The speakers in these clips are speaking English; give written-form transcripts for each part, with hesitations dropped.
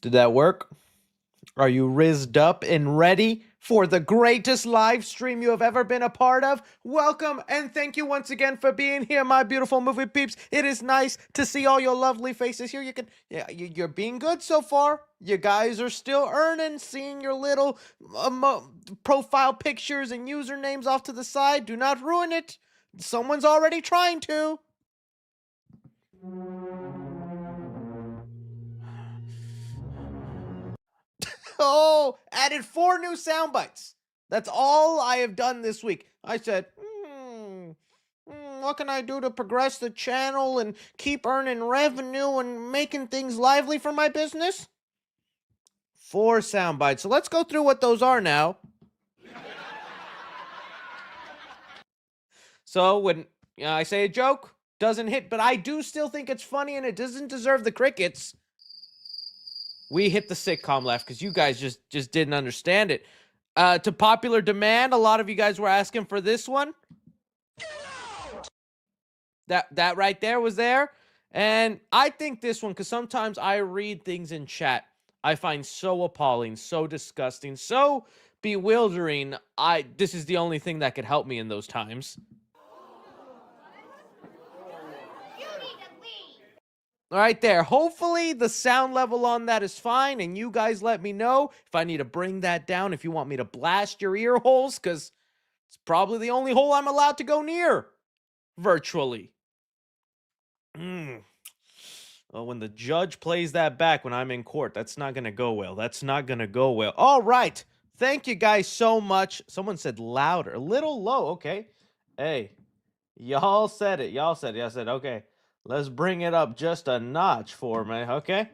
Did that work? Are you rizzed up and ready for the greatest live stream you have ever been a part of? Welcome and thank you once again for being here, my beautiful movie peeps. It is nice to see all your lovely faces here. You're being good so far. You guys are still earning, seeing your little profile pictures and usernames off to the side. Do not ruin it. Someone's already trying to. Oh, added 4 new sound bites. That's all I have done this week. I said, what can I do to progress the channel and keep earning revenue and making things lively for my business? 4 sound bites. So let's go through what those are now. So when I say a joke, doesn't hit, but I do still think it's funny and it doesn't deserve the crickets. We hit the sitcom laugh because you guys just didn't understand it. To popular demand, a lot of you guys were asking for this one. That right there was there. And I think this one, because sometimes I read things in chat I find so appalling, so disgusting, so bewildering. This is the only thing that could help me in those times. Right there. Hopefully the sound level on that is fine, and you guys let me know if I need to bring that down, if you want me to blast your ear holes, because it's probably the only hole I'm allowed to go near virtually. Well, when the judge plays that back when I'm in court, that's not going to go well. That's not going to go well. All right. Thank you guys so much. Someone said louder. A little low. Okay. Hey, y'all said it. Y'all said it. Y'all said, okay. Let's bring it up just a notch for me, okay?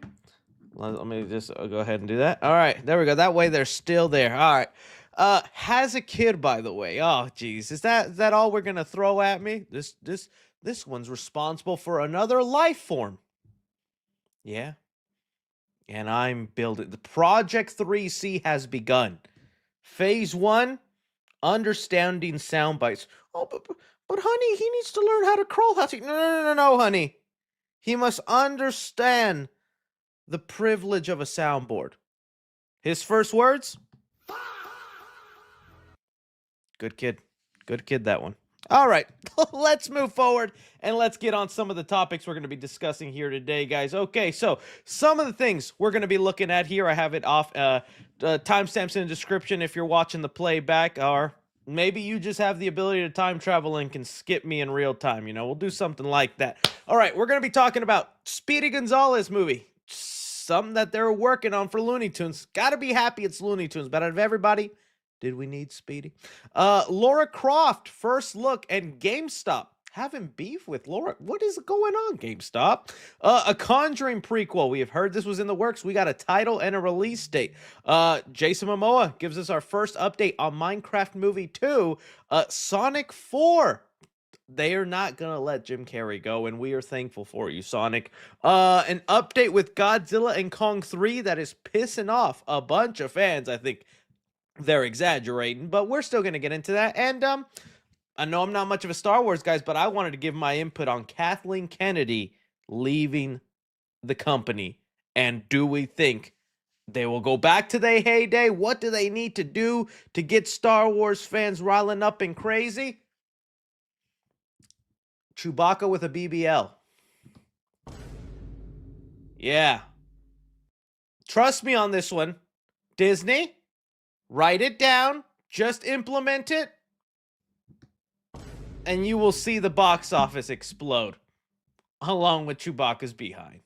Let me just go ahead and do that. All right, there we go. That way they're still there. All right. Has a kid, by the way. Oh, geez. Is that all we're gonna throw at me? This one's responsible for another life form. Yeah. And I'm building. The Project 3C has begun. Phase 1, understanding sound bites. Oh, but honey, he needs to learn how to crawl. No, honey. He must understand the privilege of a soundboard. His first words? Good kid. Good kid, that one. All right, let's move forward and let's get on some of the topics we're going to be discussing here today, guys. Okay, so some of the things we're going to be looking at here, I have it off, timestamps in the description if you're watching the playback, or maybe you just have the ability to time travel and can skip me in real time. You know, we'll do something like that. All right, we're going to be talking about Speedy Gonzalez movie. Something that they're working on for Looney Tunes. Gotta be happy it's Looney Tunes, but out of everybody, did we need Speedy? Lara Croft, first look, and GameStop having beef with Lara. What is going on, GameStop? A Conjuring prequel. We have heard this was in the works. We got a title and a release date. Jason Momoa gives us our first update on Minecraft Movie 2. Sonic 4. They are not going to let Jim Carrey go, and we are thankful for you, Sonic. An update with Godzilla and Kong 3 that is pissing off a bunch of fans. I think they're exaggerating, but we're still going to get into that. And I know I'm not much of a Star Wars guy, but I wanted to give my input on Kathleen Kennedy leaving the company. And do we think they will go back to their heyday? What do they need to do to get Star Wars fans riling up and crazy? Chewbacca with a BBL. Yeah. Trust me on this one. Disney, write it down. Just implement it. And you will see the box office explode. Along with Chewbacca's behind.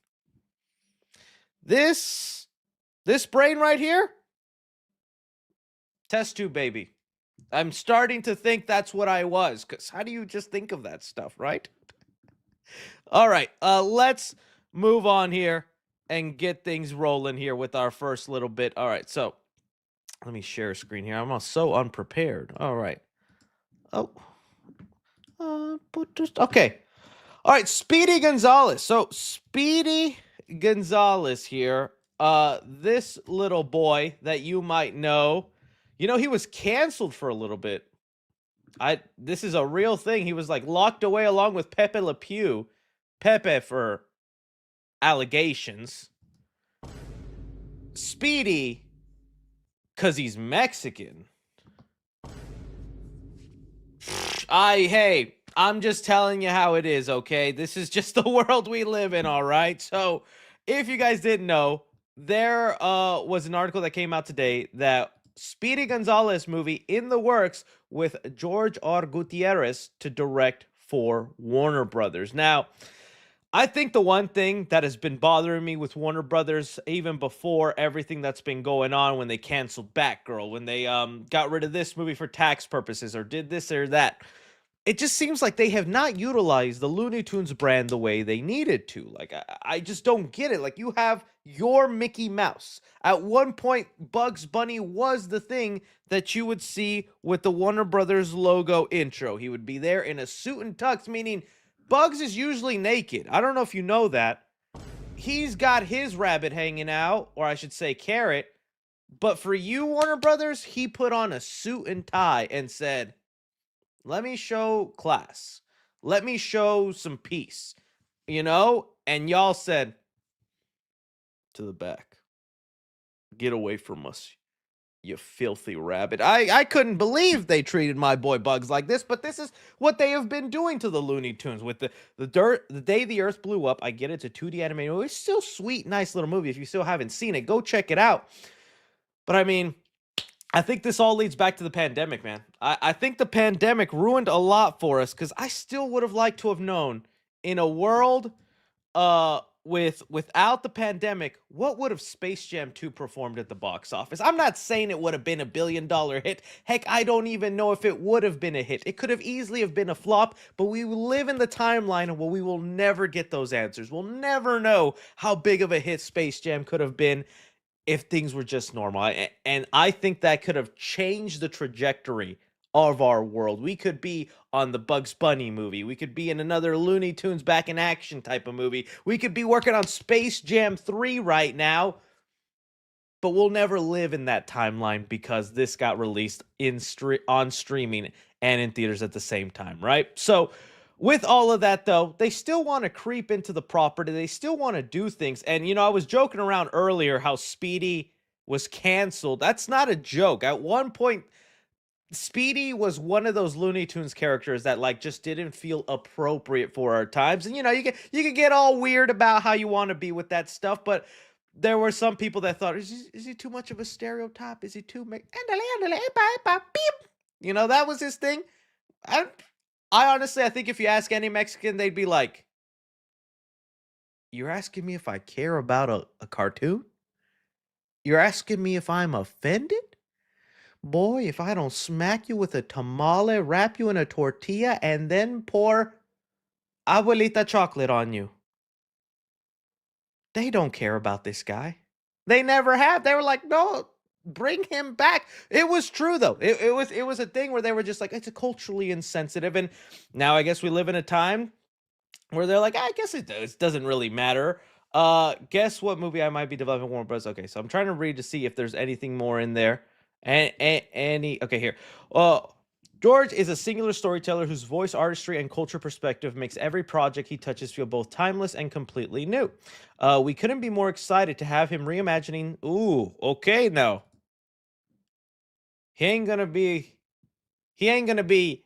This brain right here. Test tube baby. I'm starting to think that's what I was, because how do you just think of that stuff, right? All right, let's move on here and get things rolling here with our first little bit. All right, so let me share a screen here. I'm so unprepared. All right. Oh. Okay. All right, Speedy Gonzalez. So, Speedy Gonzalez here, this little boy that you might know, you know, he was canceled for a little bit. This is a real thing. He was like locked away along with Pepe Le Pew. Pepe for allegations. Speedy, because he's Mexican. I'm just telling you how it is, okay? This is just the world we live in, all right? So, if you guys didn't know, there was an article that came out today that Speedy Gonzalez movie in the works with George R. Gutierrez to direct for Warner Brothers. Now, I think the one thing that has been bothering me with Warner Brothers, even before everything that's been going on, when they canceled Batgirl, when they got rid of this movie for tax purposes, or did this or that, it just seems like they have not utilized the Looney Tunes brand the way they needed to. Like, I just don't get it. Like, you have your Mickey Mouse. At one point, Bugs Bunny was the thing that you would see with the Warner Brothers logo intro. He would be there in a suit and tux, meaning Bugs is usually naked. I don't know if you know that. He's got his rabbit hanging out, or I should say carrot. But for you, Warner Brothers, he put on a suit and tie and said, let me show class. Let me show some peace. You know? And y'all said, to the back. Get away from us, you filthy rabbit. I couldn't believe they treated my boy Bugs like this, but this is what they have been doing to the Looney Tunes with the day the Earth blew up. I get it's a 2D animated movie. It's still sweet, nice little movie. If you still haven't seen it, go check it out. But I mean, I think this all leads back to the pandemic, man. I think the pandemic ruined a lot for us, because I still would have liked to have known, in a world without the pandemic, what would have Space Jam 2 performed at the box office? I'm not saying it would have been $1 billion hit. Heck, I don't even know if it would have been a hit. It could have easily have been a flop, but we live in the timeline where we will never get those answers. We'll never know how big of a hit Space Jam could have been if things were just normal. And I think that could have changed the trajectory of our world. We could be on the Bugs Bunny movie. We could be in another Looney Tunes Back in Action type of movie. We could be working on Space Jam 3 right now. But we'll never live in that timeline because this got released on streaming and in theaters at the same time, right? So with all of that, though, they still want to creep into the property. They still want to do things. And, you know, I was joking around earlier how Speedy was canceled. That's not a joke. At one point, Speedy was one of those Looney Tunes characters that, like, just didn't feel appropriate for our times. And, you know, you can get all weird about how you want to be with that stuff, but there were some people that thought, is he too much of a stereotype? Is he too... You know, that was his thing. I honestly, I think if you ask any Mexican, they'd be like, you're asking me if I care about a cartoon? You're asking me if I'm offended? Boy, if I don't smack you with a tamale, wrap you in a tortilla, and then pour abuelita chocolate on you. They don't care about this guy. They never have. They were like, no, bring him back. It was true, though. It was a thing where they were just like, it's a culturally insensitive. And now I guess we live in a time where they're like, I guess it doesn't really matter. Guess what movie I might be developing Warner Bros. Okay, so I'm trying to read to see if there's anything more in there. Okay, here. George is a singular storyteller whose voice, artistry, and culture perspective makes every project he touches feel both timeless and completely new. We couldn't be more excited to have him reimagining... Ooh, okay, now. He ain't gonna be... He's gonna be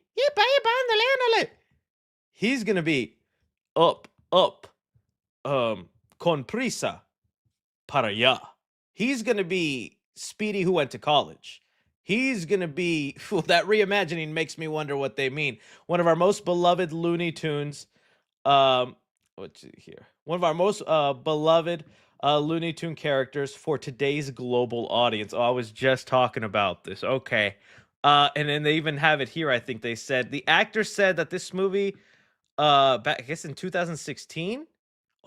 up, con prisa, para allá. He's gonna be Speedy who went to college. He's gonna be... that reimagining makes me wonder what they mean. One of our most beloved Looney Tunes. What's here? One of our most beloved Looney Tune characters for today's global audience. Oh, I was just talking about this. Okay. And then they even have it here. I think they said the actor said that this movie, back I guess in 2016.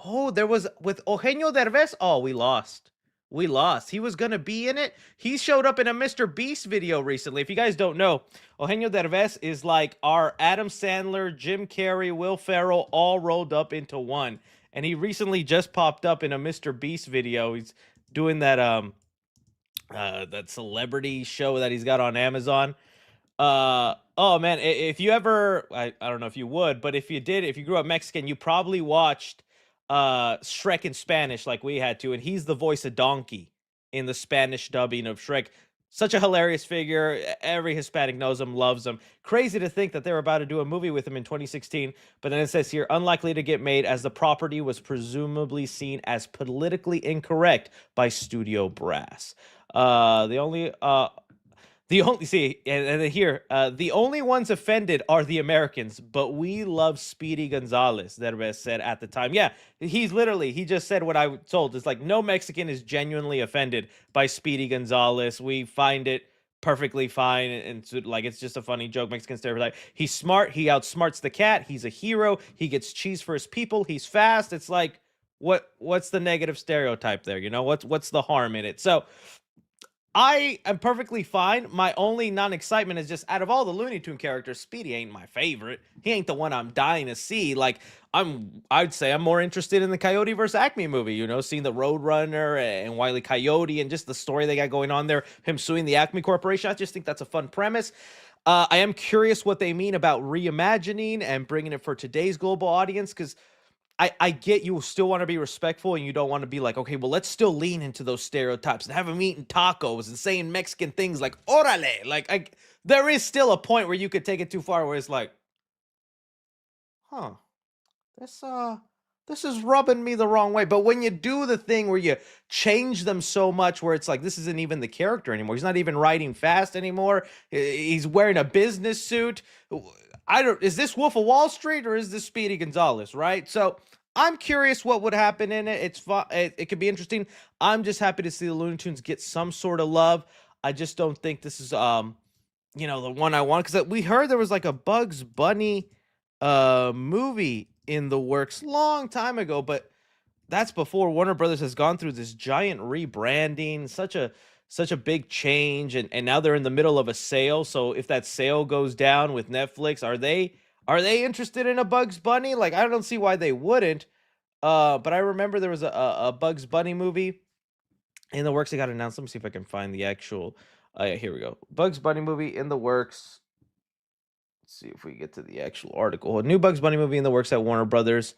Oh, there was with Eugenio Derbez. Oh, we lost. We lost. He was going to be in it. He showed up in a Mr. Beast video recently. If you guys don't know, Eugenio Derbez is like our Adam Sandler, Jim Carrey, Will Ferrell, all rolled up into one. And he recently just popped up in a Mr. Beast video. He's doing that that celebrity show that he's got on Amazon. Oh man, if you ever, I don't know if you would, but if you did, if you grew up Mexican, you probably watched Shrek in Spanish like we had to, and he's the voice of Donkey in the Spanish dubbing of Shrek. Such a hilarious figure. Every Hispanic knows him, loves him. Crazy to think that they were about to do a movie with him in 2016, but then it says here, unlikely to get made as the property was presumably seen as politically incorrect by studio brass. The only see, and then here, the only ones offended are the Americans, but we love Speedy Gonzalez, Derbez said at the time. Yeah, he just said what I told. It's like no Mexican is genuinely offended by Speedy Gonzalez. We find it perfectly fine, and so, like it's just a funny joke. Mexican stereotype. He's smart. He outsmarts the cat. He's a hero. He gets cheese for his people. He's fast. It's like what's the negative stereotype there? You know what's the harm in it? So I am perfectly fine. My only non-excitement is just out of all the Looney Tune characters, Speedy ain't my favorite. He ain't the one I'm dying to see. Like I'd say I'm more interested in the Coyote vs. Acme movie. You know, seeing the Roadrunner and Wile E. Coyote and just the story they got going on there. Him suing the Acme Corporation. I just think that's a fun premise. I am curious what they mean about reimagining and bringing it for today's global audience because I get you still want to be respectful and you don't want to be like, okay, well, let's still lean into those stereotypes and have them eating tacos and saying Mexican things like orale. Like, there is still a point where you could take it too far where it's like, huh, this, this is rubbing me the wrong way. But when you do the thing where you change them so much where it's like, this isn't even the character anymore. He's not even riding fast anymore. He's wearing a business suit. Is this Wolf of Wall Street or is this Speedy Gonzalez, right? So I'm curious what would happen in it. It's fun. It could be interesting. I'm just happy to see the Looney Tunes get some sort of love. I just don't think this is the one I want because we heard there was like a Bugs Bunny movie in the works long time ago, but that's before Warner Brothers has gone through this giant rebranding, such a big change, and now they're in the middle of a sale. So if that sale goes down with Netflix, are they interested in a Bugs Bunny? Like I don't see why they wouldn't. But I remember there was a Bugs Bunny movie in the works. It got announced. Let me see if I can find the actual. Yeah, here we go. Bugs Bunny movie in the works. Let's see if we get to the actual article. A new Bugs Bunny movie in the works at Warner Brothers.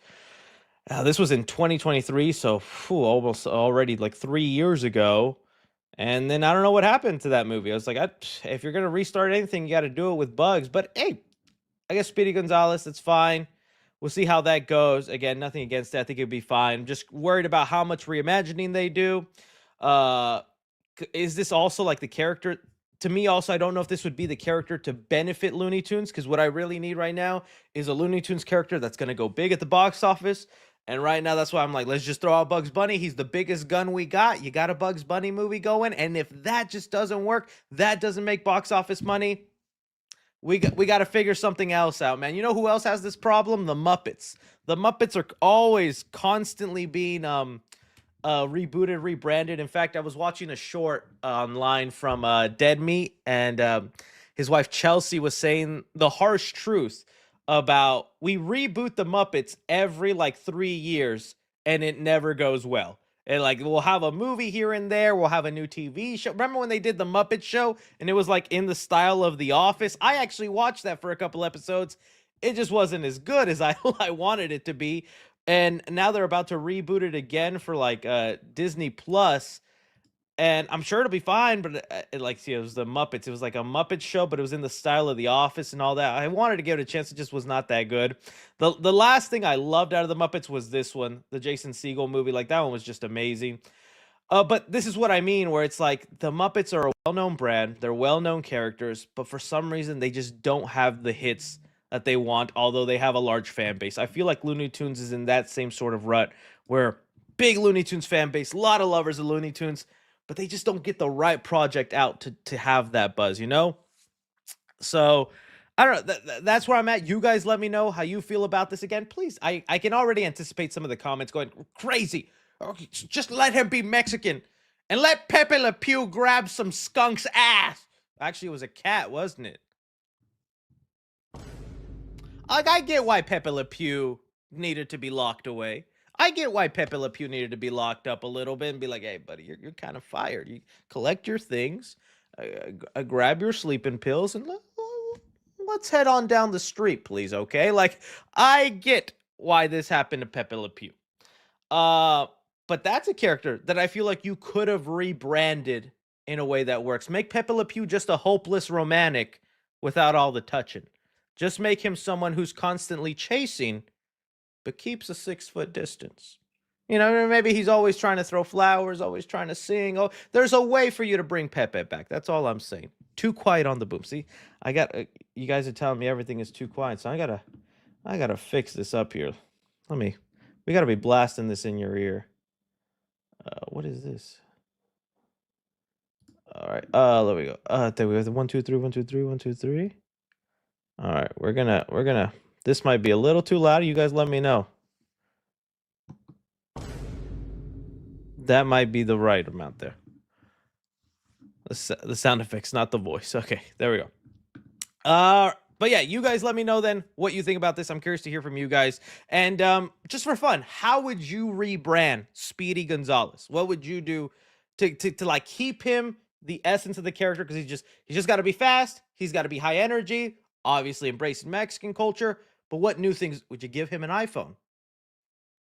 This was in 2023, so almost already like 3 years ago. And then I don't know what happened to that movie. I was like, if you're gonna restart anything, you got to do it with Bugs. But hey, I guess Speedy Gonzalez, that's fine. We'll see how that goes. Again, nothing against that. I think it'd be fine. I'm just worried about how much reimagining they do. Uh, is this also like the character? To me, also, I don't know if this would be the character to benefit Looney Tunes because what I really need right now is a Looney Tunes character that's going to go big at the box office. And right now, that's why I'm like, let's just throw out Bugs Bunny. He's the biggest gun we got. You got a Bugs Bunny movie going. And if that just doesn't work, that doesn't make box office money, we got to figure something else out, man. You know who else has this problem? The Muppets. The Muppets are always constantly being rebooted, rebranded. In fact, I was watching a short online from Dead Meat, and his wife Chelsea was saying the harsh truth about we reboot the Muppets every like 3 years, and it never goes well. And like we'll have a movie here and there, we'll have a new TV show. Remember when they did the Muppet Show and it was like in the style of The Office? I actually watched that for a couple episodes. It just wasn't as good as I wanted it to be. And now they're about to reboot it again for like Disney Plus, and I'm sure it'll be fine. But it was the Muppets. It was like a Muppet Show, but it was in the style of The Office and all that. I wanted to give it a chance. It just was not that good. The last thing I loved out of the Muppets was this one, the Jason Segel movie. Like that one was just amazing. But this is what I mean, where it's like the Muppets are a well-known brand, they're well-known characters, but for some reason they just don't have the hits that they want, although they have a large fan base. I feel like Looney Tunes is in that same sort of rut, where big Looney Tunes fan base, a lot of lovers of Looney Tunes, but they just don't get the right project out to have that buzz, you know? So I don't know. That's where I'm at. You guys let me know how you feel about this again. Please, I can already anticipate some of the comments going crazy. Okay, just let him be Mexican and let Pepe Le Pew grab some skunk's ass. Actually, it was a cat, wasn't it? Like, I get why Pepe Le Pew needed to be locked away. I get why Pepe Le Pew needed to be locked up a little bit and be like, hey, buddy, you're kind of fired. You collect your things, grab your sleeping pills, and let's head on down the street, please, okay? Like, I get why this happened to Pepe Le Pew. But that's a character that I feel like you could have rebranded in a way that works. Make Pepe Le Pew just a hopeless romantic without all the touching. Just make him someone who's constantly chasing, but keeps a 6-foot distance. You know, maybe he's always trying to throw flowers, always trying to sing. Oh, there's a way for you to bring Pepe back. That's all I'm saying. Too quiet on the boom. See, I got you guys are telling me everything is too quiet, so I gotta fix this up here. We gotta be blasting this in your ear. What is this? All right. There we go. There we go. The 1, 2, 3, 1, 2, 3, 1, 2, 3. All right. We're gonna. This might be a little too loud. You guys, let me know. That might be the right amount there. The sound effects, not the voice. Okay, there we go. But yeah, you guys let me know then what you think about this. I'm curious to hear from you guys. And just for fun, how would you rebrand Speedy Gonzalez? What would you do to like keep him the essence of the character? Because he's just got to be fast. He's got to be high energy. Obviously embracing Mexican culture. But what new things would you give him? An iPhone.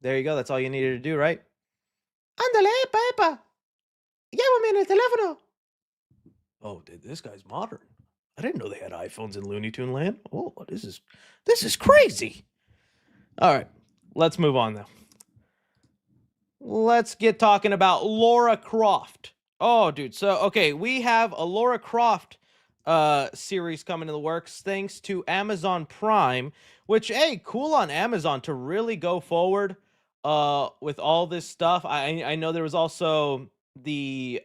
There you go. That's all you needed to do, right? Ándale, Pepa. Llámame en el teléfono. Oh, dude, this guy's modern. I didn't know they had iPhones in Looney Tune Land. Oh, this is crazy. All right, let's move on now. Let's get talking about Lara Croft. Oh, dude. So, okay, we have a Lara Croft series coming in the works thanks to Amazon Prime, which, hey, cool on Amazon to really go forward with all this stuff. I know there was also the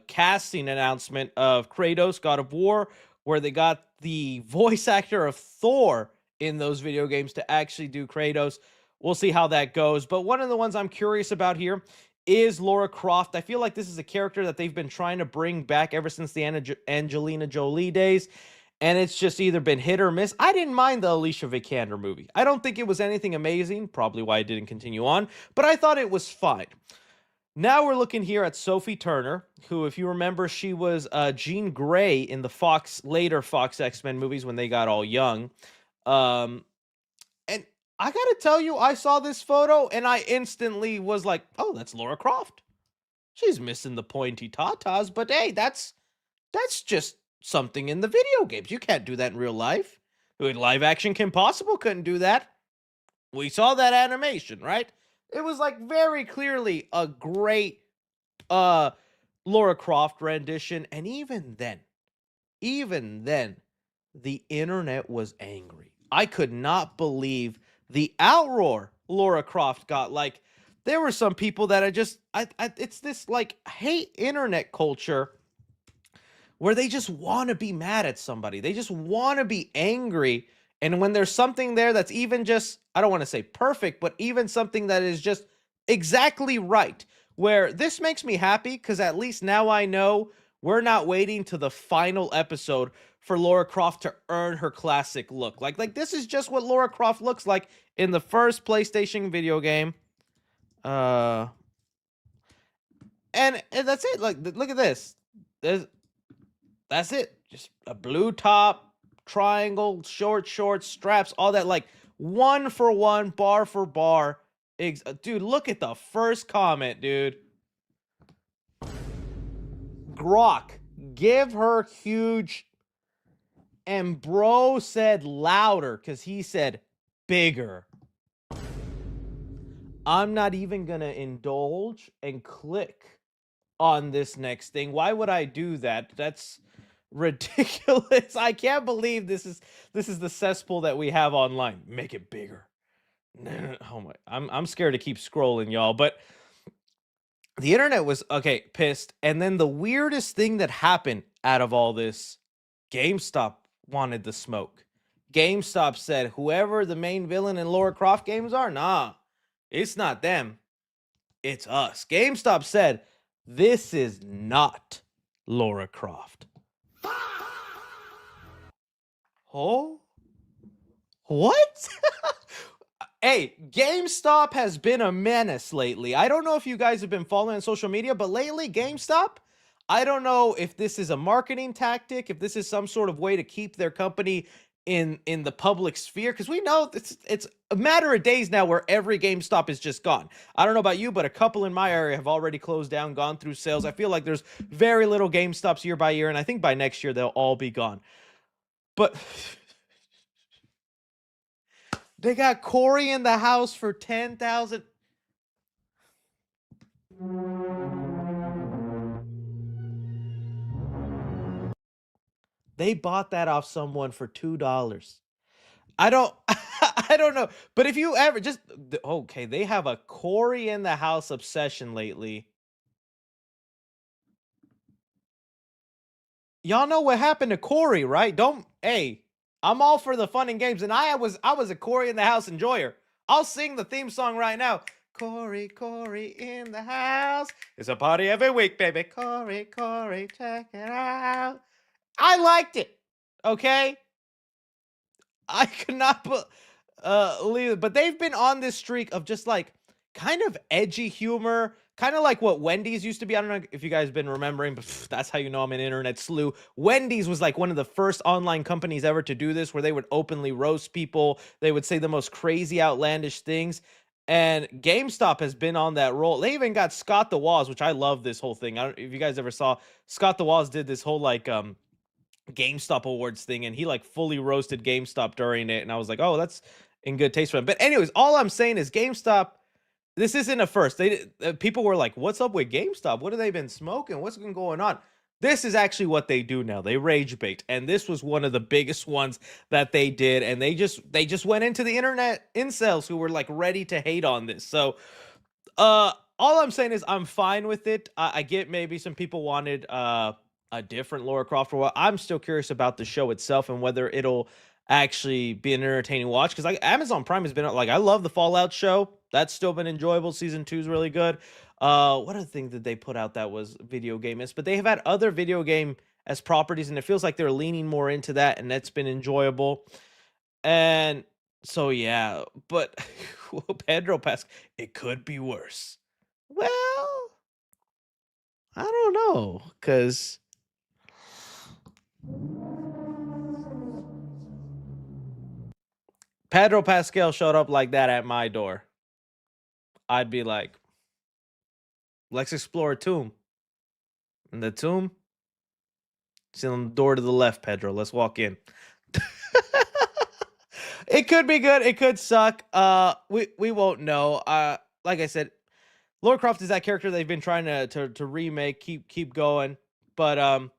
casting announcement of Kratos, God of War, where they got the voice actor of Thor in those video games to actually do Kratos. We'll see how that goes. But one of the ones I'm curious about here is Lara Croft. I feel like this is a character that they've been trying to bring back ever since the Angelina Jolie days, and it's just either been hit or miss. I didn't mind the Alicia Vikander movie. I don't think it was anything amazing, probably why it didn't continue on, but I thought it was fine. Now we're looking here at Sophie Turner, who, if you remember, she was Jean Grey in the later Fox X-Men movies when they got all young. And I gotta tell you, I saw this photo and I instantly was like, oh, that's Lara Croft. She's missing the pointy tatas, but hey, that's just something in the video games. You can't do that in real life. Live action Kim Possible couldn't do that. We saw that animation, right? It was like very clearly a great Lara Croft rendition. And even then, the internet was angry. I could not believe the outroar Lara Croft got. Like, there were some people that it's this like hate internet culture where they just want to be mad at somebody. They just want to be angry. And when there's something there that's even just, I don't want to say perfect, but even something that is just exactly right, where this makes me happy because at least now I know we're not waiting to the final episode for Lara Croft to earn her classic look. Like this is just what Lara Croft looks like in the first PlayStation video game. And that's it. Like, look at this. That's it. Just a blue top, triangle, short straps, all that, like one for one, bar for bar. Dude, look at the first comment, dude. Grok, give her huge. And bro said louder because he said bigger. I'm not even going to indulge and click on this next thing. Why would I do that? That's ridiculous. I can't believe this is the cesspool that we have online. Make it bigger. No. Oh my, I'm scared to keep scrolling, y'all. But the internet was pissed. And then the weirdest thing that happened out of all this, GameStop wanted the smoke. GameStop said, whoever the main villain in Lara Croft games are, nah, it's not them. It's us. GameStop said, this is not Lara Croft. Oh? What? Hey, GameStop has been a menace lately. I don't know if you guys have been following on social media, but lately, GameStop, I don't know if this is a marketing tactic, if this is some sort of way to keep their company in the public sphere, because we know it's a matter of days now where every GameStop is just gone. I don't know about you, but a couple in my area have already closed down, gone through sales. I feel like there's very little GameStops year by year, and I think by next year they'll all be gone. But they got Corey in the house for 10,000. They bought that off someone for $2. I don't I don't know. But if you ever just okay, they have a Corey in the house obsession lately. Y'all know what happened to Corey, right? Don't hey, I'm all for the fun and games, and I was a Corey in the house enjoyer. I'll sing the theme song right now. Corey, Corey in the house. It's a party every week, baby. Corey, Corey, check it out. I liked it. Okay? I could not believe it. But they've been on this streak of just like kind of edgy humor, kind of like what Wendy's used to be. I don't know if you guys been remembering, but that's how you know I'm an internet slew. Wendy's was like one of the first online companies ever to do this, where they would openly roast people. They would say the most crazy, outlandish things. And GameStop has been on that roll. They even got Scott the Woz, which I love this whole thing. I don't if you guys ever saw Scott the Woz did this whole like GameStop awards thing, and he like fully roasted GameStop during it, and I was like, oh, that's in good taste for him. But anyways, all I'm saying is GameStop, this isn't a first. People were like, what's up with GameStop? What have they been smoking? What's been going on? This is actually what they do now. They rage bait, and this was one of the biggest ones that they did, and they just went into the internet incels who were like ready to hate on this. So all I'm saying is I'm fine with it. I get maybe some people wanted a different Lara Croft for a while. I'm still curious about the show itself and whether it'll actually be an entertaining watch, because like Amazon Prime has been like, I love the Fallout show. That's still been enjoyable. Season 2 is really good. What other thing did they put out that was video game-ish? But they have had other video game as properties, and it feels like they're leaning more into that, and that's been enjoyable. And so yeah, but Pedro Pascal, it could be worse. Well, I don't know, because Pedro Pascal showed up like that at my door, I'd be like, let's explore a tomb. And the tomb, it's on the door to the left, Pedro. Let's walk in. It could be good. It could suck. We won't know. Like I said, Lara Croft is that character they've been trying to remake, keep going. But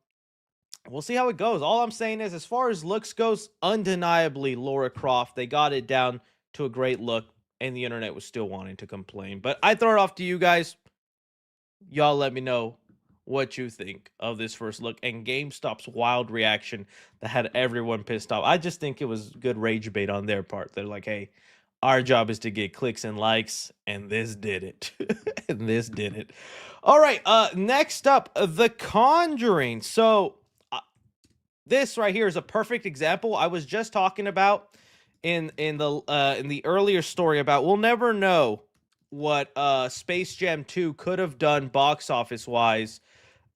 we'll see how it goes. All I'm saying is, as far as looks goes, undeniably Lara Croft, they got it down to a great look, and the internet was still wanting to complain. But I throw it off to you guys. Y'all let me know what you think of this first look and GameStop's wild reaction that had everyone pissed off. I just think it was good rage bait on their part. They're like, hey, our job is to get clicks and likes, and this did it. And this did it. All right, next up, The Conjuring. So this right here is a perfect example. I was just talking about in the earlier story about we'll never know what Space Jam 2 could have done box office wise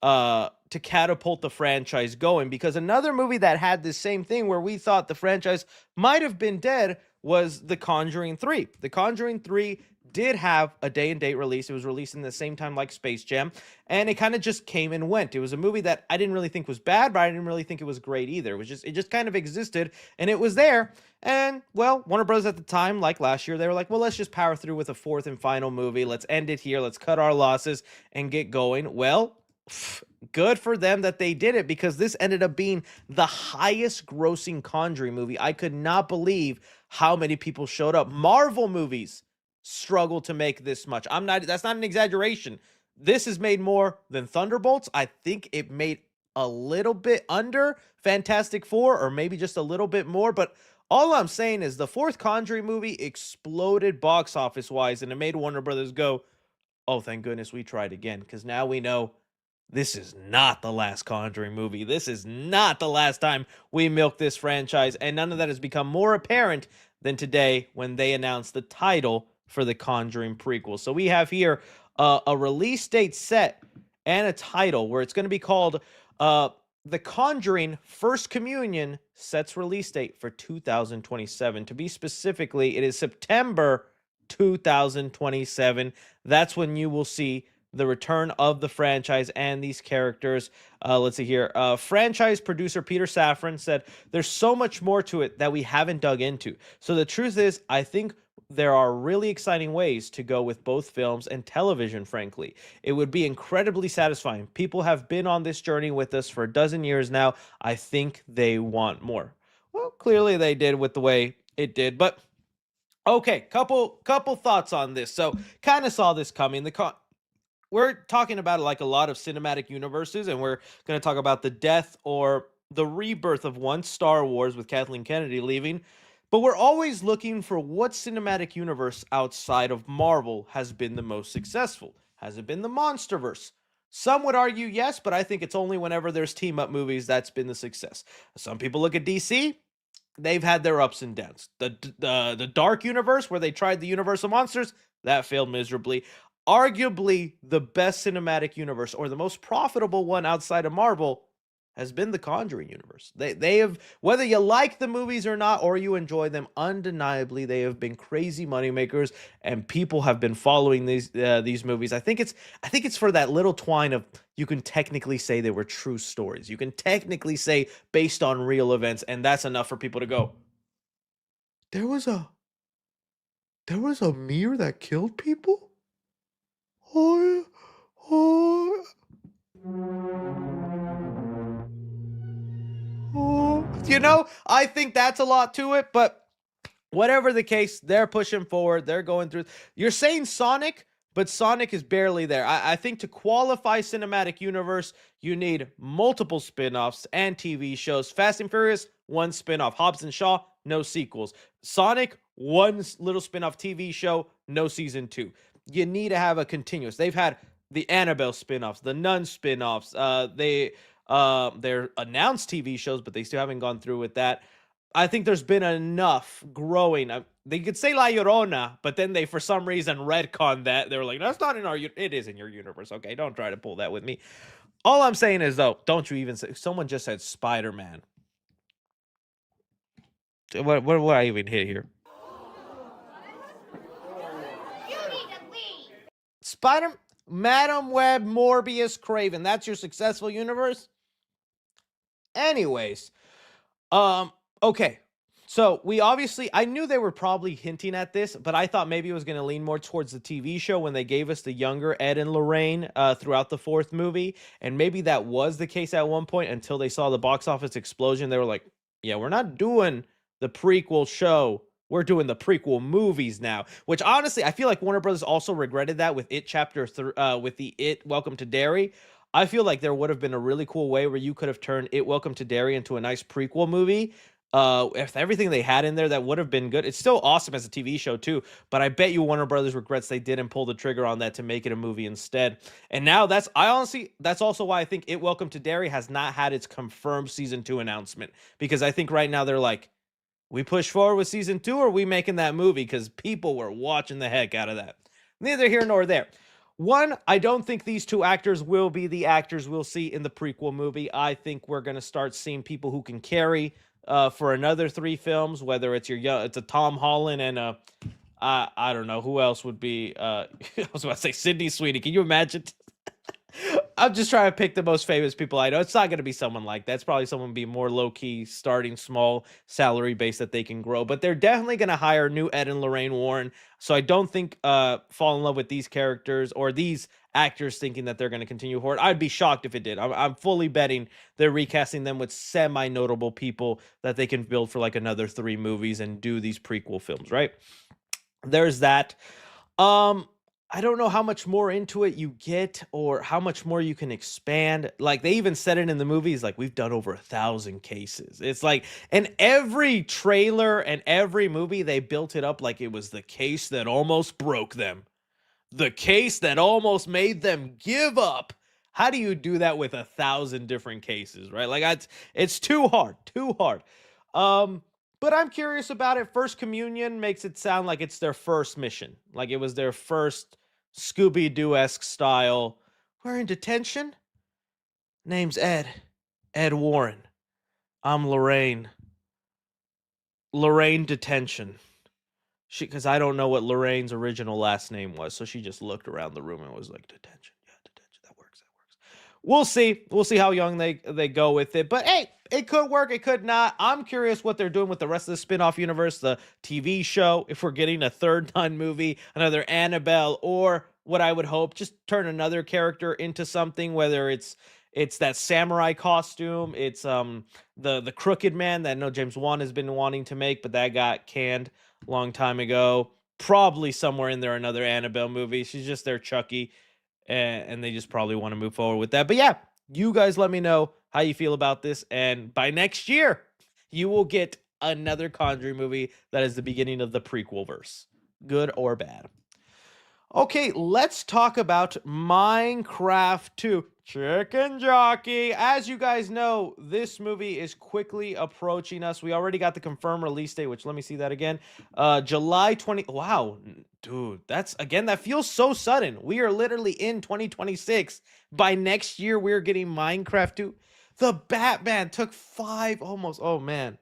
to catapult the franchise going, because another movie that had this same thing where we thought the franchise might have been dead was The Conjuring 3. The Conjuring 3 did have a day and date release. It was released in the same time like Space Jam, and it kind of just came and went. It was a movie that I didn't really think was bad, but I didn't really think it was great either. It just kind of existed, and it was there. And well, Warner Bros. At the time, like last year, they were like, well, let's just power through with a fourth and final movie. Let's end it here. Let's cut our losses and get going. Well, good for them that they did it, because this ended up being the highest grossing Conjuring movie. I could not believe how many people showed up. Marvel movies struggle to make this much. That's not an exaggeration. This has made more than Thunderbolts. I think it made a little bit under Fantastic Four, or maybe just a little bit more, but all I'm saying is the fourth Conjuring movie exploded box office wise, and it made Warner Brothers go, oh, thank goodness we tried again, because now we know this is not the last Conjuring movie. This is not the last time we milk this franchise, and none of that has become more apparent than today when they announced the title for the Conjuring prequel. So we have here a release date set and a title where it's going to be called The Conjuring First Communion sets release date for 2027. To be specifically, it is September 2027. That's when you will see the return of the franchise and these characters. Let's see here. Franchise producer Peter Safran said, "There's so much more to it that we haven't dug into. So the truth is, I think there are really exciting ways to go with both films and television, frankly. It would be incredibly satisfying. People have been on this journey with us for a dozen years now. I think they want more." Well, clearly they did with the way it did, but okay, couple thoughts on this. So, kind of saw this coming. We're talking about like a lot of cinematic universes, and we're going to talk about the death or the rebirth of one Star Wars with Kathleen Kennedy leaving. But we're always looking for what cinematic universe outside of Marvel has been the most successful. Has it been the Monsterverse? Some would argue yes, but I think it's only whenever there's team up movies that's been the success. Some people look at DC. They've had their ups and downs. The Dark Universe, where they tried the Universal Monsters, that failed miserably. Arguably, the best cinematic universe, or the most profitable one outside of Marvel, has been the Conjuring universe. They have, whether you like the movies or not, or you enjoy them, undeniably they have been crazy moneymakers, and people have been following these movies. I think it's for that little twine of, you can technically say they were true stories. You can technically say based on real events, and that's enough for people to go, there was a there was a mirror that killed people. Oh, oh, oh. I think that's a lot to it, but whatever the case, they're pushing forward. They're going through. You're saying Sonic, but Sonic is barely there. I think to qualify cinematic universe, you need multiple spin-offs and TV shows. Fast and Furious, one spin-off. Hobbs and Shaw, no sequels. Sonic, one little spin-off TV show, no season 2. You need to have a continuous. They've had the Annabelle spin-offs, the Nun spin-offs. They're announced TV shows, but they still haven't gone through with that. I think there's been enough growing. They could say La Llorona, but then they, for some reason, retconned that. They were like, that's not in our, it is in your universe. Okay, don't try to pull that with me. All I'm saying is, though, don't you even say, someone just said Spider-Man. What I even hit here? Spider, Madam Web, Morbius, Craven. That's your successful universe? Anyways, okay. So I knew they were probably hinting at this, but I thought maybe it was going to lean more towards the TV show when they gave us the younger Ed and Lorraine throughout the 4th movie. And maybe that was the case at one point until they saw the box office explosion. They were like, yeah, we're not doing the prequel show. We're doing the prequel movies now, which honestly, I feel like Warner Brothers also regretted that with It Chapter with the It Welcome to Derry. I feel like there would have been a really cool way where you could have turned It Welcome to Derry into a nice prequel movie. If everything they had in there, that would have been good. It's still awesome as a TV show too, but I bet you Warner Brothers regrets they didn't pull the trigger on that to make it a movie instead. And now that's also why I think It Welcome to Derry has not had its confirmed season 2 announcement, because I think right now they're like, we push forward with season 2, or are we making that movie? Because people were watching the heck out of that. Neither here nor there. One, I don't think these two actors will be the actors we'll see in the prequel movie. I think we're going to start seeing people who can carry for another 3 films, whether it's it's a Tom Holland and I don't know who else would be. I was about to say Sydney Sweeney. Can you imagine? I'm just trying to pick the most famous people I know. It's not going to be someone like that. It's probably someone be more low key, starting small, salary base that they can grow. But they're definitely going to hire new Ed and Lorraine Warren. So I don't think fall in love with these characters or these actors thinking that they're going to continue forward. I'd be shocked if it did. I'm fully betting they're recasting them with semi-notable people that they can build for like another 3 movies and do these prequel films, right? There's that. I don't know how much more into it you get or how much more you can expand. Like they even said it in the movies, like we've done over 1,000 cases. It's like, and every trailer and every movie, they built it up like it was the case that almost broke them. The case that almost made them give up. How do you do that with 1,000 different cases, right? Like it's too hard, too hard. But I'm curious about it. First Communion makes it sound like it's their first mission. Like it was their first Scooby-Doo-esque style. We're in detention? Name's Ed. Ed Warren. I'm Lorraine. Lorraine Detention. Because I don't know what Lorraine's original last name was, so she just looked around the room and was like, detention. Yeah, detention. That works. That works. We'll see. We'll see how young they go with it. But hey, it could work. It could not. I'm curious what they're doing with the rest of the spin-off universe, the TV show, if we're getting a third Nun movie, another Annabelle, or what I would hope, just turn another character into something, whether it's that samurai costume, it's the Crooked Man that I know James Wan has been wanting to make, but that got canned a long time ago. Probably somewhere in there another Annabelle movie. She's just their Chucky, and they just probably want to move forward with that. But yeah, you guys let me know how you feel about this, and by next year, you will get another Conjuring movie that is the beginning of the prequel verse, good or bad. Okay, let's talk about Minecraft 2. Chicken Jockey. As you guys know, this movie is quickly approaching us. We already got the confirmed release date, which let me see that again. July 20. Wow, dude, that feels so sudden. We are literally in 2026. By next year, we're getting Minecraft 2. The Batman took 5 almost. Oh, man.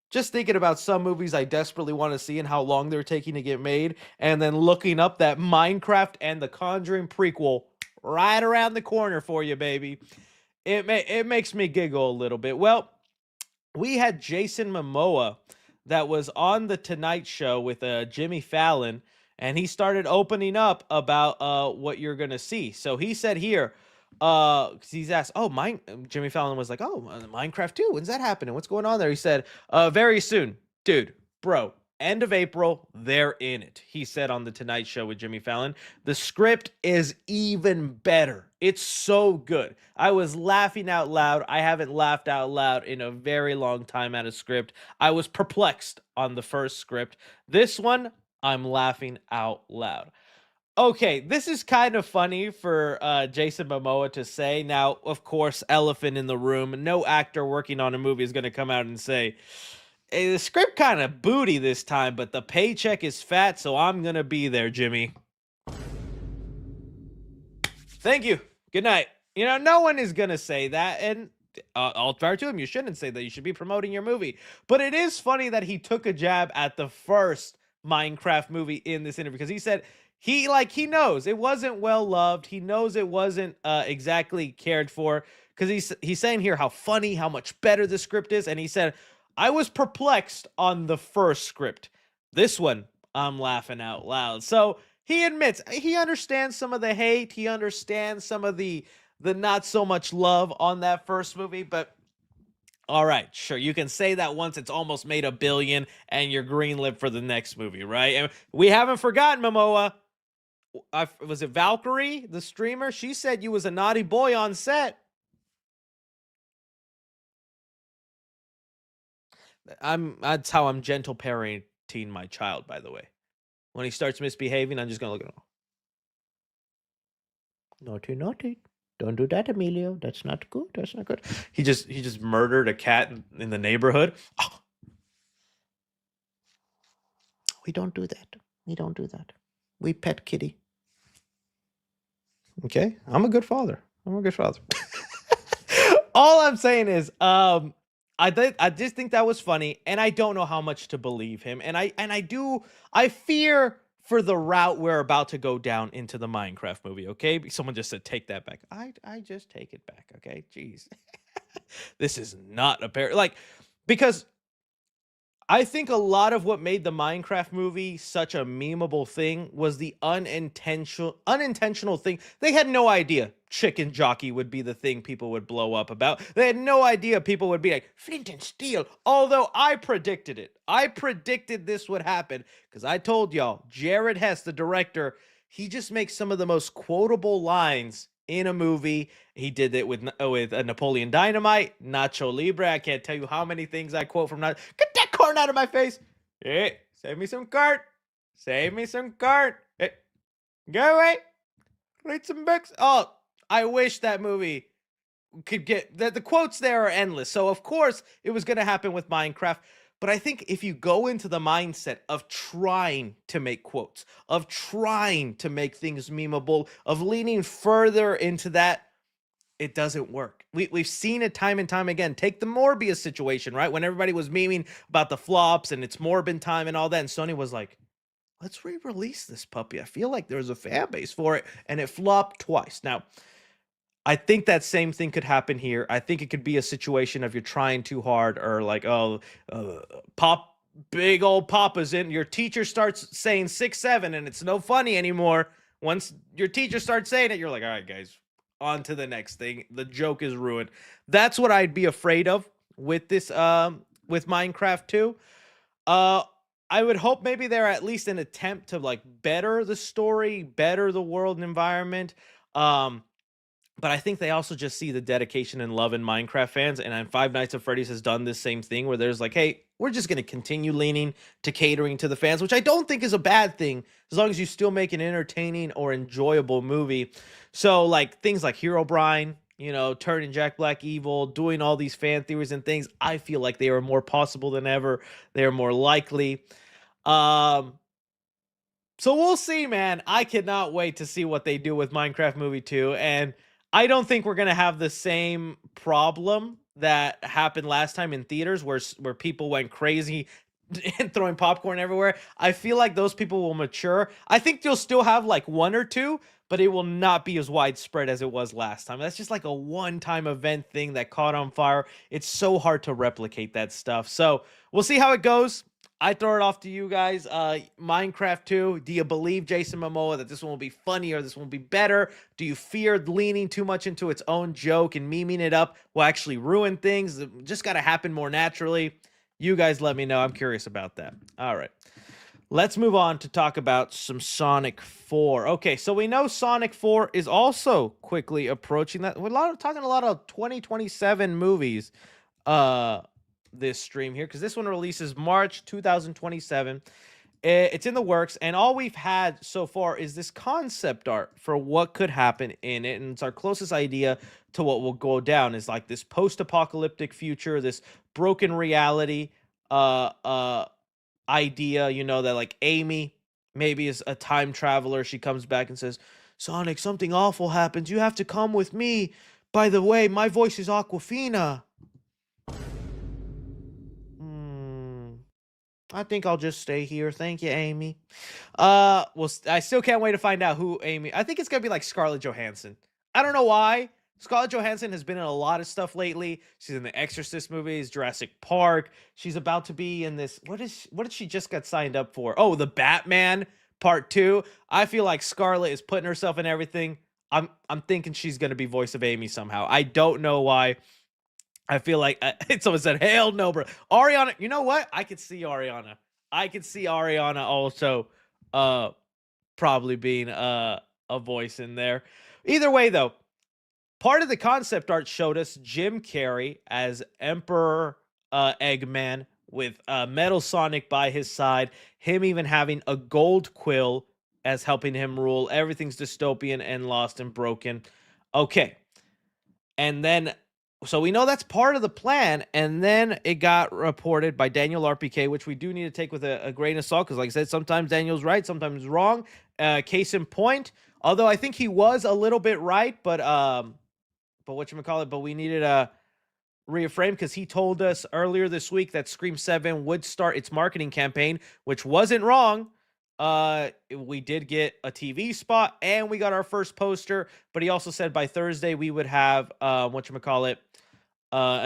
Just thinking about some movies I desperately want to see and how long they're taking to get made, and then looking up that Minecraft and the Conjuring prequel right around the corner for you, baby. It makes me giggle a little bit. Well, we had Jason Momoa that was on the Tonight Show with Jimmy Fallon, and he started opening up about what you're gonna see. So he said here, 'cause he's asked, Jimmy Fallon was like, Minecraft 2, when's that happening? What's going on there? He said, very soon, dude, bro. End of April, they're in it. He said on the Tonight Show with Jimmy Fallon. The script is even better. It's so good. I was laughing out loud. I haven't laughed out loud in a very long time at a script. I was perplexed on the first script. This one, I'm laughing out loud. Okay, this is kind of funny for Jason Momoa to say. Now, of course, elephant in the room. No actor working on a movie is going to come out and say, hey, the script kind of booty this time, but the paycheck is fat, so I'm going to be there, Jimmy. Thank you. Good night. You know, no one is going to say that, and all fair to him. You shouldn't say that. You should be promoting your movie. But it is funny that he took a jab at the first Minecraft movie in this interview, because he said he knows it wasn't well loved. He knows it wasn't exactly cared for, because he's saying here how funny, how much better the script is, and he said, I was perplexed on the first script. This one, I'm laughing out loud. So he admits he understands some of the hate. He understands some of the not so much love on that first movie, but all right, sure, you can say that once it's almost made $1 billion and you're greenlit for the next movie, right? And we haven't forgotten, Momoa. Was it Valkyrie, the streamer? She said you was a naughty boy on set. That's how I'm gentle parenting my child, by the way. When he starts misbehaving, I'm just gonna look at him. Naughty, naughty. Don't do that, Emilio. That's not good. That's not good. He just murdered a cat in the neighborhood. Oh. We don't do that. We don't do that. We pet kitty. Okay, I'm a good father. I'm a good father. All I'm saying is, I just think that was funny, and I don't know how much to believe him, and I fear for the route we're about to go down into the Minecraft movie. Okay, someone just said take that back. I just take it back. Okay, jeez, this is not a pair because I think a lot of what made the Minecraft movie such a memeable thing was the unintentional thing. They had no idea Chicken Jockey would be the thing people would blow up about. They had no idea people would be like, Flint and Steel. Although I predicted it. I predicted this would happen because I told y'all, Jared Hess, the director, he just makes some of the most quotable lines in a movie. He did it with Napoleon Dynamite, Nacho Libre. I can't tell you how many things I quote from Nacho. Get that corn out of my face. Hey, save me some cart. Save me some cart. Hey, go away. Read some books. Oh, I wish that movie could get the quotes there are endless. So of course it was going to happen with Minecraft. But I think if you go into the mindset of trying to make quotes, of trying to make things memeable, of leaning further into that, it doesn't work. We've seen it time and time again. Take the Morbius situation, right? When everybody was memeing about the flops and it's Morbin time and all that, and Sony was like, let's re-release this puppy. I feel like there's a fan base for it, and it flopped twice. Now, I think that same thing could happen here. I think it could be a situation of you're trying too hard, or like, oh, pop, big old Papa's in. Your teacher starts saying 6'7", and it's no funny anymore. Once your teacher starts saying it, you're like, all right, guys, on to the next thing. The joke is ruined. That's what I'd be afraid of with this, with Minecraft 2. I would hope maybe they're at least an attempt to like better the story, better the world and environment. But I think they also just see the dedication and love in Minecraft fans. And Five Nights at Freddy's has done this same thing where there's like, hey, we're just going to continue leaning to catering to the fans, which I don't think is a bad thing, as long as you still make an entertaining or enjoyable movie. So like things like Herobrine, you know, turning Jack Black evil, doing all these fan theories and things, I feel like they are more possible than ever. They are more likely. So we'll see, man. I cannot wait to see what they do with Minecraft Movie 2. And I don't think we're going to have the same problem that happened last time in theaters where people went crazy and throwing popcorn everywhere. I feel like those people will mature. I think you'll still have like one or two, but it will not be as widespread as it was last time. That's just like a one-time event thing that caught on fire. It's so hard to replicate that stuff. So we'll see how it goes. I throw it off to you guys. Minecraft 2, do you believe Jason Momoa that this one will be funny or this one will be better? Do you fear leaning too much into its own joke and memeing it up will actually ruin things? It just got to happen more naturally. You guys let me know. I'm curious about that. All right. Let's move on to talk about some Sonic 4. Okay, so we know Sonic 4 is also quickly approaching that. We're talking a lot of 2027 movies. This stream here, because this one releases March 2027. It's in the works, and all we've had so far is this concept art for what could happen in it, and it's our closest idea to what will go down. Is like this post-apocalyptic future, this broken reality idea, you know, that like Amy maybe is a time traveler. She comes back and says, Sonic, something awful happens, you have to come with me. By the way, my voice is Aquafina. I think I'll just stay here. Thank you, Amy. Well, I still can't wait to find out who Amy. I think it's gonna be like Scarlett Johansson. I don't know why. Scarlett Johansson has been in a lot of stuff lately. She's in the Exorcist movies, Jurassic Park. She's about to be in this. What did she just got signed up for? Oh, the Batman Part 2. I feel like Scarlett is putting herself in everything. I'm thinking she's gonna be voice of Amy somehow. I don't know why. I feel like someone said, hell no, bro. Ariana, you know what? I could see Ariana. I could see Ariana also probably being a voice in there. Either way, though, part of the concept art showed us Jim Carrey as Emperor Eggman with Metal Sonic by his side. Him even having a gold quill as helping him rule. Everything's dystopian and lost and broken. Okay. And then... so we know that's part of the plan, and then it got reported by Daniel RPK, which we do need to take with a grain of salt, because like I said, sometimes Daniel's right, sometimes wrong. Case in point, although I think he was a little bit right, but whatchamacallit, but we needed a reframe, because he told us earlier this week that Scream 7 would start its marketing campaign, which wasn't wrong. We did get a TV spot and we got our first poster, but he also said by Thursday we would have a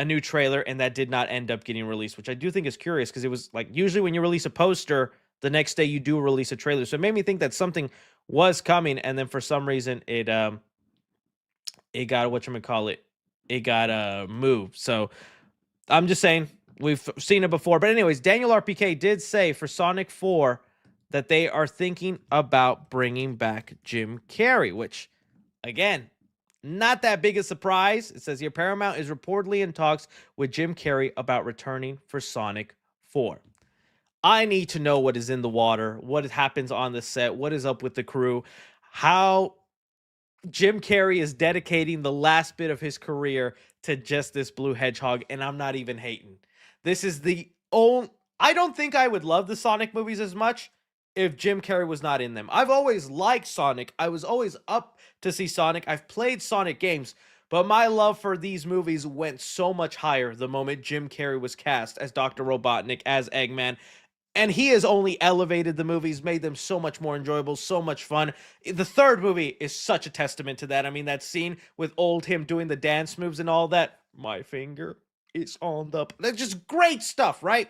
new trailer, and that did not end up getting released, which I do think is curious, because it was like usually when you release a poster, the next day you do release a trailer. So it made me think that something was coming, and then for some reason it got it got moved. So I'm just saying, we've seen it before. But anyways, Daniel RPK did say for Sonic 4 that they are thinking about bringing back Jim Carrey, which, again, not that big a surprise. It says here, Paramount is reportedly in talks with Jim Carrey about returning for Sonic 4. I need to know what is in the water, what happens on the set, what is up with the crew, how Jim Carrey is dedicating the last bit of his career to just this blue hedgehog, and I'm not even hating. This is the only... I don't think I would love the Sonic movies as much if Jim Carrey was not in them. I've always liked Sonic. I was always up to see Sonic. I've played Sonic games, But my love for these movies went so much higher the moment Jim Carrey was cast as Dr. Robotnik, as Eggman. And he has only elevated the movies, made them so much more enjoyable, so much fun. The third movie is such a testament to that. I mean, that scene with old him doing the dance moves and all that. My finger is on the. That's just great stuff, right?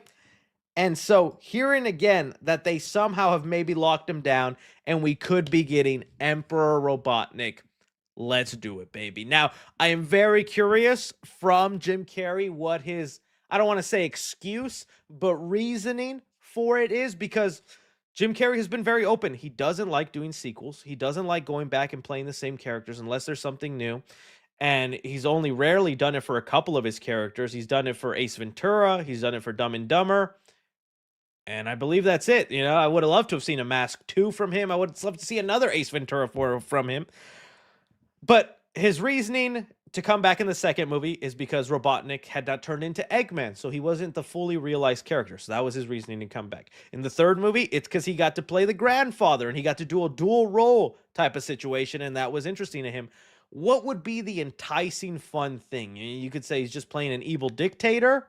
And so hearing again that they somehow have maybe locked him down and we could be getting Emperor Robotnik. Let's do it, baby. Now, I am very curious from Jim Carrey what his, I don't want to say excuse, but reasoning for it is, because Jim Carrey has been very open. He doesn't like doing sequels. He doesn't like going back and playing the same characters unless there's something new. And he's only rarely done it for a couple of his characters. He's done it for Ace Ventura. He's done it for Dumb and Dumber. And I believe that's it. You know, I would have loved to have seen a Mask 2 from him. I would love to see another Ace Ventura from him. But his reasoning to come back in the second movie is because Robotnik had not turned into Eggman, so he wasn't the fully realized character. So that was his reasoning to come back. In the third movie, it's because he got to play the grandfather, and he got to do a dual role type of situation, and that was interesting to him. What would be the enticing, fun thing? You could say he's just playing an evil dictator.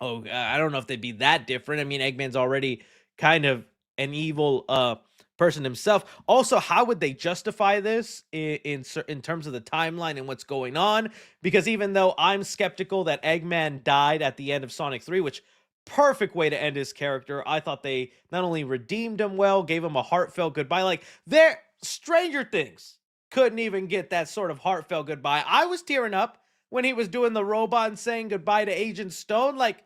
Oh, I don't know if they'd be that different. I mean, Eggman's already kind of an evil person himself. Also, how would they justify this in terms of the timeline and what's going on? Because even though I'm skeptical that Eggman died at the end of Sonic 3, which perfect way to end his character, I thought they not only redeemed him well, gave him a heartfelt goodbye. Like, their Stranger Things couldn't even get that sort of heartfelt goodbye. I was tearing up when he was doing the robot and saying goodbye to Agent Stone. Like,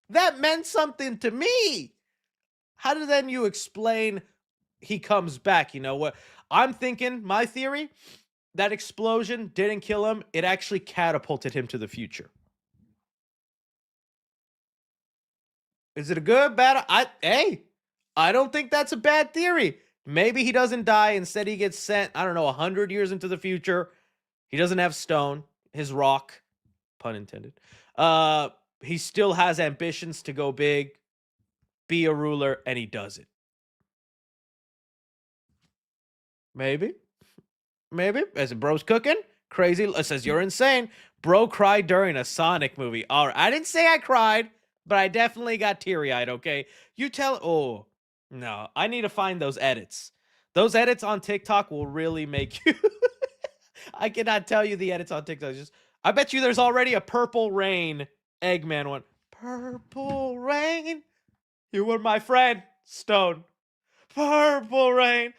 that meant something to me. How do then you explain he comes back? You know what? I'm thinking, my theory, that explosion didn't kill him. It actually catapulted him to the future. Is it a good, bad? I don't think that's a bad theory. Maybe he doesn't die. Instead, he gets sent, I don't know, 100 years into the future. He doesn't have Stone, his rock, pun intended. He still has ambitions to go big, be a ruler, and he does it. Maybe. As a bro's cooking, crazy. It says you're insane. Bro cried during a Sonic movie. All right, I didn't say I cried, but I definitely got teary-eyed, okay? You tell, oh, no, I need to find those edits. Those edits on TikTok will really make you, I cannot tell you the edits on TikTok. I bet you there's already a Purple Rain Eggman one. Purple Rain, you were my friend, Stone. Purple Rain.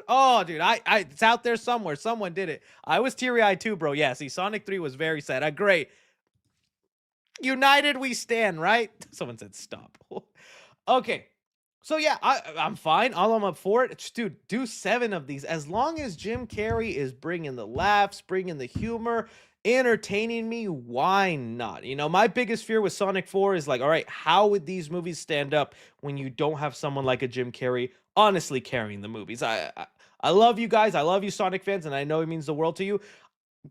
Oh, dude, it's out there somewhere. Someone did it. I was teary-eyed too, bro. Yeah, see, Sonic 3 was very sad. Great. United we stand, right? Someone said stop. Okay. So yeah, I'm fine. I'm up for it. Dude, do 7 of these. As long as Jim Carrey is bringing the laughs, bringing the humor, entertaining me, why not? You know, my biggest fear with Sonic 4 is like, all right, how would these movies stand up when you don't have someone like a Jim Carrey honestly carrying the movies? I love you guys. I love you, Sonic fans, and I know it means the world to you.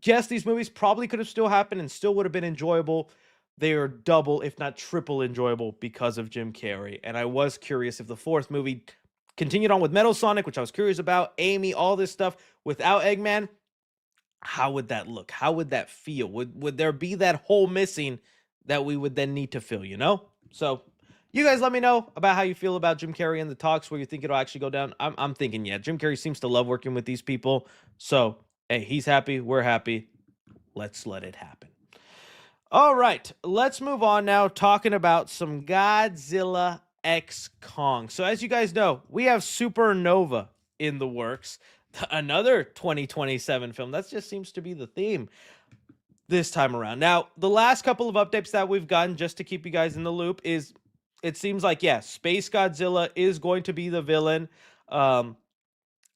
Yes, these movies probably could have still happened and still would have been enjoyable. They are double, if not triple enjoyable because of Jim Carrey. And I was curious if the fourth movie continued on with Metal Sonic, which I was curious about, Amy, all this stuff, without Eggman. How would that look? How would that feel? Would there be that hole missing that we would then need to fill, you know? So you guys let me know about how you feel about Jim Carrey and the talks, where you think it'll actually go down. I'm thinking, yeah, Jim Carrey seems to love working with these people. So, hey, he's happy. We're happy. Let's let it happen. All right, let's move on now, talking about some Godzilla x Kong. So as you guys know, we have Supernova in the works. Another 2027 film. That just seems to be the theme this time around. Now, the last couple of updates that we've gotten, just to keep you guys in the loop, is it seems like, yeah, Space Godzilla is going to be the villain.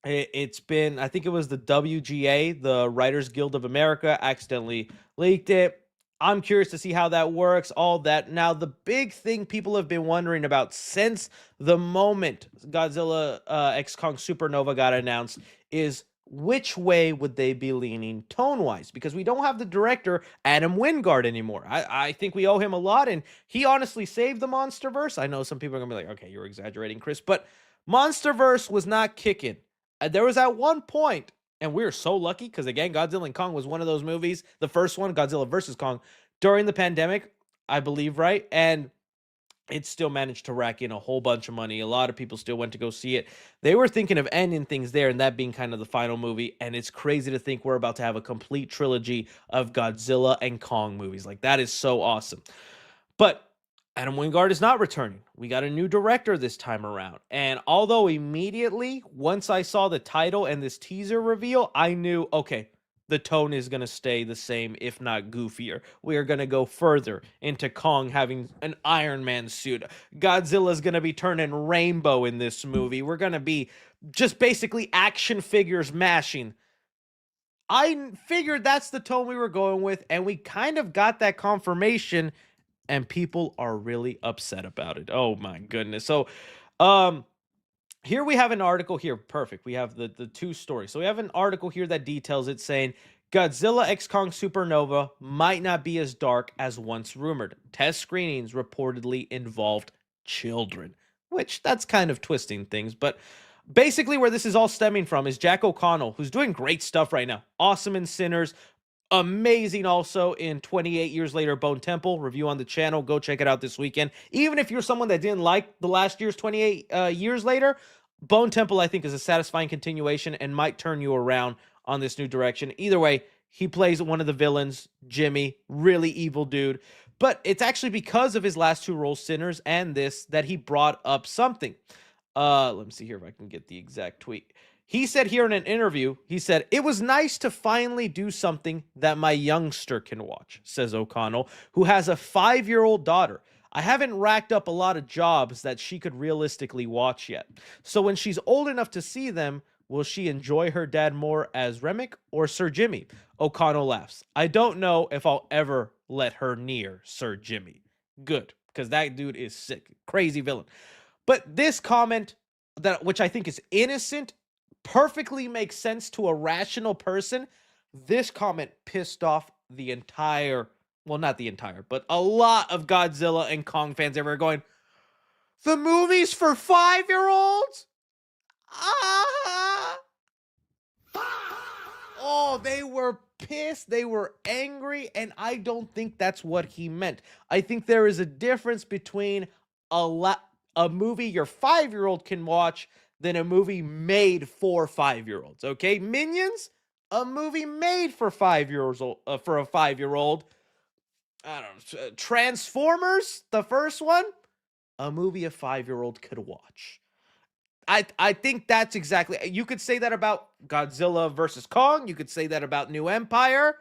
It's been, I think it was the WGA, the Writers Guild of America, accidentally leaked it. I'm curious to see how that works, all that. Now, the big thing people have been wondering about since the moment Godzilla x Kong Supernova got announced is which way would they be leaning tone-wise? Because we don't have the director, Adam Wingard, anymore. I think we owe him a lot, and he honestly saved the MonsterVerse. I know some people are going to be like, okay, you're exaggerating, Chris, but MonsterVerse was not kicking. There was at one point And we're so lucky because, again, Godzilla and Kong was one of those movies, the first one, Godzilla versus Kong, during the pandemic, I believe, right? And it still managed to rack in a whole bunch of money. A lot of people still went to go see it. They were thinking of ending things there and that being kind of the final movie. And it's crazy to think we're about to have a complete trilogy of Godzilla and Kong movies. Like, that is so awesome. But Adam Wingard is not returning. We got a new director this time around. And although immediately, once I saw the title and this teaser reveal, I knew, okay, the tone is going to stay the same, if not goofier. We are going to go further into Kong having an Iron Man suit. Godzilla's going to be turning rainbow in this movie. We're going to be just basically action figures mashing. I figured that's the tone we were going with, and we kind of got that confirmation, and people are really upset about it. Oh my goodness. So, here we have an article here. Perfect. We have the two stories. So we have an article here that details it, saying Godzilla X Kong Supernova might not be as dark as once rumored. Test screenings reportedly involved children, which that's kind of twisting things. But basically, where this is all stemming from is Jack O'Connell, who's doing great stuff right now. Awesome in Sinners. Amazing also in 28 Years Later, Bone Temple. Review on the channel. Go check it out this weekend. Even if you're someone that didn't like the last year's 28 Years Later, Bone Temple, I think, is a satisfying continuation and might turn you around on this new direction. Either way, he plays one of the villains, Jimmy, really evil dude. But it's actually because of his last two roles, Sinners and this, that he brought up something. Let me see here if I can get the exact tweet. He said here in an interview, he said, "It was nice to finally do something that my youngster can watch," says O'Connell, who has a 5-year-old daughter. "I haven't racked up a lot of jobs that she could realistically watch yet. So when she's old enough to see them, will she enjoy her dad more as Remick or Sir Jimmy?" O'Connell laughs. "I don't know if I'll ever let her near Sir Jimmy." Good, because that dude is sick. Crazy villain. But this comment, that which I think is innocent, perfectly makes sense to a rational person. This comment pissed off the entire, well, not the entire, but a lot of Godzilla and Kong fans ever going, "The movie's for 5-year-olds? Ah!" Oh, they were pissed. They were angry. And I don't think that's what he meant. I think there is a difference between a movie your 5-year-old can watch than a movie made for 5-year-olds. Okay, Minions, a movie made for 5 years old, for a 5-year-old. I don't know. Transformers, the first one, a movie a 5-year-old could watch. I think that's exactly. You could say that about Godzilla versus Kong. You could say that about New Empire.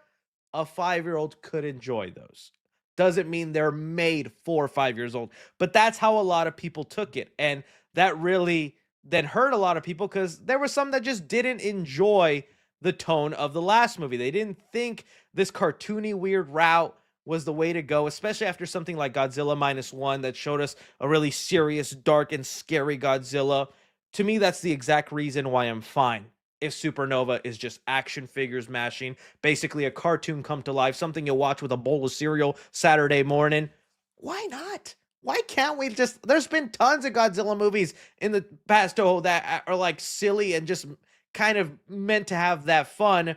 A 5-year-old could enjoy those. Doesn't mean they're made for 5 years old, but that's how a lot of people took it, and that really then hurt a lot of people because there were some that just didn't enjoy the tone of the last movie. They didn't think this cartoony, weird route was the way to go, especially after something like Godzilla -1 that showed us a really serious, dark, and scary Godzilla. To me, that's the exact reason why I'm fine if Supernova is just action figures mashing, basically a cartoon come to life, something you'll watch with a bowl of cereal Saturday morning. Why not? Why can't we just, there's been tons of Godzilla movies in the past that are like silly and just kind of meant to have that fun.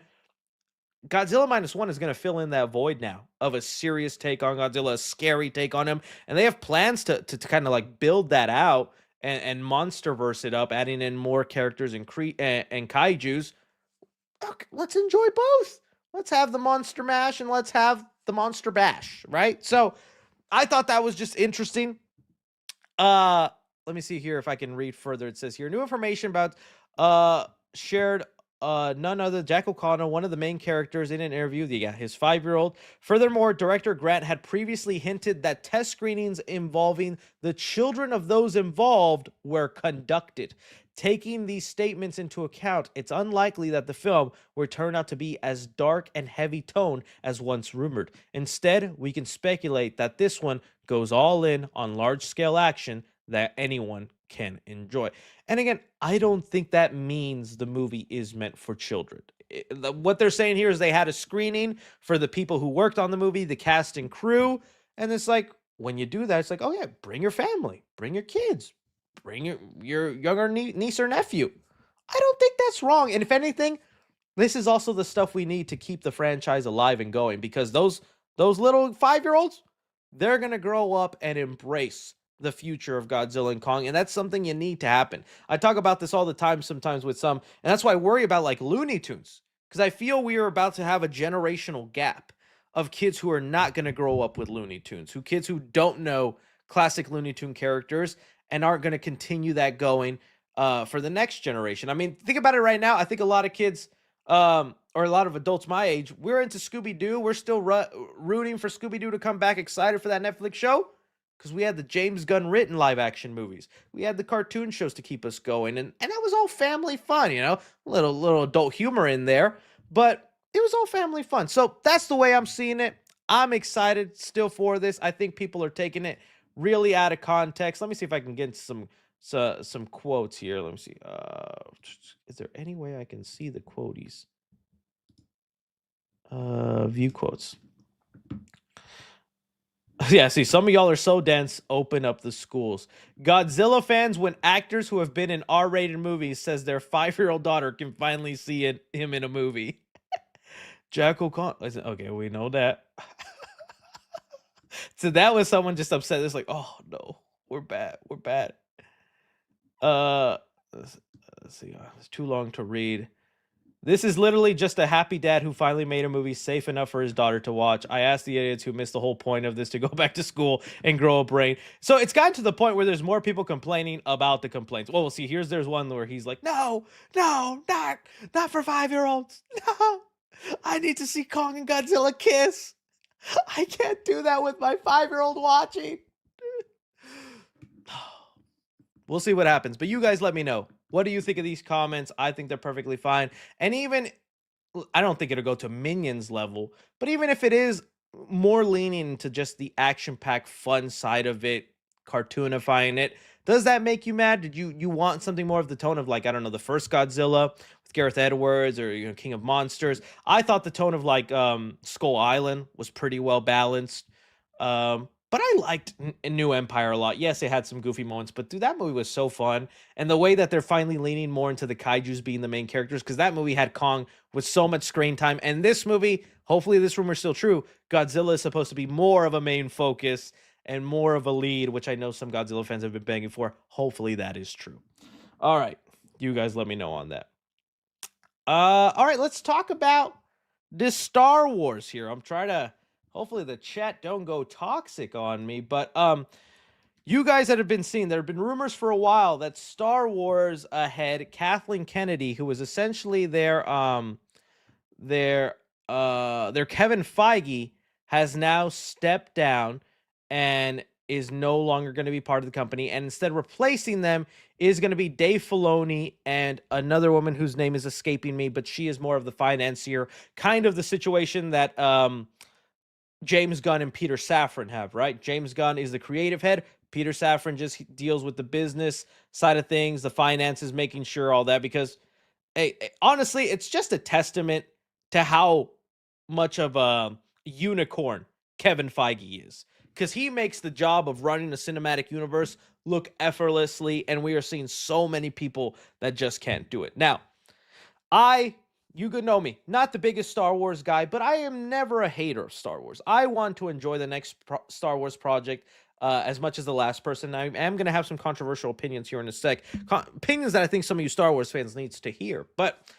Godzilla -1 is going to fill in that void now of a serious take on Godzilla, a scary take on him, and they have plans to kind of like build that out and monsterverse it up, adding in more characters and and kaijus. Okay, let's enjoy both. Let's have the monster mash and let's have the monster bash, right? So I thought that was just interesting. Let me see here if I can read further. It says here, new information about shared none other than Jack O'Connell, one of the main characters, in an interview. His 5-year-old. Furthermore, director Grant had previously hinted that test screenings involving the children of those involved were conducted. Taking these statements into account, it's unlikely that the film will turn out to be as dark and heavy tone as once rumored. Instead, we can speculate that this one goes all in on large-scale action that anyone can enjoy. And again, I don't think that means the movie is meant for children. What they're saying here is they had a screening for the people who worked on the movie, the cast and crew, and it's like, when you do that, it's like, oh yeah, bring your family, bring your kids, bring your younger niece or nephew. I don't think that's wrong. And if anything, this is also the stuff we need to keep the franchise alive and going, because those little 5-year-olds, they're going to grow up and embrace the future of Godzilla and Kong, and that's something you need to happen. I talk about this all the time sometimes with some, and that's why I worry about like Looney Tunes, because I feel we are about to have a generational gap of kids who are not going to grow up with Looney Tunes, kids who don't know classic Looney Tune characters and aren't going to continue that going for the next generation. I mean, think about it right now. I think a lot of kids, or a lot of adults my age, we're into Scooby Doo. We're still rooting for Scooby Doo to come back, excited for that Netflix show, because we had the James Gunn written live action movies. We had the cartoon shows to keep us going, and that was all family fun, little adult humor in there, but it was all family fun. So that's the way I'm seeing it. I'm excited still for this. I think people are taking it really out of context. Let me see if I can get some quotes here. Let me see. Is there any way I can see the quotes? View quotes. Yeah, see, some of y'all are so dense. Open up the schools. Godzilla fans, when actors who have been in R-rated movies says their 5-year-old daughter can finally see him in a movie. Jack O'Connor. Okay, we know that. So that was someone just upset. It's like, oh no, we're bad. We're bad. Let's see. It's too long to read. This is literally just a happy dad who finally made a movie safe enough for his daughter to watch. I asked the idiots who missed the whole point of this to go back to school and grow a brain. So it's gotten to the point where there's more people complaining about the complaints. Well, we'll see. There's one where he's like, no, not for 5-year-olds. No, I need to see Kong and Godzilla kiss. I can't do that with my 5-year-old watching. We'll see what happens. But you guys let me know. What do you think of these comments? I think they're perfectly fine. And even, I don't think it'll go to Minions level, but even if it is more leaning into just the action-packed fun side of it, cartoonifying it, does that make you mad? Did you want something more of the tone of, like, I don't know, the first Godzilla with Gareth Edwards, or King of Monsters? I thought the tone of like Skull Island was pretty well balanced. But I liked New Empire a lot. Yes, it had some goofy moments, but dude, that movie was so fun. And the way that they're finally leaning more into the kaijus being the main characters, because that movie had Kong with so much screen time. And this movie, hopefully this rumor is still true, Godzilla is supposed to be more of a main focus and more of a lead, which I know some Godzilla fans have been begging for. Hopefully that is true. All right. You guys let me know on that. All right, let's talk about this Star Wars here. I'm trying to, hopefully the chat don't go toxic on me, but you guys that have been seeing, there have been rumors for a while that Star Wars head Kathleen Kennedy, who was essentially their Kevin Feige, has now stepped down and is no longer going to be part of the company, and instead replacing them is going to be Dave Filoni and another woman whose name is escaping me, but she is more of the financier, kind of the situation that James Gunn and Peter Safran have, right? James Gunn is the creative head. Peter Safran just deals with the business side of things, the finances, making sure all that, because hey, honestly, it's just a testament to how much of a unicorn Kevin Feige is, because he makes the job of running the cinematic universe look effortlessly, and we are seeing so many people that just can't do it. Now, you could know me, not the biggest Star Wars guy, but I am never a hater of Star Wars. I want to enjoy the next Star Wars project as much as the last person. I am going to have some controversial opinions here in a sec. Opinions that I think some of you Star Wars fans needs to hear. But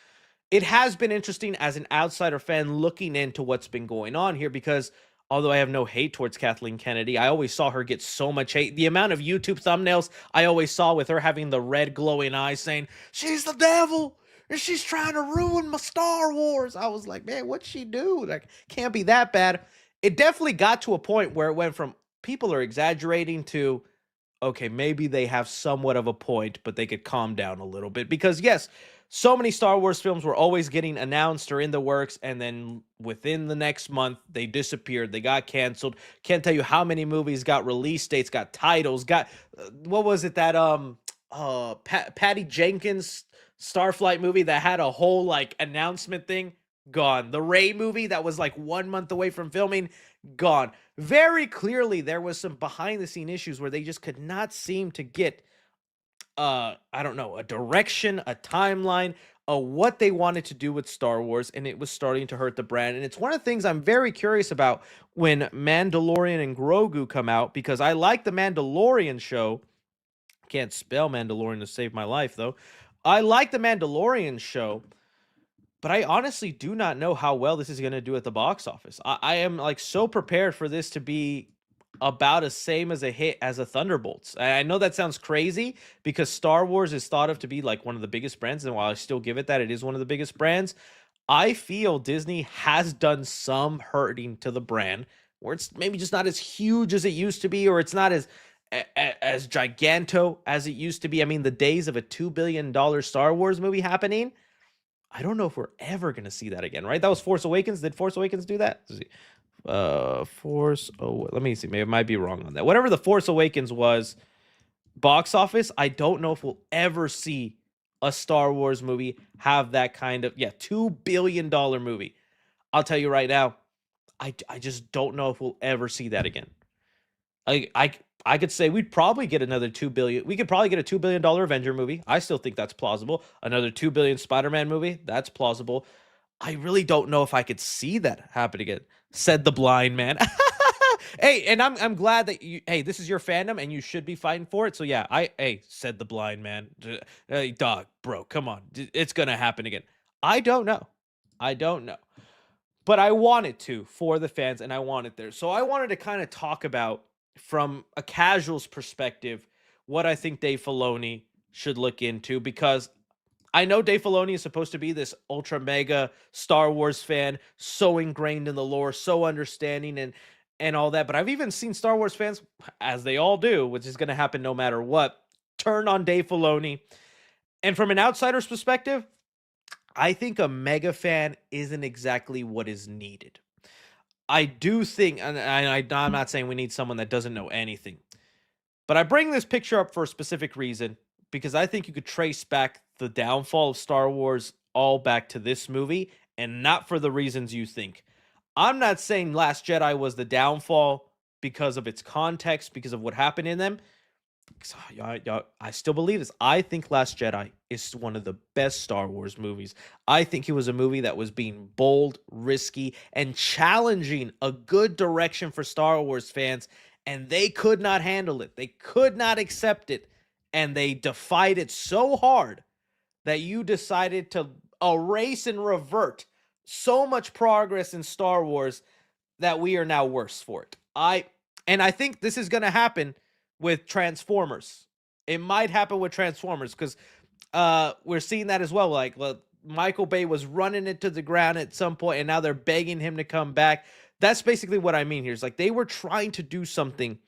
it has been interesting as an outsider fan looking into what's been going on here, because although I have no hate towards Kathleen Kennedy, I always saw her get so much hate. The amount of YouTube thumbnails I always saw with her having the red glowing eyes saying, "She's the devil, and she's trying to ruin my Star Wars." I was like, man, what'd she do? Like, can't be that bad. It definitely got to a point where it went from people are exaggerating to, okay, maybe they have somewhat of a point, but they could calm down a little bit. Because yes, so many Star Wars films were always getting announced or in the works, and then within the next month, they disappeared. They got canceled. Can't tell you how many movies got release dates, got titles, got, what was it, that Patty Jenkins Starflight movie that had a whole like announcement thing? Gone. The Ray movie that was like 1 month away from filming? Gone. Very clearly, there was some behind the scene issues where they just could not seem to get I don't know, a direction, a timeline, what they wanted to do with Star Wars, and it was starting to hurt the brand. And it's one of the things I'm very curious about when Mandalorian and Grogu come out, because I like the Mandalorian show. Can't spell Mandalorian to save my life, though. I like the Mandalorian show, but I honestly do not know how well this is going to do at the box office. I am like so prepared for this to be about as same as a hit as a Thunderbolts. I know that sounds crazy because Star Wars is thought of to be like one of the biggest brands, and while I still give it that, it is one of the biggest brands. I feel Disney has done some hurting to the brand, where it's maybe just not as huge as it used to be, or it's not as giganto as it used to be. I mean, the days of a $2 billion Star Wars movie happening, I don't know if we're ever gonna see that again, right? That was Force Awakens. Did Force Awakens do that? Let's see. Let me see. Maybe I might be wrong on that. Whatever the Force Awakens was, box office, I don't know if we'll ever see a Star Wars movie have that kind of $2 billion movie. I'll tell you right now, I just don't know if we'll ever see that again. I could say we'd probably get another 2 billion. We could probably get a $2 billion Avenger movie. I still think that's plausible. Another 2 billion Spider-Man movie. That's plausible. I really don't know if I could see that happen again. Said the blind man. Hey, and I'm glad that this is your fandom and you should be fighting for it. So yeah, said the blind man. Hey, dog, bro, come on. It's going to happen again. I don't know. But I wanted to for the fans, and I want it there. So I wanted to kind of talk about, from a casual's perspective, what I think Dave Filoni should look into, because I know Dave Filoni is supposed to be this ultra mega Star Wars fan, so ingrained in the lore, so understanding and all that. But I've even seen Star Wars fans, as they all do, which is going to happen no matter what, turn on Dave Filoni. And from an outsider's perspective, I think a mega fan isn't exactly what is needed. I do think, and I'm not saying we need someone that doesn't know anything, but I bring this picture up for a specific reason, because I think you could trace back the downfall of Star Wars all back to this movie, and not for the reasons you think. I'm not saying Last Jedi was the downfall because of its context, because of what happened in them. I still believe this. I think Last Jedi is one of the best Star Wars movies. I think it was a movie that was being bold, risky, and challenging a good direction for Star Wars fans, and they could not handle it. They could not accept it, and they defied it so hard that you decided to erase and revert so much progress in Star Wars that we are now worse for it. I think this is going to happen with Transformers. It might happen with Transformers, because we're seeing that as well. Like, Michael Bay was running it to the ground at some point, and now they're begging him to come back. That's basically what I mean here. It's like they were trying to do something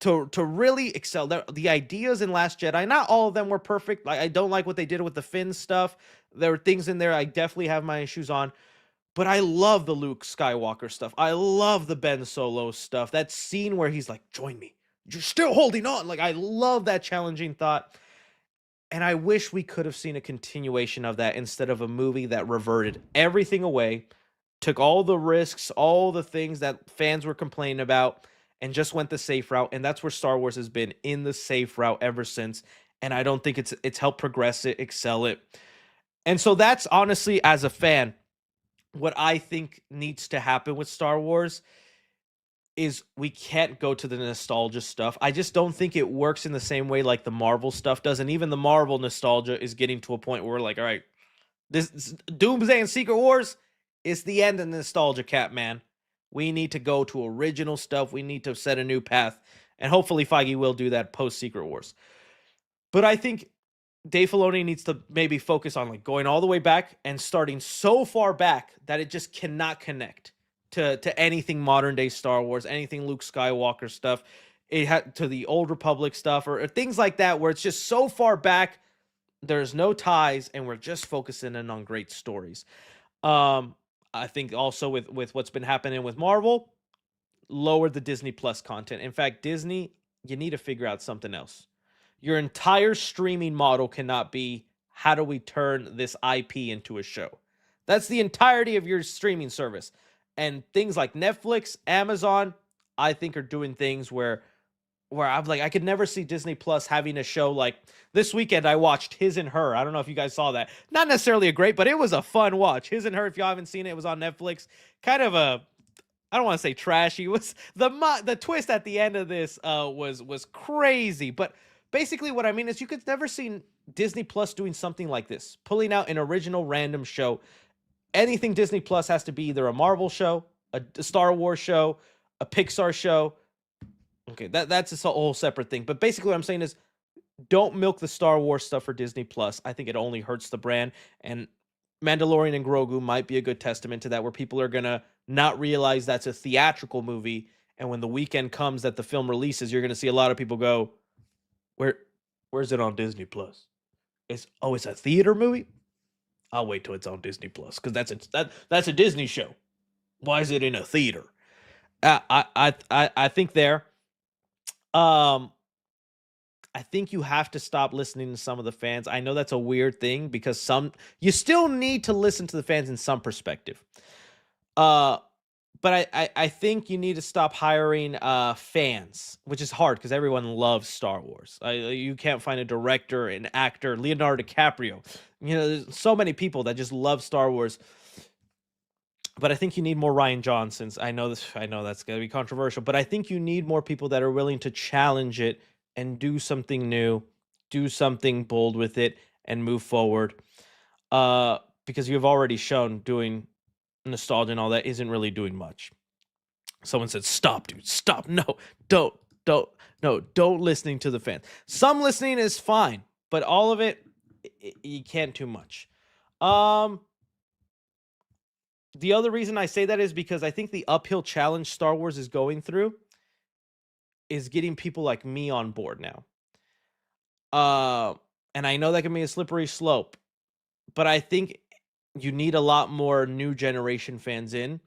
to really excel. The ideas in Last Jedi, not all of them were perfect. Like, I don't like what they did with the Finn stuff. There were things in there I definitely have my issues on. But I love the Luke Skywalker stuff. I love the Ben Solo stuff. That scene where he's like, join me. You're still holding on. Like, I love that challenging thought. And I wish we could have seen a continuation of that instead of a movie that reverted everything away, took all the risks, all the things that fans were complaining about, and just went the safe route. And that's where Star Wars has been, in the safe route ever since. And I don't think it's helped progress it, excel it. And so that's honestly, as a fan, what I think needs to happen with Star Wars is we can't go to the nostalgia stuff. I just don't think it works in the same way like the Marvel stuff does. And even the Marvel nostalgia is getting to a point where we're like, all right, this Doomsday and Secret Wars is the end of the nostalgia cap, man. We need to go to original stuff. We need to set a new path. And hopefully Feige will do that post Secret Wars. But I think Dave Filoni needs to maybe focus on like going all the way back and starting so far back that it just cannot connect to anything modern day Star Wars, anything Luke Skywalker stuff, it had to the Old Republic stuff, or things like that, where it's just so far back, there's no ties, and we're just focusing in on great stories. I think also with what's been happening with Marvel, lowered the Disney Plus content. In fact, Disney, you need to figure out something else. Your entire streaming model cannot be, how do we turn this IP into a show? That's the entirety of your streaming service. And things like Netflix, Amazon, I think are doing things where where I'm like, I could never see Disney Plus having a show like this weekend. I watched His and Her. I don't know if you guys saw that. Not necessarily a great, but it was a fun watch. His and Her, if y'all haven't seen it, it was on Netflix. Kind of a, I don't want to say trashy. It was the twist at the end of this was crazy. But basically, what I mean is, you could never see Disney Plus doing something like this, pulling out an original random show. Anything Disney Plus has to be either a Marvel show, a Star Wars show, a Pixar show. Okay, that's a whole separate thing. But basically, what I'm saying is, don't milk the Star Wars stuff for Disney Plus. I think it only hurts the brand. And Mandalorian and Grogu might be a good testament to that, where people are gonna not realize that's a theatrical movie, and when the weekend comes that the film releases, you're gonna see a lot of people go, "Where, where's it on Disney Plus? It's a theater movie. I'll wait till it's on Disney Plus because that's a Disney show. Why is it in a theater?" I think there. Um, I think you have to stop listening to some of the fans. I know that's a weird thing because you still need to listen to the fans in some perspective. Uh, but I think you need to stop hiring fans, which is hard because everyone loves Star Wars. You can't find a director, an actor, Leonardo DiCaprio. There's so many people that just love Star Wars. But I think you need more Ryan Johnsons. I know that's going to be controversial, but I think you need more people that are willing to challenge it and do something new, do something bold with it, and move forward. Because you've already shown doing nostalgia and all that isn't really doing much. Someone said, "Stop, dude, stop! No, don't listening to the fans. Some listening is fine, but all of it, you can't too much." The other reason I say that is because I think the uphill challenge Star Wars is going through is getting people like me on board now. Uh, and I know that can be a slippery slope, but I think you need a lot more new generation fans in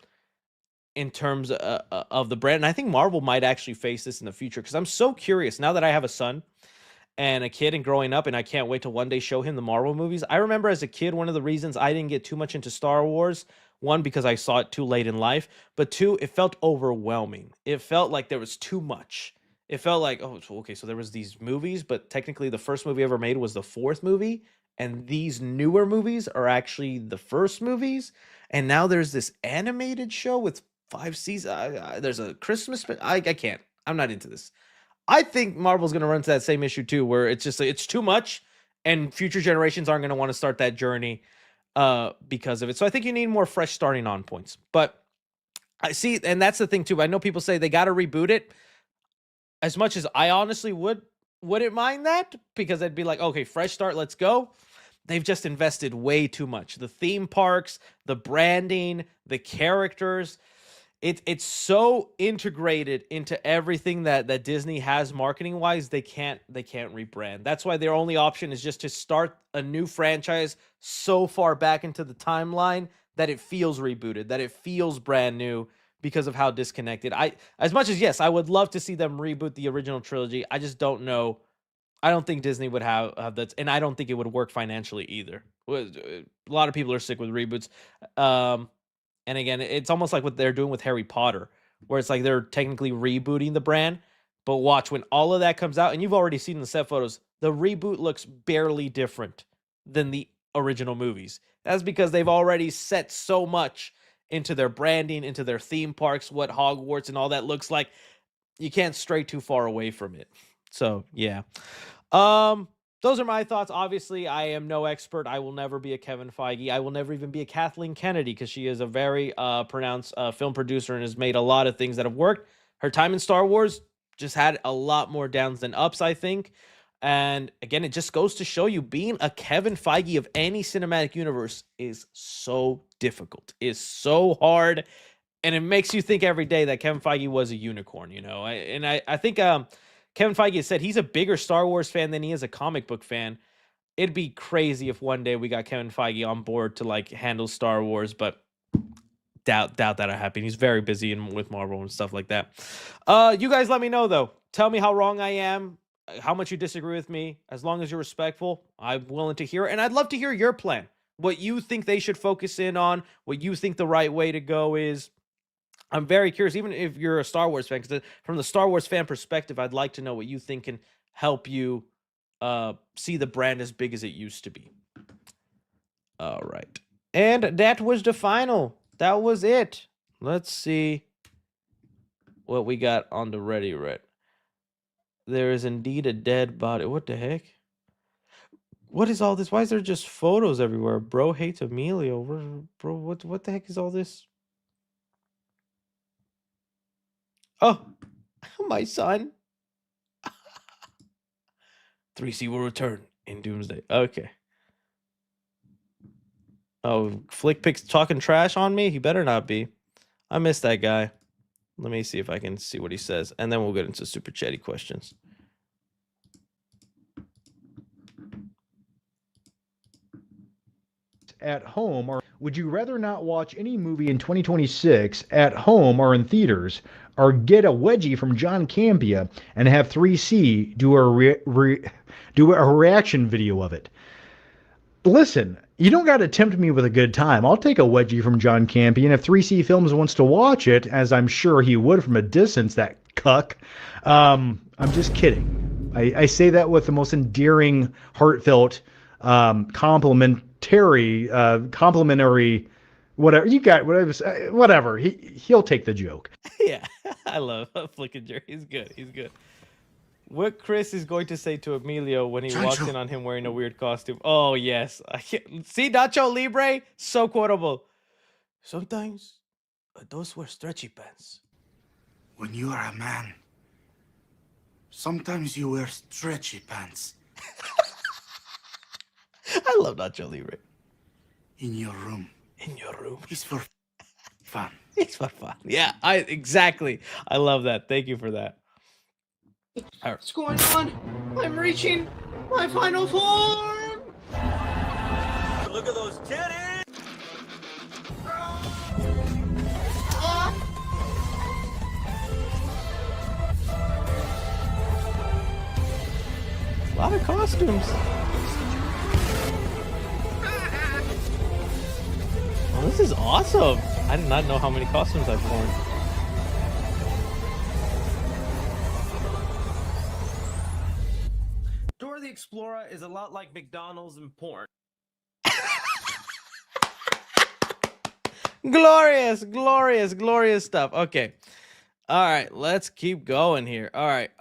terms of the brand. And I think Marvel might actually face this in the future because I'm so curious now that I have a son and a kid and growing up, and I can't wait to one day show him the Marvel movies. I remember as a kid, one of the reasons I didn't get too much into Star Wars, one, because I saw it too late in life, but two, it felt overwhelming. It felt like there was too much. It felt like, oh, okay, so there was these movies, but technically the first movie ever made was the fourth movie, and these newer movies are actually the first movies, and now there's this animated show with 5 seasons. There's a Christmas. I can't. I'm not into this. I think Marvel's going to run into that same issue too, where it's just it's too much, and future generations aren't going to want to start that journey because of it. So I think you need more fresh starting on points. But I see, and that's the thing too. I know people say they got to reboot it. As much as I honestly wouldn't mind that, because I'd be like, okay, fresh start, let's go. They've just invested way too much. The theme parks, the branding, the characters. It's so integrated into everything that Disney has marketing wise. They can't rebrand. That's why their only option is just to start a new franchise so far back into the timeline that it feels rebooted, that it feels brand new because of how disconnected. As much as yes, I would love to see them reboot the original trilogy. I just don't know. I don't think Disney would have that, and I don't think it would work financially either. A lot of people are sick with reboots. And again, it's almost like what they're doing with Harry Potter, where it's like they're technically rebooting the brand. But watch, when all of that comes out, and you've already seen the set photos, the reboot looks barely different than the original movies. That's because they've already set so much into their branding, into their theme parks, what Hogwarts and all that looks like. You can't stray too far away from it. So, yeah. Those are my thoughts. Obviously, I am no expert. I will never be a Kevin Feige. I will never even be a Kathleen Kennedy because she is a very pronounced film producer and has made a lot of things that have worked. Her time in Star Wars just had a lot more downs than ups, I think. And again, it just goes to show you being a Kevin Feige of any cinematic universe is so difficult, is so hard. And it makes you think every day that Kevin Feige was a unicorn, I think Kevin Feige has said he's a bigger Star Wars fan than he is a comic book fan. It'd be crazy if one day we got Kevin Feige on board to handle Star Wars, but doubt that'll happen. He's very busy with Marvel and stuff like that. You guys let me know though. Tell me how wrong I am, how much you disagree with me. As long as you're respectful, I'm willing to hear it. And I'd love to hear your plan. What you think they should focus in on, what you think the right way to go is. I'm very curious, even if you're a Star Wars fan, because from the Star Wars fan perspective, I'd like to know what you think can help you see the brand as big as it used to be. All right. And that was the final. That was it. Let's see what we got on the ready red. There is indeed a dead body. What the heck? What is all this? Why is there just photos everywhere? Bro hates Emilio. Bro, what the heck is all this? Oh, my son. 3C will return in Doomsday. Okay. Oh, Flick Picks talking trash on me? He better not be. I miss that guy. Let me see if I can see what he says, and then we'll get into super chatty questions. At home, or would you rather not watch any movie in 2026 at home or in theaters, or get a wedgie from John Campia and have 3C do a reaction video of it? Listen, you don't got to tempt me with a good time. I'll take a wedgie from John Campia, and if 3C Films wants to watch it, as I'm sure he would from a distance, that cuck, I'm just kidding. I say that with the most endearing, heartfelt, complimentary, whatever you got, whatever. He'll take the joke. Yeah, I love Flickin' Jerry. He's good. He's good. What Chris is going to say to Emilio when he walks in on him wearing a weird costume. Oh, yes. I can't... See, Nacho Libre? So quotable. Sometimes those were stretchy pants. When you are a man, sometimes you wear stretchy pants. I love Nacho Libre. In your room. In your room. It's for fun. It's for fun. Yeah, exactly. I love that. Thank you for that. All right. What's going on? I'm reaching my final form! Look at those titties! A lot of costumes. Oh, this is awesome. I did not know how many costumes I've worn. Dora the Explorer is a lot like McDonald's and porn. Glorious, glorious, glorious stuff. Okay. All right, let's keep going here. All right.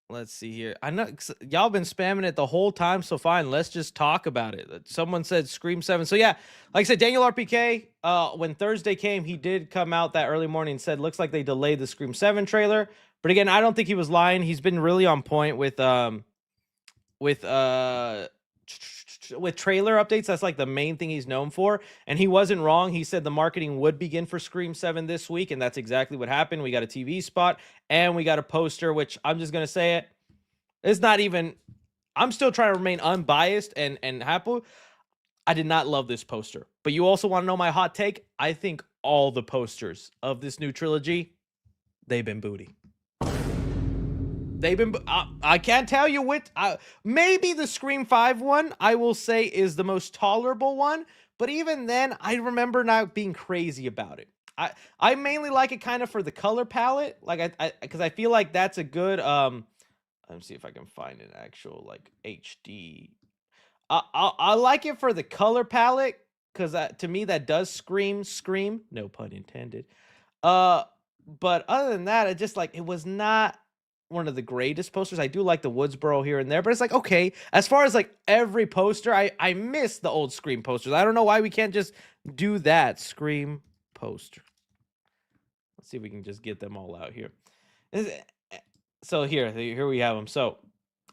Let's see here. I know y'all been spamming it the whole time, so fine. Let's just talk about it. Someone said Scream 7. So yeah, like I said, Daniel RPK, when Thursday came, he did come out that early morning and said, looks like they delayed the Scream 7 trailer. But again, I don't think he was lying. He's been really on point with trailer updates. That's like the main thing he's known for. And he wasn't wrong. He said the marketing would begin for Scream 7 this week, and that's exactly what happened. We got a TV spot and we got a poster, which I'm just gonna say it. It's not even, I'm still trying to remain unbiased and happy. I did not love this poster. But you also want to know my hot take? I think all the posters of this new trilogy, they've been booty. They've been, I can't tell you what, maybe the Scream 5 one, I will say, is the most tolerable one. But even then, I remember not being crazy about it. I mainly like it kind of for the color palette. Like, because I feel like that's a good, let's see if I can find an actual, like, HD. I like it for the color palette, because to me, that does scream. No pun intended. But other than that, it just, like, it was not one of the greatest posters. I do like the Woodsboro here and there, but it's like, okay, as far as like every poster, I miss the old Scream posters. I don't know why we can't just do that Scream poster. Let's see if we can just get them all out here. So here we have them. So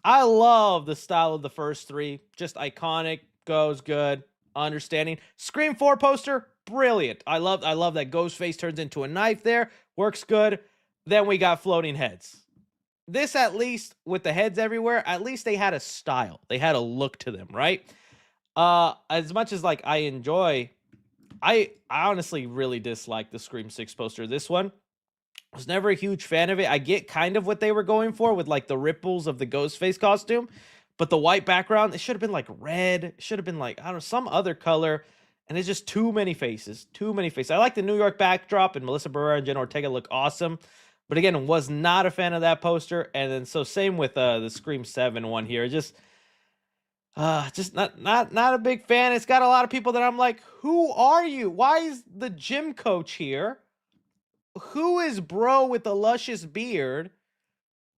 I love the style of the first three, just iconic, goes good, understanding. Scream 4 poster, brilliant. I love that Ghostface turns into a knife there, works good. Then we got floating heads. This, at least with the heads everywhere, at least they had a style. They had a look to them, right? As much as like I enjoy, I honestly really dislike the Scream 6 poster. This one, I was never a huge fan of it. I get kind of what they were going for with like the ripples of the Ghostface costume, but the white background, it should have been like red. It should have been like, I don't know, some other color. And it's just too many faces. Too many faces. I like the New York backdrop, and Melissa Barrera and Jenna Ortega look awesome. But again, was not a fan of that poster. And then so same with the Scream 7 one here. Just not a big fan. It's got a lot of people that I'm like, who are you? Why is the gym coach here? Who is bro with the luscious beard?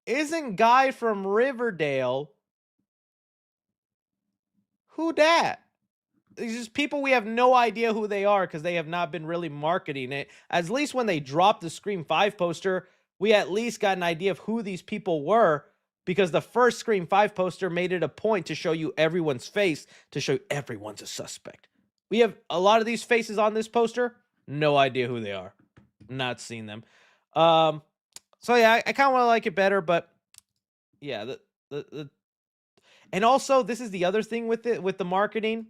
Isn't guy from Riverdale? Who dat? These just people we have no idea who they are because they have not been really marketing it. At least when they dropped the Scream 5 poster, we at least got an idea of who these people were, because the first Scream 5 poster made it a point to show you everyone's face, to show everyone's a suspect. We have a lot of these faces on this poster. No idea who they are. Not seen them. So yeah, I kind of want to like it better, but yeah, and also this is the other thing with it, with the marketing.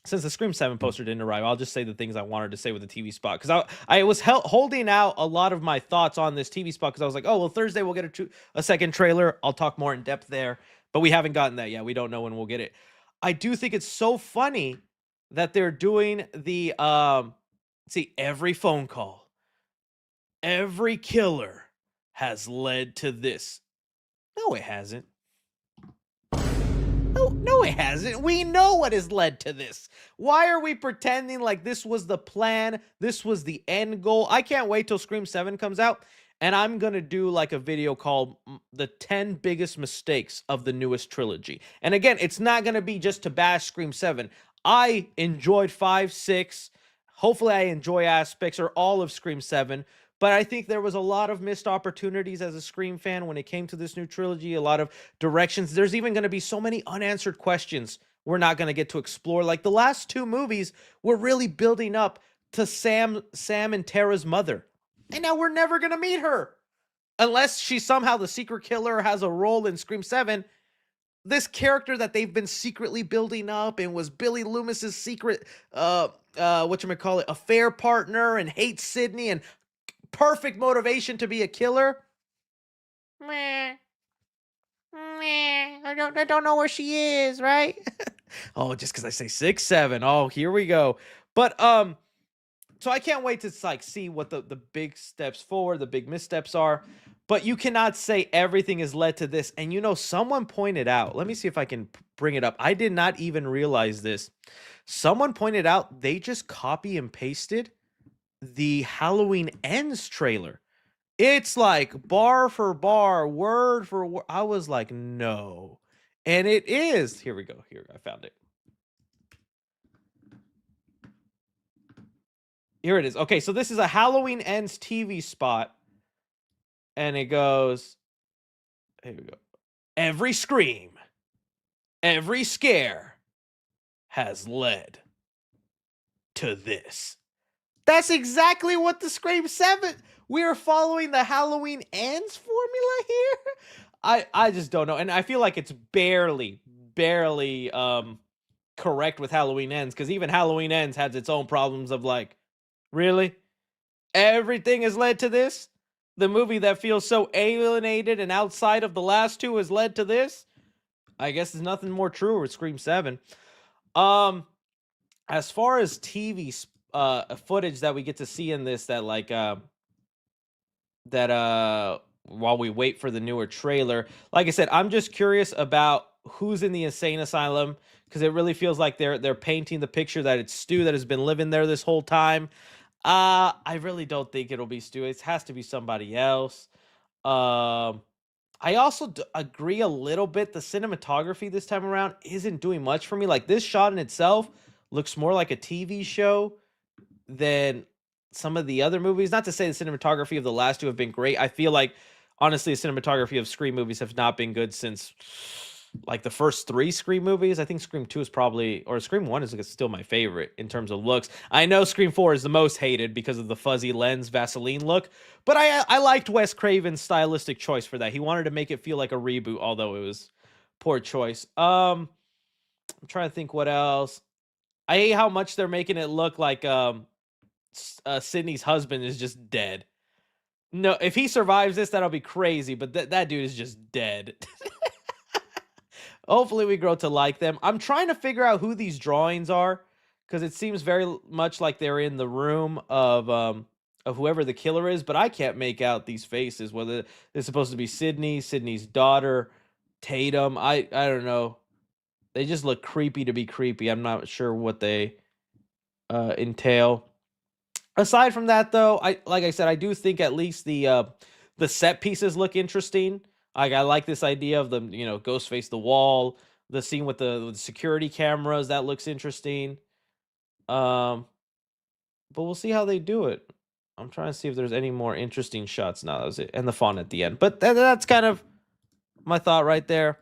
Since the Scream 7 poster didn't arrive, I'll just say the things I wanted to say with the TV spot. Because I was holding out a lot of my thoughts on this TV spot, because I was like, oh, well, Thursday we'll get a second trailer. I'll talk more in depth there. But we haven't gotten that yet. We don't know when we'll get it. I do think it's so funny that they're doing the, every phone call, every killer has led to this. No, it hasn't. No, it hasn't. We know what has led to this. Why are we pretending like this was the plan? This was the end goal? I can't wait till Scream 7 comes out, and I'm going to do like a video called the 10 biggest mistakes of the newest trilogy. And again, it's not going to be just to bash Scream 7. I enjoyed 5, 6. Hopefully I enjoy aspects or all of Scream 7. But I think there was a lot of missed opportunities as a Scream fan when it came to this new trilogy, a lot of directions. There's even going to be so many unanswered questions we're not going to get to explore. Like the last 2 movies were really building up to Sam and Tara's mother. And now we're never going to meet her. Unless she's somehow the secret killer, has a role in Scream 7. This character that they've been secretly building up and was Billy Loomis's secret, affair partner, and hates Sydney and perfect motivation to be a killer. I don't know where she is, right? Oh, just because I say 6, 7. Oh, here we go. But so I can't wait to like see what the big steps forward, the big missteps are. But you cannot say everything has led to this. And you know, someone pointed out, let me see if I can bring it up. I did not even realize this. Someone pointed out they just copy and pasted the Halloween Ends trailer. It's like bar for bar, word for word. I was like, no. And it is. Here we go. Here, I found it. Here it is. Okay, so this is a Halloween Ends TV spot. And it goes, here we go. Every scream, every scare has led to this. That's exactly what the Scream 7. We are following the Halloween Ends formula here. I just don't know. And I feel like it's barely correct with Halloween Ends, because even Halloween Ends has its own problems of like, really? Everything has led to this? The movie that feels so alienated and outside of the last 2 has led to this? I guess there's nothing more true with Scream 7. As far as TV footage that we get to see in this, that like while we wait for the newer trailer, like I said, I'm just curious about who's in the insane asylum, because it really feels like they're painting the picture that it's Stu that has been living there this whole time. I really don't think it'll be Stu. It has to be somebody else. I also agree a little bit. The cinematography this time around isn't doing much for me. Like this shot in itself looks more like a TV show than some of the other movies. Not to say the cinematography of the last 2 have been great. I feel like, honestly, the cinematography of Scream movies have not been good since like the first 3 Scream movies. I think Scream 2 is probably, or Scream 1 is still my favorite in terms of looks. I know Scream 4 is the most hated because of the fuzzy lens Vaseline look, but I liked Wes Craven's stylistic choice for that. He wanted to make it feel like a reboot, although it was poor choice. I'm trying to think what else. I hate how much they're making it look like Sydney's husband is just dead. No, if he survives this, that'll be crazy, but that dude is just dead. Hopefully we grow to like them. I'm trying to figure out who these drawings are, because it seems very much like they're in the room of whoever the killer is, but I can't make out these faces. Whether it's supposed to be Sydney, Sydney's daughter, Tatum. I don't know. They just look creepy to be creepy. I'm not sure what they entail. Aside from that, though, like I said, I do think at least the set pieces look interesting. Like I like this idea of them, ghost face the wall, the scene with the security cameras, that looks interesting. Um, but we'll see how they do it. I'm trying to see if there's any more interesting shots. No, that was it, and the font at the end. But that's kind of my thought right there.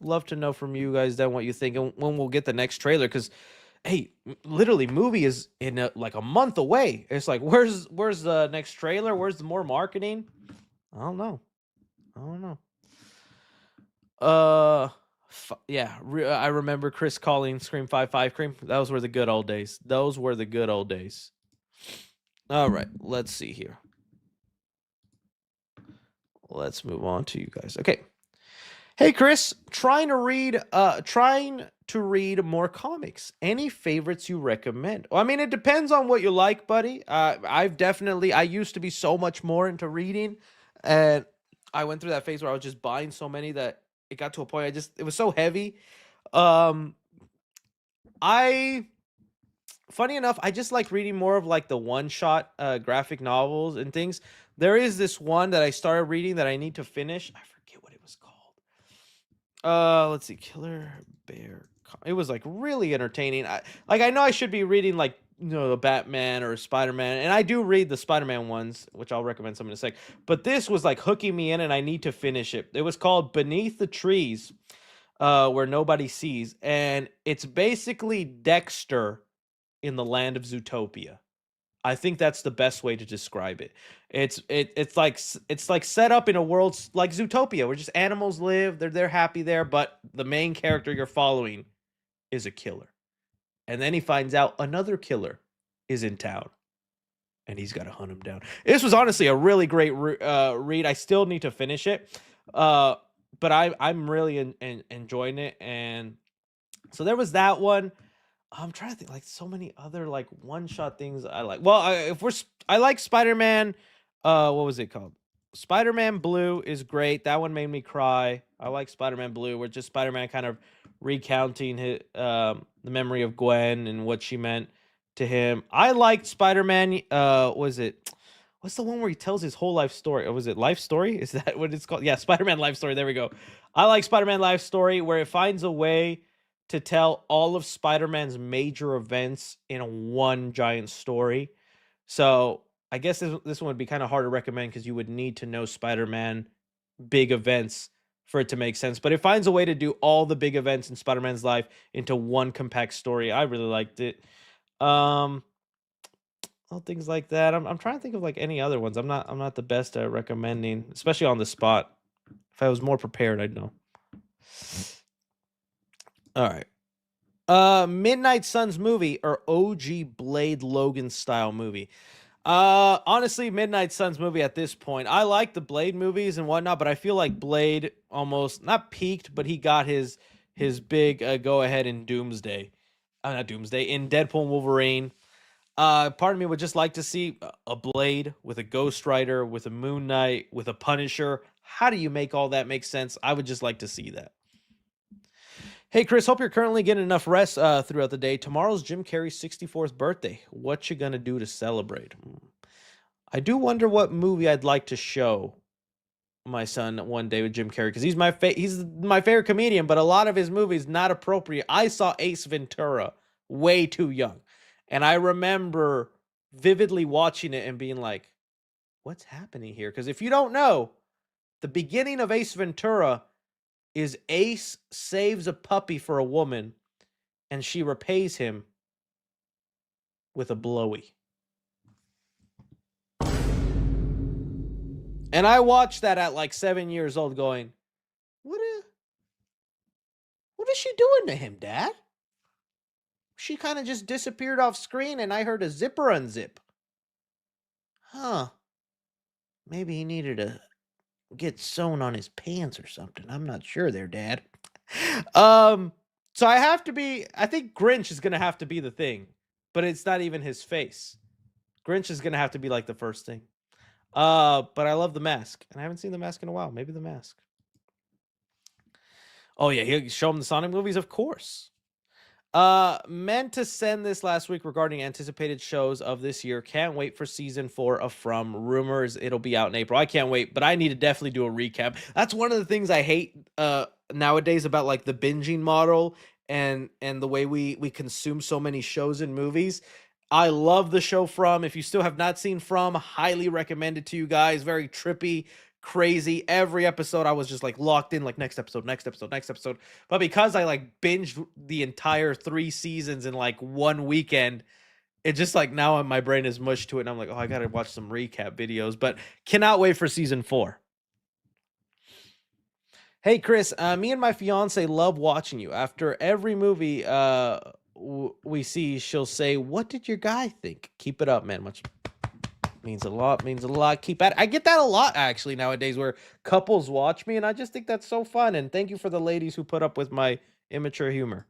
Love to know from you guys then what you think and when we'll get the next trailer, because hey, literally movie is in like a month away. It's like where's the next trailer? Where's the more marketing? I don't know. Yeah, I remember Chris calling Scream 5 Cream. Those were the good old days. All right, let's see here. Let's move on to you guys. Okay. Hey Chris, trying to read more comics. Any favorites you recommend? Well, I mean, it depends on what you like, buddy. I used to be so much more into reading, and I went through that phase where I was just buying so many that it got to a point it was so heavy. I Funny enough, I just like reading more of like the one-shot graphic novels and things. There is this one that I started reading that I need to finish. I forget what it was called. Let's see, Killer Bear. It was like really entertaining. I know I should be reading like the Batman or Spider-Man, and I do read the Spider-Man ones, which I'll recommend some in a sec. But this was like hooking me in, and I need to finish it. It was called Beneath the Trees, where nobody sees, and it's basically Dexter in the land of Zootopia. I think that's the best way to describe it. It's like set up in a world like Zootopia, where just animals live, they're happy there, but the main character you're following is a killer. And then he finds out another killer is in town, and he's got to hunt him down. This was honestly a really great read. I still need to finish it, but I'm really enjoying it. And so there was that one. I'm trying to think, like, so many other like one shot things I like. Well, I like Spider-Man. What was it called? Spider-Man Blue is great. That one made me cry. I like Spider-Man Blue, where just Spider-Man kind of recounting the memory of Gwen and what she meant to him. I liked Spider-Man. Was it? What's the one where he tells his whole life story? Or was it Life Story? Is that what it's called? Yeah, Spider-Man Life Story. There we go. I like Spider-Man Life Story, where it finds a way to tell all of Spider-Man's major events in one giant story. So I guess this one would be kind of hard to recommend because you would need to know Spider-Man big events for it to make sense. But it finds a way to do all the big events in Spider-Man's life into one compact story. I really liked it. All things like that. I'm trying to think of like any other ones. I'm not the best at recommending, especially on the spot. If I was more prepared, I'd know. All right. Midnight Suns movie or OG Blade Logan style movie? Honestly, Midnight Suns movie at this point. I like the Blade movies and whatnot, but I feel like Blade almost not peaked, but he got his big go ahead in Doomsday. Not Doomsday, in Deadpool and Wolverine. Part of me would just like to see a Blade with a Ghost Rider, with a Moon Knight, with a Punisher. How do you make all that make sense? I would just like to see that. Hey, Chris, hope you're currently getting enough rest throughout the day. Tomorrow's Jim Carrey's 64th birthday. What you gonna do to celebrate? I do wonder what movie I'd like to show my son one day with Jim Carrey, because he's my favorite comedian, but a lot of his movies not appropriate. I saw Ace Ventura way too young, and I remember vividly watching it and being like, what's happening here? Because if you don't know, the beginning of Ace Ventura is Ace saves a puppy for a woman, and she repays him with a blowy. And I watched that at like 7 years old going, what is she doing to him, Dad? She kind of just disappeared off screen, and I heard a zipper unzip. Huh. Maybe he needed to get sewn on his pants or something. I'm not sure there, Dad. So I think Grinch is gonna have to be the thing, but it's not even his face. Grinch is gonna have to be like the first thing. But I love The Mask, and I haven't seen The Mask in a while. Maybe The Mask. Oh yeah, he'll show him the Sonic movies, of course. Meant to send this last week regarding anticipated shows of this year. Can't wait for season 4 of From. Rumors it'll be out in April. I can't wait, but I need to definitely do a recap. That's one of the things I hate nowadays about like the binging model and the way we consume so many shows and movies. I love the show From. If you still have not seen From, highly recommend it to you guys. Very trippy, crazy. Every episode I was just like locked in, like next episode, next episode, next episode. But because I like binged the entire 3 seasons in like one weekend, it just like now my brain is mushed to it, and I'm like, oh, I gotta watch some recap videos. But cannot wait for season 4. Hey Chris, me and my fiance love watching you. After every movie we see, she'll say, "What did your guy think?" Keep it up, man. Much means a lot. Means a lot. Keep at it. I get that a lot actually nowadays, where couples watch me, and I just think that's so fun. And thank you for the ladies who put up with my immature humor.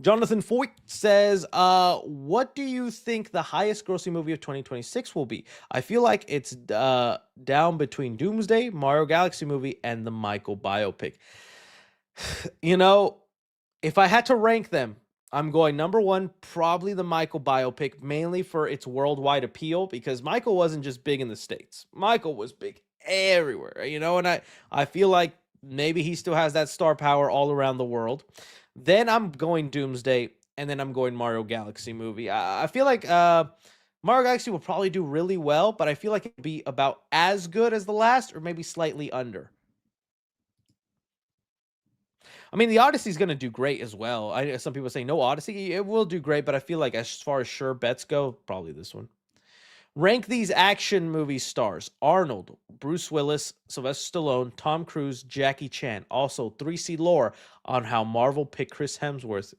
Jonathan Foyt says, what do you think the highest grossing movie of 2026 will be? I feel like it's down between Doomsday, Mario Galaxy movie, and the Michael biopic. You know, if I had to rank them, I'm going number 1, probably the Michael biopic, mainly for its worldwide appeal, because Michael wasn't just big in the States. Michael was big everywhere, you know, and I feel like maybe he still has that star power all around the world. Then I'm going Doomsday, and then I'm going Mario Galaxy movie. I feel like Mario Galaxy will probably do really well, but I feel like it'll be about as good as the last, or maybe slightly under. I mean, the Odyssey's going to do great as well. Some people say no Odyssey. It will do great, but I feel like as far as sure bets go, probably this one. Rank these action movie stars: Arnold, Bruce Willis, Sylvester Stallone, Tom Cruise, Jackie Chan. Also, 3C lore on how Marvel picked Chris Hemsworth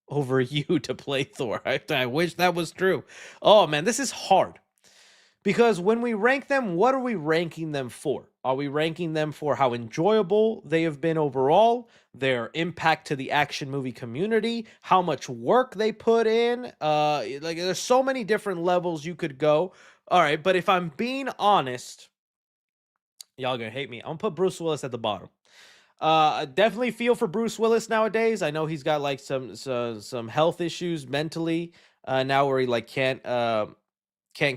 over you to play Thor. I wish that was true. Oh man, this is hard. Because when we rank them, what are we ranking them for? Are we ranking them for how enjoyable they have been overall, their impact to the action movie community, how much work they put in? Like there's so many different levels you could go. All right, but if I'm being honest, y'all gonna hate me. I'm gonna put Bruce Willis at the bottom. I definitely feel for Bruce Willis nowadays. I know he's got like some health issues mentally now, where he like can't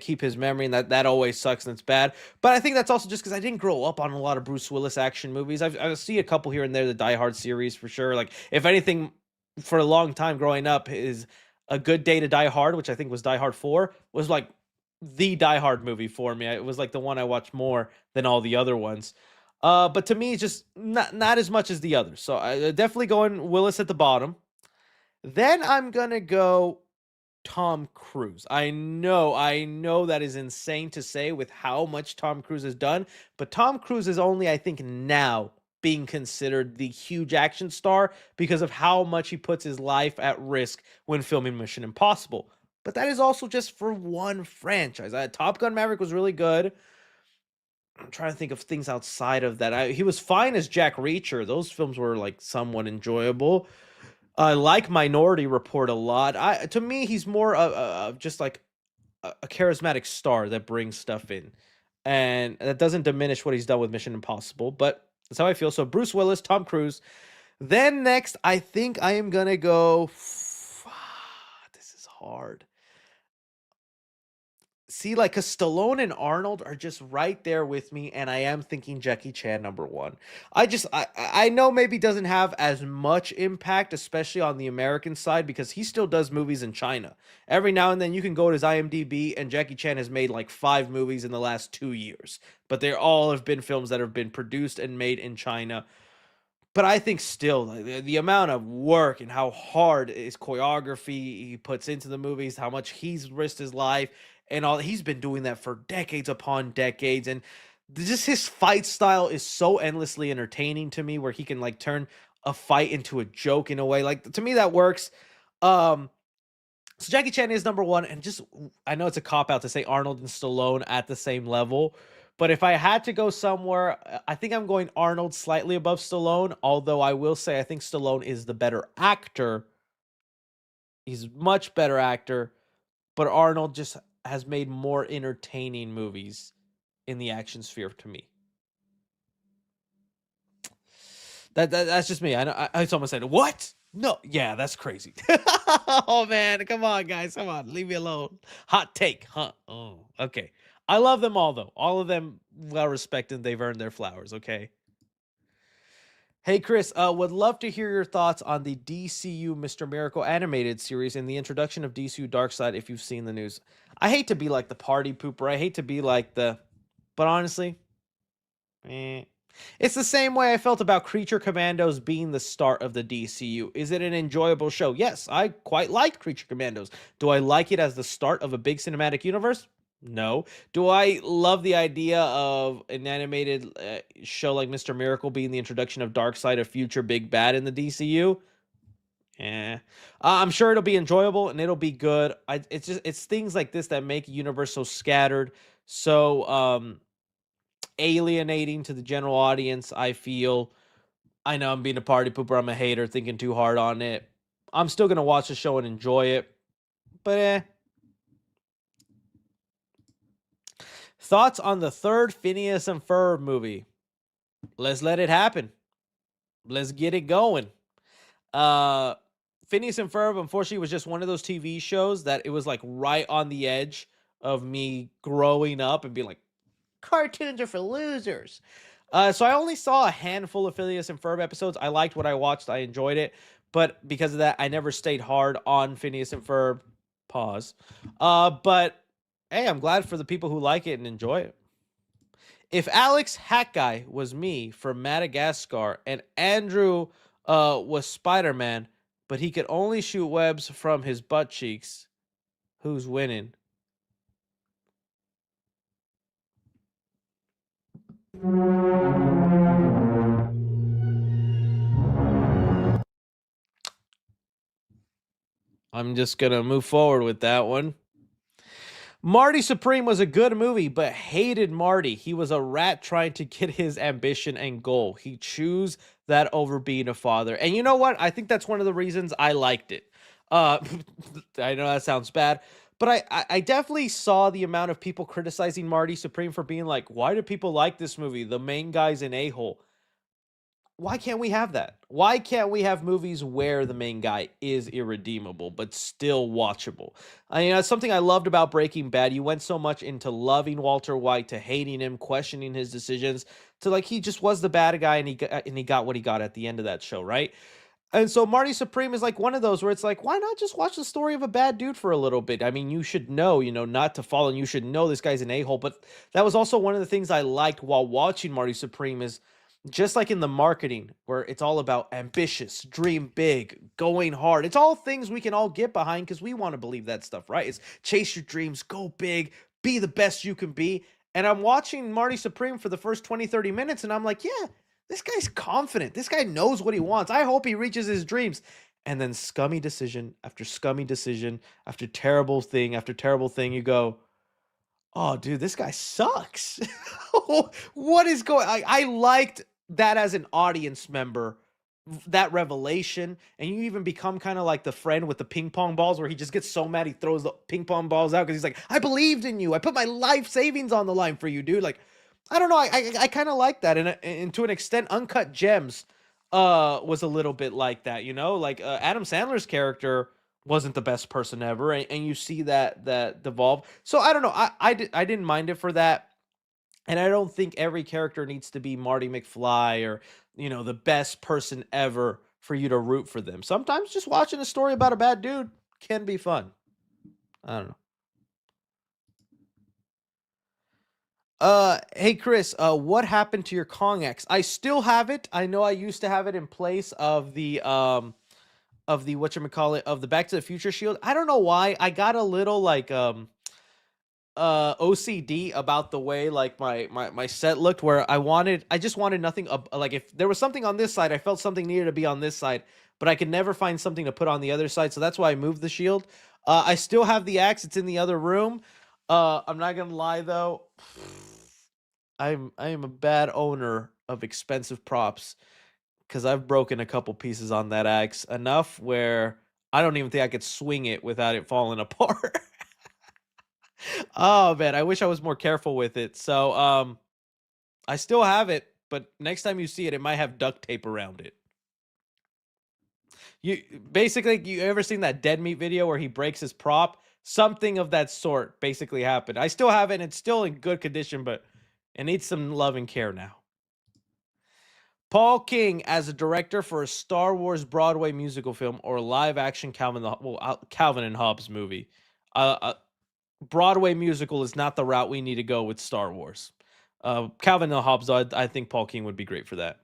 keep his memory, and that always sucks and it's bad. But I think that's also just because I didn't grow up on a lot of Bruce Willis action movies. I see a couple here and there, the Die Hard series for sure. Like if anything, for a long time growing up, is A Good Day to Die Hard, which I think was Die Hard 4, was like the Die Hard movie for me. It was like the one I watched more than all the other ones. But to me, it's just not as much as the others. So I definitely going Willis at the bottom. Then I'm gonna go Tom Cruise. I know that is insane to say with how much Tom Cruise has done, but Tom Cruise is only, I think, now being considered the huge action star because of how much he puts his life at risk when filming Mission Impossible. But that is also just for one franchise. Top Gun Maverick was really good. I'm trying to think of things outside of that. He was fine as Jack Reacher. Those films were like somewhat enjoyable. I like Minority Report a lot. To me, he's more of just like a charismatic star that brings stuff in, and that doesn't diminish what he's done with Mission Impossible. But that's how I feel. So Bruce Willis, Tom Cruise. Then next, I think I am gonna go. This is hard. See, like, cause Stallone and Arnold are just right there with me, and I am thinking Jackie Chan number 1. I know maybe doesn't have as much impact, especially on the American side, because he still does movies in China. Every now and then you can go to his IMDb, and Jackie Chan has made like 5 movies in the last 2 years, but they all have been films that have been produced and made in China. But I think still like, the amount of work and how hard his choreography he puts into the movies, how much he's risked his life and all, he's been doing that for decades upon decades. And just his fight style is so endlessly entertaining to me, where he can like turn a fight into a joke in a way. Like to me, that works. So Jackie Chan is number 1, and just I know it's a cop out to say Arnold and Stallone at the same level, But if I had to go somewhere, I think I'm going Arnold slightly above Stallone. Although I will say I think Stallone is the better actor. He's a much better actor, but Arnold just has made more entertaining movies in the action sphere to me. That's just me. I someone said, "What? No, yeah, that's crazy." Oh man, come on, guys, come on, leave me alone. Hot take, huh? Oh, okay. I love them all though. All of them well respected. They've earned their flowers. Okay. Hey Chris, would love to hear your thoughts on the DCU Mr. Miracle animated series and the introduction of DCU Darkseid. If you've seen the news, I hate to be like the party pooper. I hate to be like the, but honestly, eh. It's the same way I felt about Creature Commandos being the start of the DCU. Is it an enjoyable show? Yes, I quite liked Creature Commandos. Do I like it as the start of a big cinematic universe? No. Do I love the idea of an animated show like Mr. Miracle being the introduction of Darkseid, a future big bad in the DCU? Eh. I'm sure it'll be enjoyable and it'll be good. It's things like this that make a universe so scattered, so alienating to the general audience. I feel, I know I'm being a party pooper, I'm a hater, thinking too hard on it. I'm still gonna watch the show and enjoy it, but thoughts on the third Phineas and Ferb movie? Let's let it happen. Let's get it going. Phineas and Ferb, unfortunately, was just one of those TV shows that it was like right on the edge of me growing up and being like, cartoons are for losers. So I only saw a handful of Phineas and Ferb episodes. I liked what I watched. I enjoyed it. But because of that, I never stayed hard on Phineas and Ferb. Pause. But hey, I'm glad for the people who like it and enjoy it. If Alex Hackguy was me from Madagascar and Andrew was Spider-Man, but he could only shoot webs from his butt cheeks, who's winning? I'm just going to move forward with that one. Marty Supreme was a good movie, but hated Marty. He was a rat trying to get his ambition and goal. He chose that over being a father. And you know what? I think that's one of the reasons I liked it. I know that sounds bad, but I definitely saw the amount of people criticizing Marty Supreme for being like, why do people like this movie? The main guy's an a-hole. Why can't we have that? Why can't we have movies where the main guy is irredeemable but still watchable? I mean, that's something I loved about Breaking Bad. You went so much into loving Walter White to hating him, questioning his decisions, to like he just was the bad guy and he got what he got at the end of that show, right? And so Marty Supreme is like one of those where it's like, why not just watch the story of a bad dude for a little bit? I mean, you should know, not to fall, and you should know this guy's an a-hole. But that was also one of the things I liked while watching Marty Supreme is just like in the marketing where it's all about ambitious, dream big, going hard. It's all things we can all get behind because we want to believe that stuff, right? It's chase your dreams, go big, be the best you can be. And I'm watching Marty Supreme for the first 20, 30 minutes, and I'm like, yeah, this guy's confident. This guy knows what he wants. I hope he reaches his dreams. And then scummy decision after scummy decision after terrible thing after terrible thing, you go, oh, dude, this guy sucks. What is going I liked that as an audience member, that revelation, and you even become kind of like the friend with the ping pong balls where he just gets so mad he throws the ping pong balls out because he's like, I believed in you. I put my life savings on the line for you, dude. Like, I don't know. I kind of like that. And to an extent, Uncut Gems was a little bit like that, like Adam Sandler's character wasn't the best person ever, and you see that devolve. So I don't know. I didn't mind it for that. And I don't think every character needs to be Marty McFly or, the best person ever for you to root for them. Sometimes just watching a story about a bad dude can be fun. I don't know. Hey Chris, what happened to your Kong X? I still have it. I know I used to have it in place of the whatchamacallit, of the Back to the Future shield. I don't know why. I got a little like OCD about the way like my set looked, where I just wanted nothing like if there was something on this side, I felt something needed to be on this side, but I could never find something to put on the other side, so that's why I moved the shield. I still have the axe. It's in the other room. I'm not gonna lie though. I am a bad owner of expensive props because I've broken a couple pieces on that axe enough where I don't even think I could swing it without it falling apart. Oh man, I wish I was more careful with it. So I still have it, but next time you see it, it might have duct tape around it. You basically, you ever seen that dead meat video where he breaks his prop? Something of that sort basically happened. I still have it, and it's still in good condition, but it needs some love and care now. Paul King as a director for a Star Wars Broadway musical film or live action Calvin and Hobbes movie. Broadway musical is not the route we need to go with Star Wars. Calvin and Hobbes, I think Paul King would be great for that.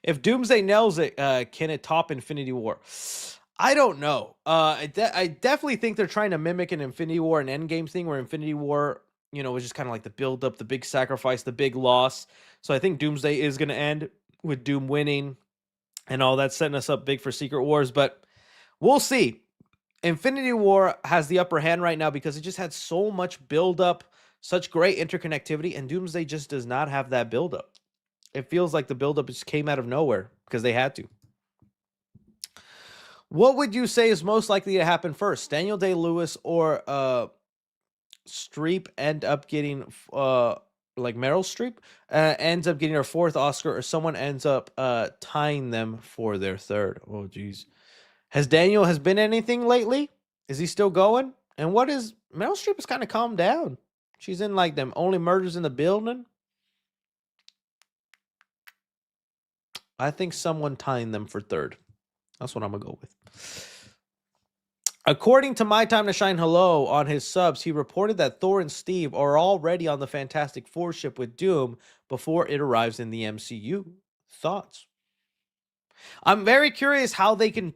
If Doomsday nails it, can it top Infinity War? I don't know. I definitely think they're trying to mimic an Infinity War and Endgame thing where Infinity War, was just kind of like the build up, the big sacrifice, the big loss. So I think Doomsday is going to end with Doom winning and all that, setting us up big for Secret Wars. But we'll see. Infinity War has the upper hand right now because it just had so much build up, such great interconnectivity, and Doomsday just does not have that build up. It feels like the buildup just came out of nowhere because they had to. What would you say is most likely to happen first? Daniel Day-Lewis or Streep end up getting, like Meryl Streep, ends up getting her 4th Oscar, or someone ends up tying them for their 3rd? Oh, geez. Has been anything lately? Is he still going? And what is... Meryl Streep has kind of calmed down. She's in like them Only Murders in the Building. I think someone tying them for 3rd. That's what I'm going to go with. According to My Time to Shine Hello on his subs, he reported that Thor and Steve are already on the Fantastic Four ship with Doom before it arrives in the MCU. Thoughts? I'm very curious how they can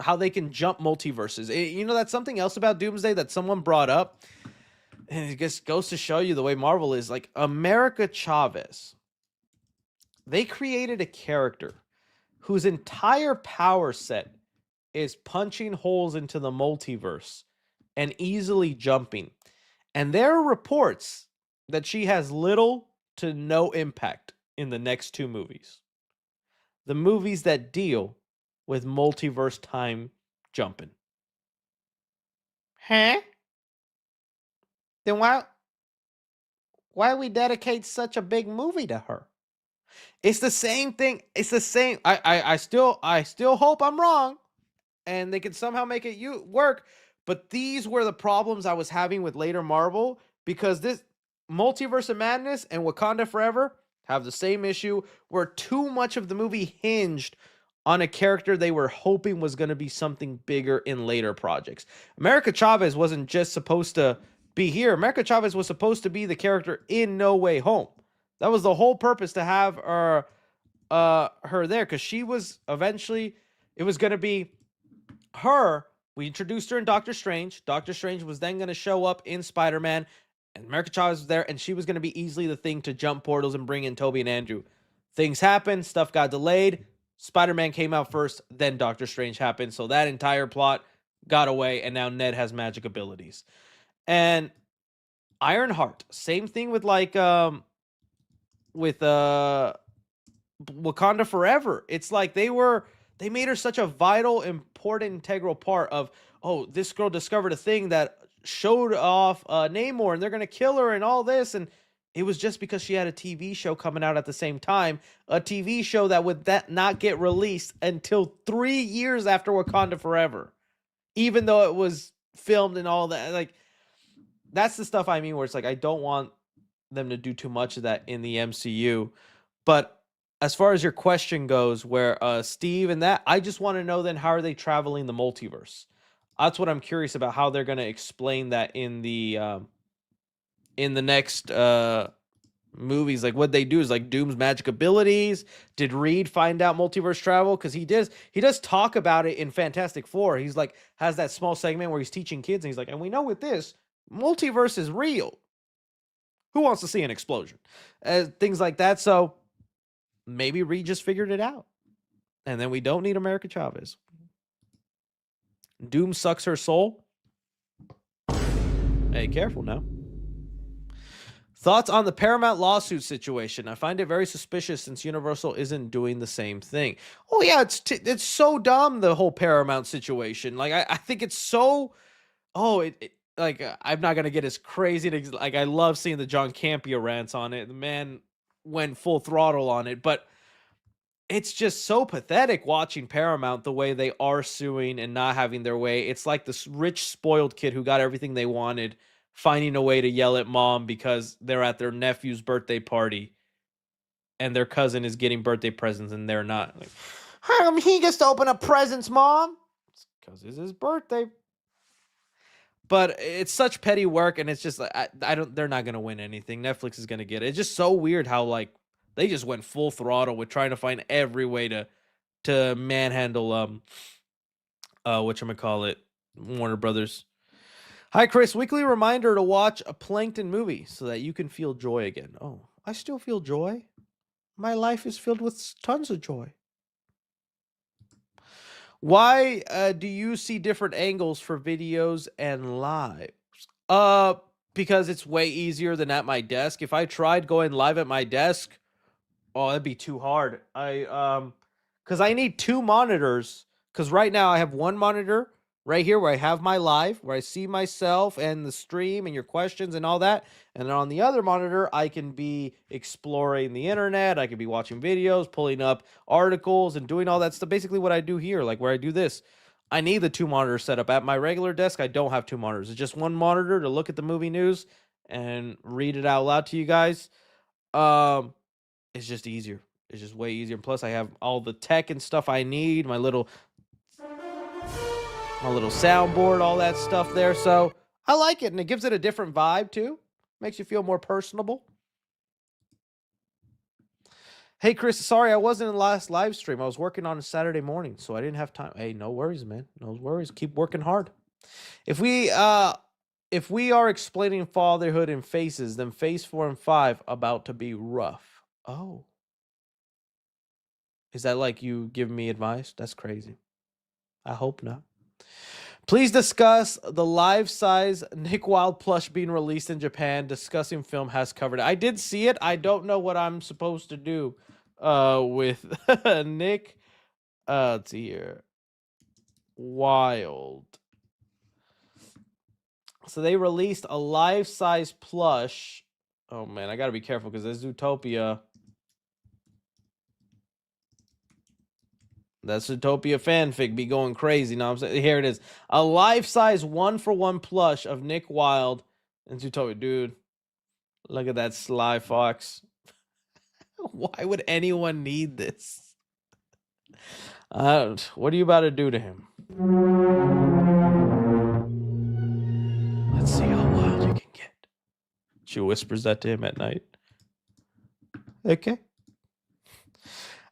how they can jump multiverses. That's something else about Doomsday that someone brought up. And it just goes to show you the way Marvel is. Like, America Chavez, they created a character whose entire power set is punching holes into the multiverse and easily jumping. And there are reports that she has little to no impact in the next 2 movies. The movies that deal with multiverse time jumping. Huh? Then why we dedicate such a big movie to her? It's the same thing. It's the same. I still hope I'm wrong and they can somehow make it work. But these were the problems I was having with later Marvel, because this Multiverse of Madness and Wakanda Forever have the same issue where too much of the movie hinged on a character they were hoping was going to be something bigger in later projects. America Chavez wasn't just supposed to be here. America Chavez was supposed to be the character in No Way Home. That was the whole purpose, to have her there, because she was eventually, it was going to be her. We introduced her in Doctor Strange. Doctor Strange was then going to show up in Spider-Man, and America Chavez was there, and she was going to be easily the thing to jump portals and bring in Toby and Andrew. Things happened. Stuff got delayed. Spider-Man came out first, then Doctor Strange happened. So that entire plot got away, and now Ned has magic abilities. And Ironheart, same thing with Wakanda Forever. It's like they made her such a vital, important, integral part of, oh, this girl discovered a thing that showed off Namor, and they're going to kill her and all this. And it was just because she had a TV show coming out at the same time, a TV show that would not get released until 3 years after Wakanda Forever, even though it was filmed and all that. Like, that's the stuff I mean, where it's like, I don't want them to do too much of that in the MCU. But as far as your question goes, where Steve and that, I just want to know then, how are they traveling the multiverse? That's what I'm curious about, how they're going to explain that in the next movies. Like, what they do is like Doom's magic abilities. Did Reed find out multiverse travel? Because he does talk about it in Fantastic Four. He's like, has that small segment where he's teaching kids, and he's like, and we know with this, multiverse is real. Who wants to see an explosion? Things like that. So maybe Reed just figured it out, and then we don't need America Chavez. Doom sucks her soul. Hey, careful now. Thoughts on the Paramount lawsuit situation? I find it very suspicious since Universal isn't doing the same thing. Oh yeah, it's so dumb, the whole Paramount situation. Like I think it's so. Oh, like I'm not gonna get as crazy. Like I love seeing the John Campea rants on it. The man went full throttle on it, but it's just so pathetic watching Paramount the way they are suing and not having their way. It's like this rich, spoiled kid who got everything they wanted, finding a way to yell at mom because they're at their nephew's birthday party and their cousin is getting birthday presents and they're not. Like, he gets to open up presents, mom. Because it's his birthday. But it's such petty work, and it's just like I don't. They're not gonna win anything. Netflix is gonna get it. It's just so weird how like they just went full throttle with trying to find every way to manhandle whatchamacallit, Warner Brothers. Hi Chris, weekly reminder to watch a Plankton movie so that you can feel joy again. Oh, I still feel joy. My life is filled with tons of joy. Why do you see different angles for videos and lives? Because it's way easier than at my desk. If I tried going live at my desk, oh, that'd be too hard. Because I need two monitors. Because right now I have one monitor right here where I have my live, where I see myself and the stream and your questions and all that. And then on the other monitor, I can be exploring the internet. I can be watching videos, pulling up articles, and doing all that stuff. Basically what I do here, like where I do this. I need the two monitors set up. At my regular desk, I don't have two monitors. It's just one monitor to look at the movie news and read it out loud to you guys. It's just easier. It's just way easier. Plus, I have all the tech and stuff I need. My little soundboard, all that stuff there. So I like it, and it gives it a different vibe too. Makes you feel more personable. Hey Chris, sorry I wasn't in the last live stream. I was working on a Saturday morning, so I didn't have time. Hey, no worries, man. No worries. Keep working hard. If we are explaining fatherhood in phases, then phase 4 and 5 about to be rough. Oh. Is that like you giving me advice? That's crazy. I hope not. Please discuss the life-size Nick Wilde plush being released in Japan. Discussing film has covered it. I did see it. I don't know what I'm supposed to do with Nick. Let's see here. Wild. So they released a life-size plush. Oh man, I gotta be careful because there's Zootopia. That Zootopia fanfic be going crazy. Now I'm saying, here it is. A life-size 1-for-1 plush of Nick Wilde and Zootopia. Dude, look at that sly fox. Why would anyone need this? What are you about to do to him? Let's see how wild you can get. She whispers that to him at night. Okay.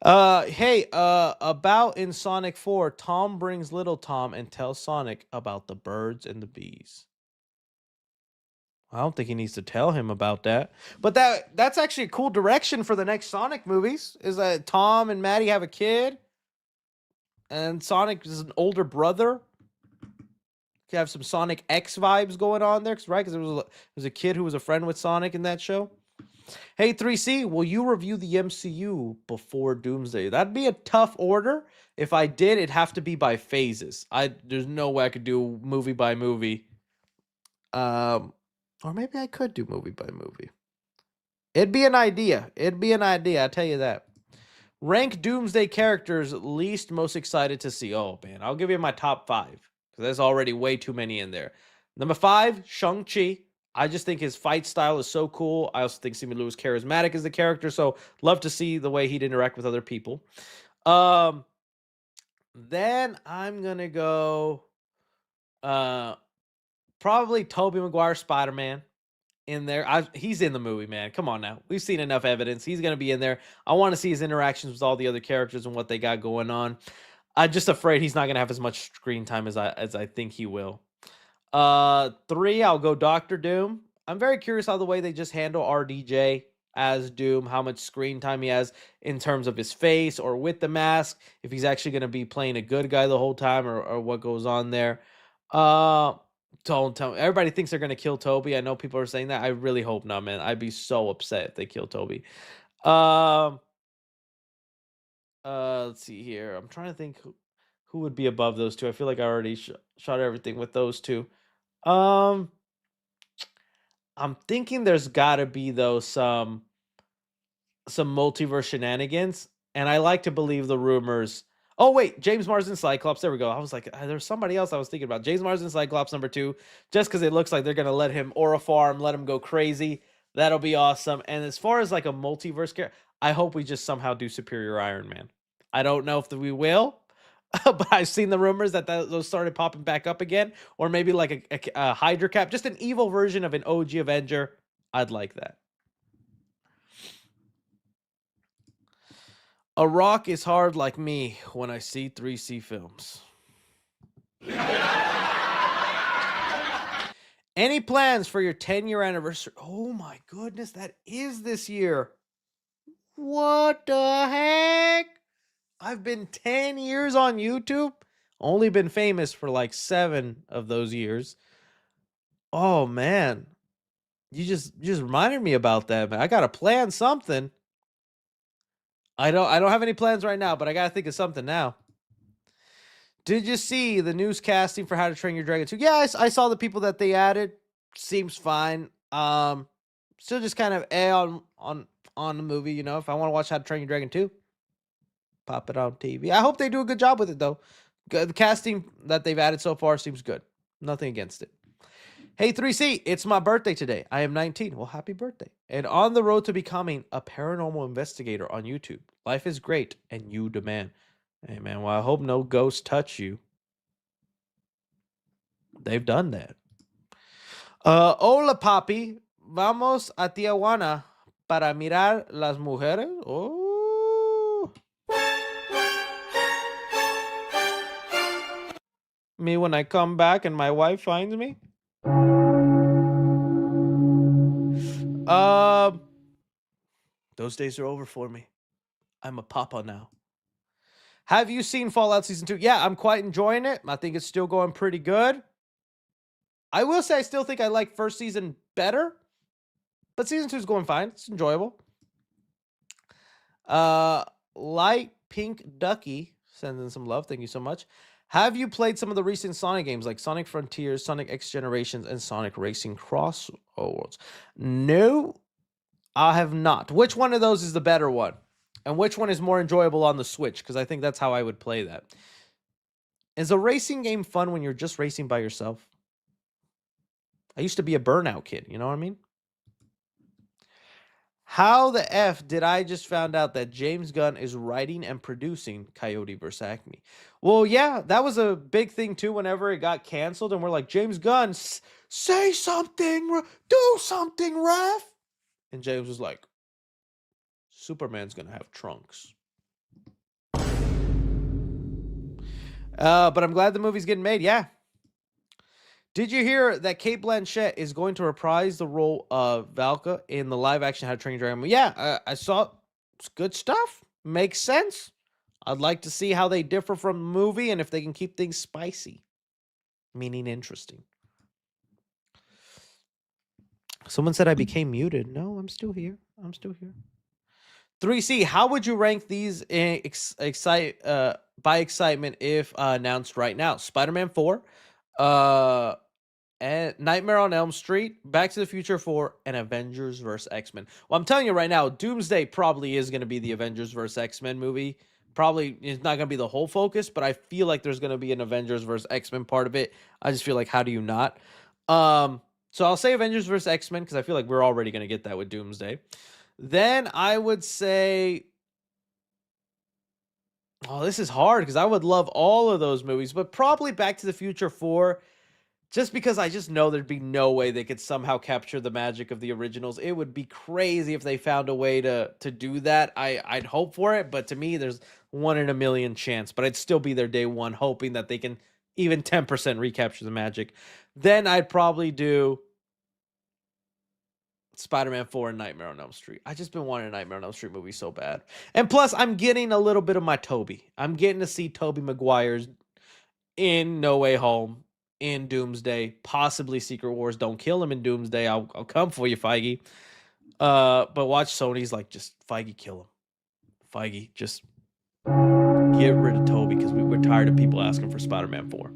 Hey, about in Sonic 4, Tom brings little Tom and tells Sonic about the birds and the bees. I don't think he needs to tell him about that. But that's actually a cool direction for the next Sonic movies, is that Tom and Maddie have a kid, and Sonic is an older brother. You have some Sonic X vibes going on there, right? Because there was a kid who was a friend with Sonic in that show. Hey, 3C, will you review the MCU before Doomsday? That'd be a tough order. If I did, it'd have to be by phases. There's no way I could do movie by movie. Or maybe I could do movie by movie. It'd be an idea. I tell you that. Rank Doomsday characters least most excited to see. Oh, man. I'll give you my top 5. Because there's already way too many in there. Number 5, Shang-Chi. I just think his fight style is so cool. I also think Simu Liu is charismatic as the character. So love to see the way he'd interact with other people. Then I'm going to go... probably Tobey Maguire Spider-Man in there. He's in the movie, man. Come on now. We've seen enough evidence. He's going to be in there. I want to see his interactions with all the other characters and what they got going on. I'm just afraid he's not going to have as much screen time as I think he will. 3, I'll go Doctor Doom. I'm very curious how the way they just handle RDJ as Doom, how much screen time he has in terms of his face or with the mask, if he's actually going to be playing a good guy the whole time or what goes on there. Don't tell me. Everybody thinks they're gonna kill Toby. I know people are saying that. I really hope not, man. I'd be so upset if they kill Toby. Um, let's see here. I'm trying to think who would be above those two. I feel like I already shot everything with those two. Um, I'm thinking there's got to be though some multiverse shenanigans, and I like to believe the rumors. Oh wait, James Marsden Cyclops. There we go. I was like, there's somebody else I was thinking about. James Marsden Cyclops #2, just because it looks like they're gonna let him aura farm, let him go crazy. That'll be awesome. And as far as like a multiverse character, I hope we just somehow do Superior Iron Man. I don't know if we will, but I've seen the rumors that those started popping back up again, or maybe like a Hydra Cap, just an evil version of an OG Avenger. I'd like that. A rock is hard like me when I see 3C films. Any plans for your 10-year anniversary? Oh my goodness, that is this year. What the heck? I've been 10 years on YouTube. Only been famous for like 7 of those years. Oh man. You just reminded me about that, man. I gotta plan something. I don't have any plans right now, but I gotta think of something now. Did you see the news casting for How to Train Your Dragon 2? Yeah, I saw the people that they added. Seems fine. Still just kind of on the movie, you know. If I want to watch How to Train Your Dragon 2, pop it on TV. I hope they do a good job with it though. The casting that they've added so far seems good. Nothing against it. Hey 3C, it's my birthday today. I am 19. Well, happy birthday. And on the road to becoming a paranormal investigator on YouTube. Life is great and you demand. Hey man, well I hope no ghosts touch you. They've done that. Hola papi, vamos a Tijuana para mirar las mujeres. Oh. Me when I come back and my wife finds me. Those days are over for me. I'm a papa now. Have you seen Fallout Season 2? Yeah, I'm quite enjoying it. I think it's still going pretty good. I will say I still think I like first season better, but Season 2 is going fine. It's enjoyable. Light Pink Ducky sends in some love. Thank you so much. Have you played some of the recent Sonic games like Sonic Frontiers, Sonic X Generations, and Sonic Racing Crossroads? No, I have not. Which one of those is the better one? And which one is more enjoyable on the Switch? Because I think that's how I would play that. Is a racing game fun when you're just racing by yourself? I used to be a burnout kid. You know what I mean? How the F did I just found out that James Gunn is writing and producing Coyote vs. Acme? Well, yeah, that was a big thing too whenever it got canceled. And we're like, James Gunn, say something, do something, ref. And James was like, Superman's going to have trunks. But I'm glad the movie's getting made. Yeah. Did you hear that Cate Blanchett is going to reprise the role of Valka in the live-action How to Train Your Dragon movie? Yeah, I saw it's good stuff. Makes sense. I'd like to see how they differ from the movie and if they can keep things spicy, meaning interesting. Someone said I became muted. No, I'm still here. 3C, how would you rank these by excitement if announced right now? Spider-Man 4, and Nightmare on Elm Street, Back to the Future 4, and Avengers vs. X-Men. Well, I'm telling you right now, Doomsday probably is going to be the Avengers vs. X-Men movie. Probably it's not going to be the whole focus, but I feel like there's going to be an Avengers vs. X-Men part of it. I just feel like, how do you not? So I'll say Avengers vs. X-Men because I feel like we're already going to get that with Doomsday. Then I would say, oh, this is hard because I would love all of those movies, but probably Back to the Future 4, just because I just know there'd be no way they could somehow capture the magic of the originals. It would be crazy if they found a way to do that. I'd hope for it, but to me, there's 1 in a million chance, but I'd still be there day one, hoping that they can even 10% recapture the magic. Then I'd probably do Spider-Man 4 and Nightmare on Elm Street. I just been wanting a Nightmare on Elm Street movie so bad. And plus, I'm getting a little bit of my Toby. I'm getting to see Tobey Maguire's in No Way Home. in Doomsday, possibly Secret Wars. Don't kill him in Doomsday. I'll come for you, Feige. But watch Sony's like, just Feige, kill him. Feige, just get rid of Toby because we're tired of people asking for Spider-Man 4.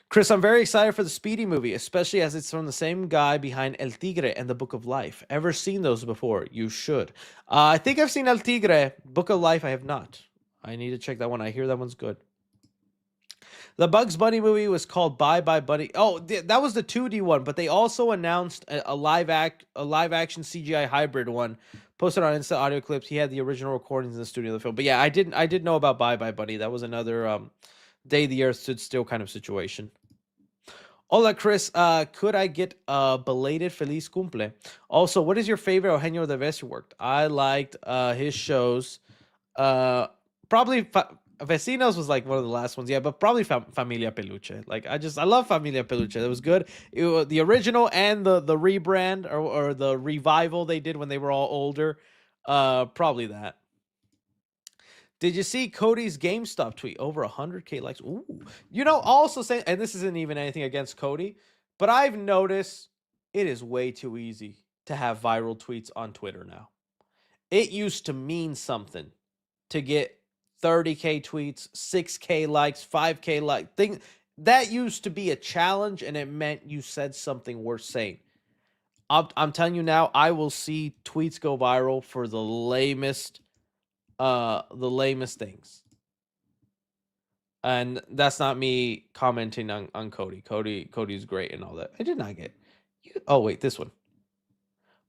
Chris, I'm very excited for the Speedy movie, especially as it's from the same guy behind El Tigre and the Book of Life. Ever seen those before? You should. I think I've seen El Tigre. Book of Life, I have not. I need to check that one. I hear that one's good. The Bugs Bunny movie was called Bye Bye Bunny. Oh, that was the 2D one, but they also announced a live action CGI hybrid one. Posted on Insta Audio Clips. He had the original recordings in the studio of the film. But yeah, I did know about Bye Bye Bunny. That was another Day the Earth Stood Still kind of situation. Hola, Chris. Could I get a belated Feliz Cumple? Also, what is your favorite Eugenio Derbez you worked? I liked his shows. Probably Vecinos was like one of the last ones. Yeah, but probably Familia Peluche. Like, I love Familia Peluche. That was good. The original and the rebrand or the revival they did when they were all older. Probably that. Did you see Cody's GameStop tweet? Over 100K likes. Ooh. You know, also saying, and this isn't even anything against Cody, but I've noticed it is way too easy to have viral tweets on Twitter now. It used to mean something to get 30K tweets, 6K likes, 5K likes. That used to be a challenge, and it meant you said something worth saying. I'm telling you now, I will see tweets go viral for the lamest things. And that's not me commenting on Cody. Cody's great and all that. I did not get oh wait, this one.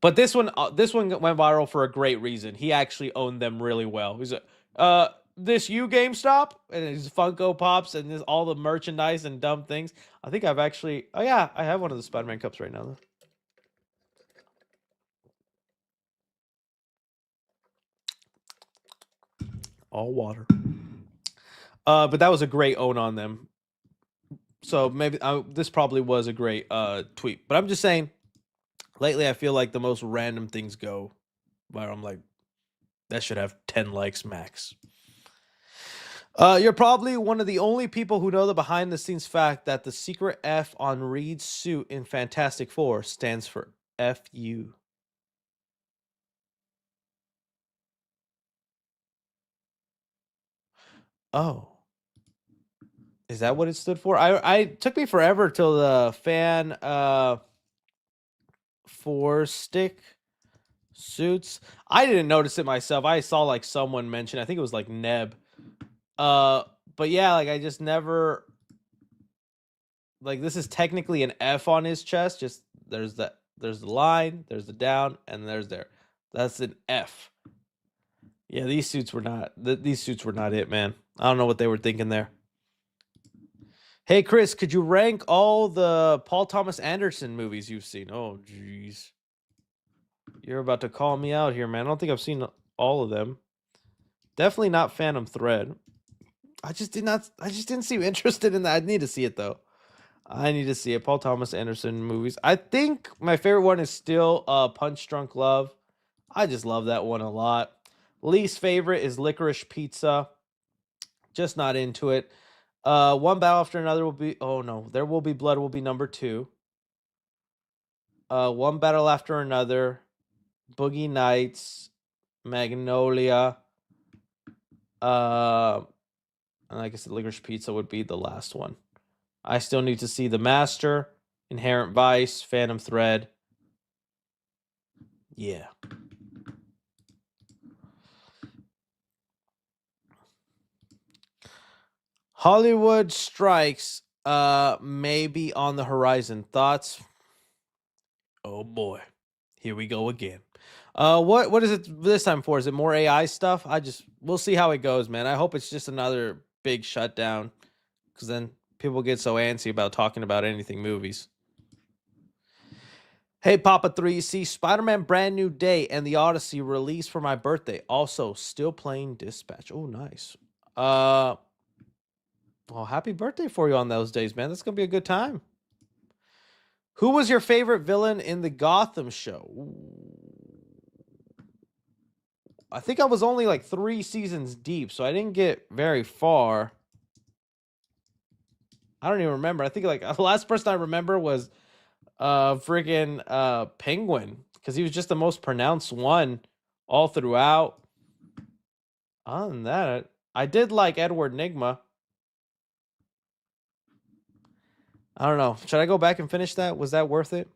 But this one went viral for a great reason. He actually owned them really well. He's like, this you GameStop, and his Funko Pops and all the merchandise and dumb things. I think I've actually I have one of the Spider-Man cups right now though. All water. But that was a great own on them. So maybe this probably was a great tweet. But I'm just saying, lately I feel like the most random things go viral. I'm like, that should have 10 likes max. You're probably one of the only people who know the behind the scenes fact that the secret F on Reed's suit in Fantastic Four stands for FU. Oh. Is that what it stood for? I took me forever till the fan four stick suits. I didn't notice it myself. I saw like someone mention, I think it was like Neb. But yeah, like I just never like this is technically an F on his chest. Just there's the line, there's the down, and there's there. That's an F. Yeah, these suits were not it, man. I don't know what they were thinking there. Hey, Chris, could you rank all the Paul Thomas Anderson movies you've seen? Oh, jeez. You're about to call me out here, man. I don't think I've seen all of them. Definitely not Phantom Thread. I just didn't seem interested in that. I need to see it, though. I need to see it. Paul Thomas Anderson movies. I think my favorite one is still Punch Drunk Love. I just love that one a lot. Least favorite is Licorice Pizza. Just not into it. One Battle After Another will be... Oh, no. There Will Be Blood will be number 2. One Battle After Another. Boogie Nights. Magnolia. And like I said, Licorice Pizza would be the last one. I still need to see The Master. Inherent Vice. Phantom Thread. Yeah. Hollywood strikes may be on the horizon. Thoughts? Oh boy. Here we go again. What is it this time for? Is it more AI stuff? We'll see how it goes, man. I hope it's just another big shutdown, because then people get so antsy about talking about anything movies. Hey, Papa 3C, Spider-Man Brand New Day and The Odyssey released for my birthday. Also, still playing Dispatch. Oh, nice. Well, happy birthday for you on those days, man. That's going to be a good time. Who was your favorite villain in the Gotham show? I think I was only like 3 seasons deep, so I didn't get very far. I don't even remember. I think like the last person I remember was friggin' Penguin, because he was just the most pronounced one all throughout. Other than that, I did like Edward Nigma. I don't know. Should I go back and finish that? Was that worth it?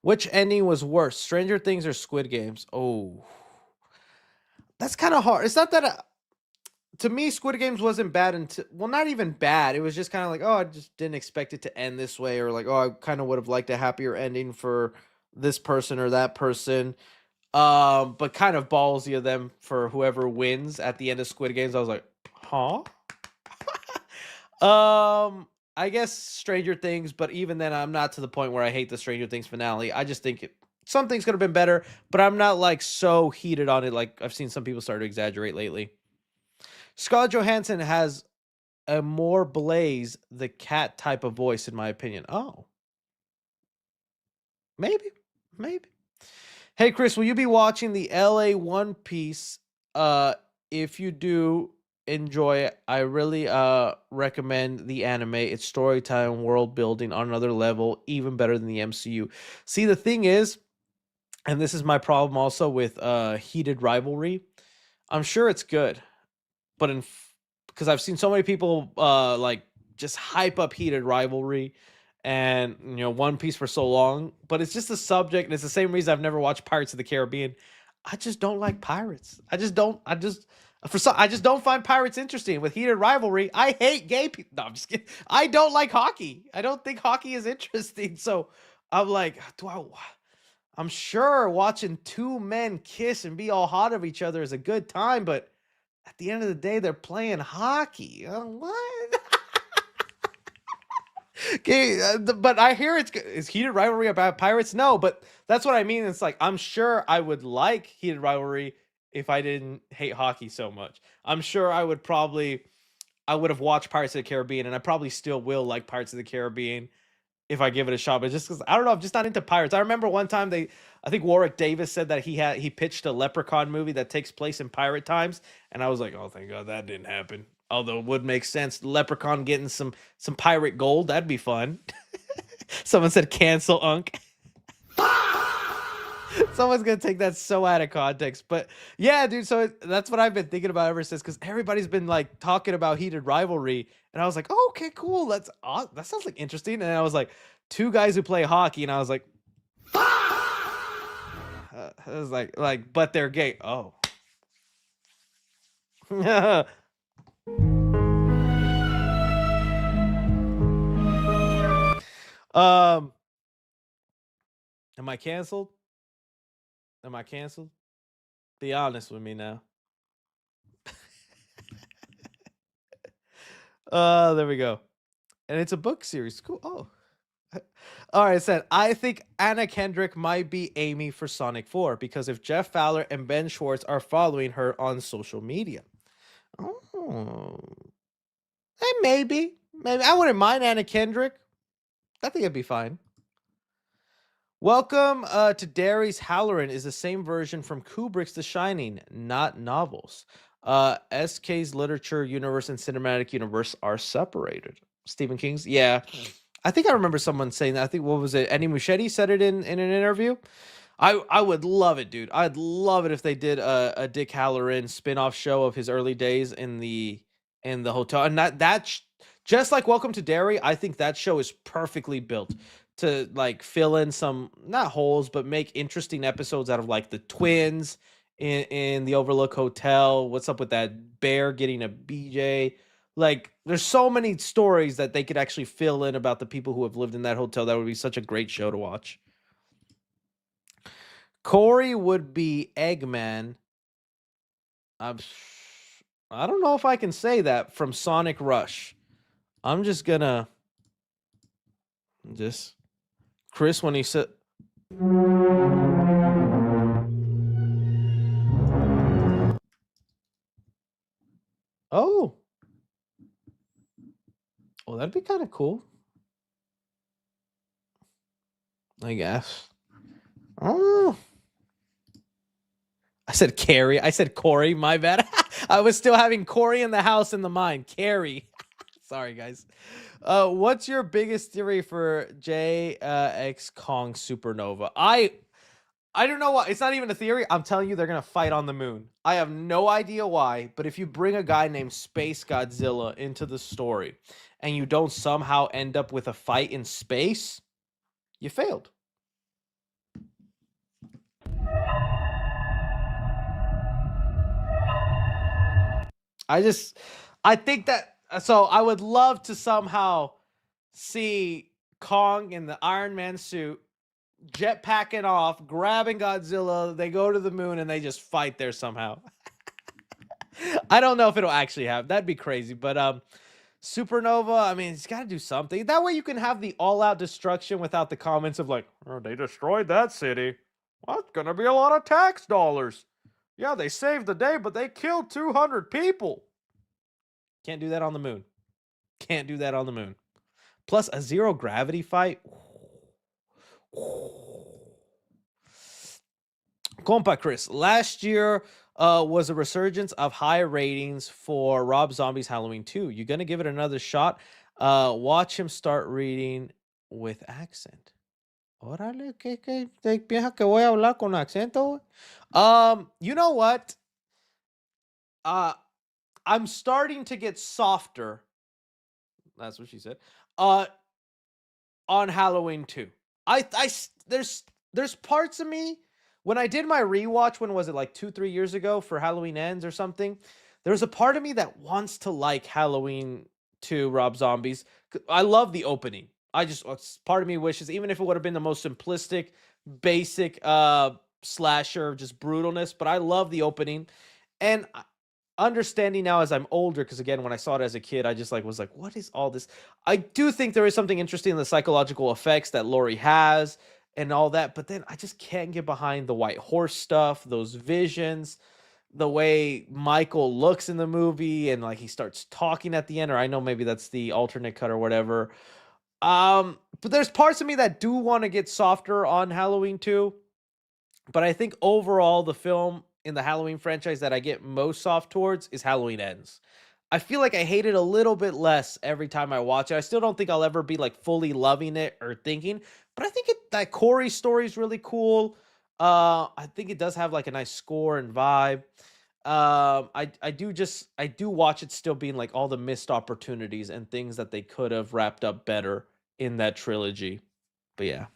Which ending was worse, Stranger Things or Squid Games? Oh, that's kind of hard. It's not that to me, Squid Games wasn't bad until, well, not even bad. It was just kind of like, oh, I just didn't expect it to end this way, or like, oh, I kind of would have liked a happier ending for this person or that person. But kind of ballsy of them for whoever wins at the end of Squid Games. I was like, huh? I guess Stranger Things, but even then, I'm not to the point where I hate the Stranger Things finale. I just think some things could have been better, but I'm not like so heated on it like I've seen some people start to exaggerate lately. Scarlett Johansson has a more Blaze the cat type of voice, in my opinion. Oh, maybe. Hey, Chris, will you be watching the LA One Piece? If you do enjoy it, I really recommend the anime. It's storytelling, world building on another level, even better than the MCU. See, the thing is, and this is my problem also with heated rivalry. I'm sure it's good, but because I've seen so many people like just hype up heated rivalry and One Piece for so long, but it's just a subject, and it's the same reason I've never watched Pirates of the Caribbean. I just don't like pirates. I just don't find pirates interesting. With heated rivalry, I hate gay people. No, I'm just kidding. I don't like hockey. I don't think hockey is interesting. So I'm like, I'm sure watching two men kiss and be all hot of each other is a good time, but at the end of the day, they're playing hockey. What? Okay, but I hear is heated rivalry about pirates? No, but that's what I mean. It's like, I'm sure I would like heated rivalry if I didn't hate hockey so much. I'm sure I would have watched Pirates of the Caribbean, and I probably still will like Pirates of the Caribbean if I give it a shot. But just because I don't know, I'm just not into pirates. I remember one time I think Warwick Davis said that he pitched a Leprechaun movie that takes place in pirate times, and I was like, oh, thank God that didn't happen. Although it would make sense, Leprechaun getting some pirate gold, that'd be fun. Someone said cancel Unk. Someone's gonna take that so out of context, but yeah, dude. So that's what I've been thinking about ever since, because everybody's been like talking about heated rivalry, and I was like, oh, okay, cool. That sounds like interesting. And I was like, two guys who play hockey, and I was like, I was like, but they're gay. Oh. Am I canceled? Am I canceled? Be honest with me now. There we go. And it's a book series. Cool. Oh. All right, it said, I think Anna Kendrick might be Amy for Sonic 4 because if Jeff Fowler and Ben Schwartz are following her on social media. Oh. Maybe. I wouldn't mind Anna Kendrick. I think it'd be fine. Welcome to Darius Halloran is the same version from Kubrick's The Shining, not novels. SK's literature universe and cinematic universe are separated. Stephen King's, yeah. I think I remember someone saying that. I think, what was it? Eddie Muschietti said it in an interview. I would love it, dude. I'd love it if they did a Dick Halloran spin-off show of his early days in the hotel. And just like Welcome to Derry, I think that show is perfectly built to like fill in some, not holes, but make interesting episodes out of like the twins in the Overlook Hotel. What's up with that bear getting a BJ? Like, there's so many stories that they could actually fill in about the people who have lived in that hotel. That would be such a great show to watch. Corey would be Eggman. I don't know if I can say that from Sonic Rush. I'm just gonna Chris, when he said, oh, well, that'd be kind of cool, I guess. Oh, I said Carrie. I said Corey. My bad. I was still having Corey in the house in the mind. Carrie. Sorry, guys. What's your biggest theory for X Kong Supernova? I don't know why. It's not even a theory. I'm telling you, they're gonna fight on the moon. I have no idea why, but if you bring a guy named Space Godzilla into the story, and you don't somehow end up with a fight in space, you failed. I think that, so I would love to somehow see Kong in the Iron Man suit, jetpacking off, grabbing Godzilla. They go to the moon and they just fight there somehow. I don't know if it'll actually happen. That'd be crazy. But Supernova, I mean, it's got to do something. That way you can have the all-out destruction without the comments of like, oh, they destroyed that city. Well, it's going to be a lot of tax dollars. Yeah, they saved the day, but they killed 200 people. Can't do that on the moon. Can't do that on the moon. Plus a zero gravity fight. Compa Chris, last year was a resurgence of high ratings for Rob Zombie's Halloween 2. You gonna give it another shot? Watch him start reading with accent. Órale, ¿qué piensas que voy a hablar con acento? You know what? I'm starting to get softer. That's what she said. On Halloween 2. There's parts of me when I did my rewatch, when was it, like 2-3 years ago for Halloween Ends or something? There's a part of me that wants to like Halloween 2 Rob Zombies. I love the opening. Part of me wishes, even if it would have been the most simplistic, basic slasher, just brutalness, but I love the opening. And understanding now as I'm older, because again, when I saw it as a kid, I just was like, what is all this? I do think there is something interesting in the psychological effects that Laurie has and all that, but then I just can't get behind the white horse stuff, those visions, the way Michael looks in the movie, and like he starts talking at the end, or I know maybe that's the alternate cut or whatever. But there's parts of me that do want to get softer on Halloween 2. But I think overall, the film in the Halloween franchise that I get most soft towards is Halloween Ends. I feel like I hate it a little bit less every time I watch it. I still don't think I'll ever be like fully loving it or thinking, but I think that Corey story is really cool. I think it does have like a nice score and vibe. I do watch it still being like all the missed opportunities and things that they could have wrapped up better in that trilogy. But yeah.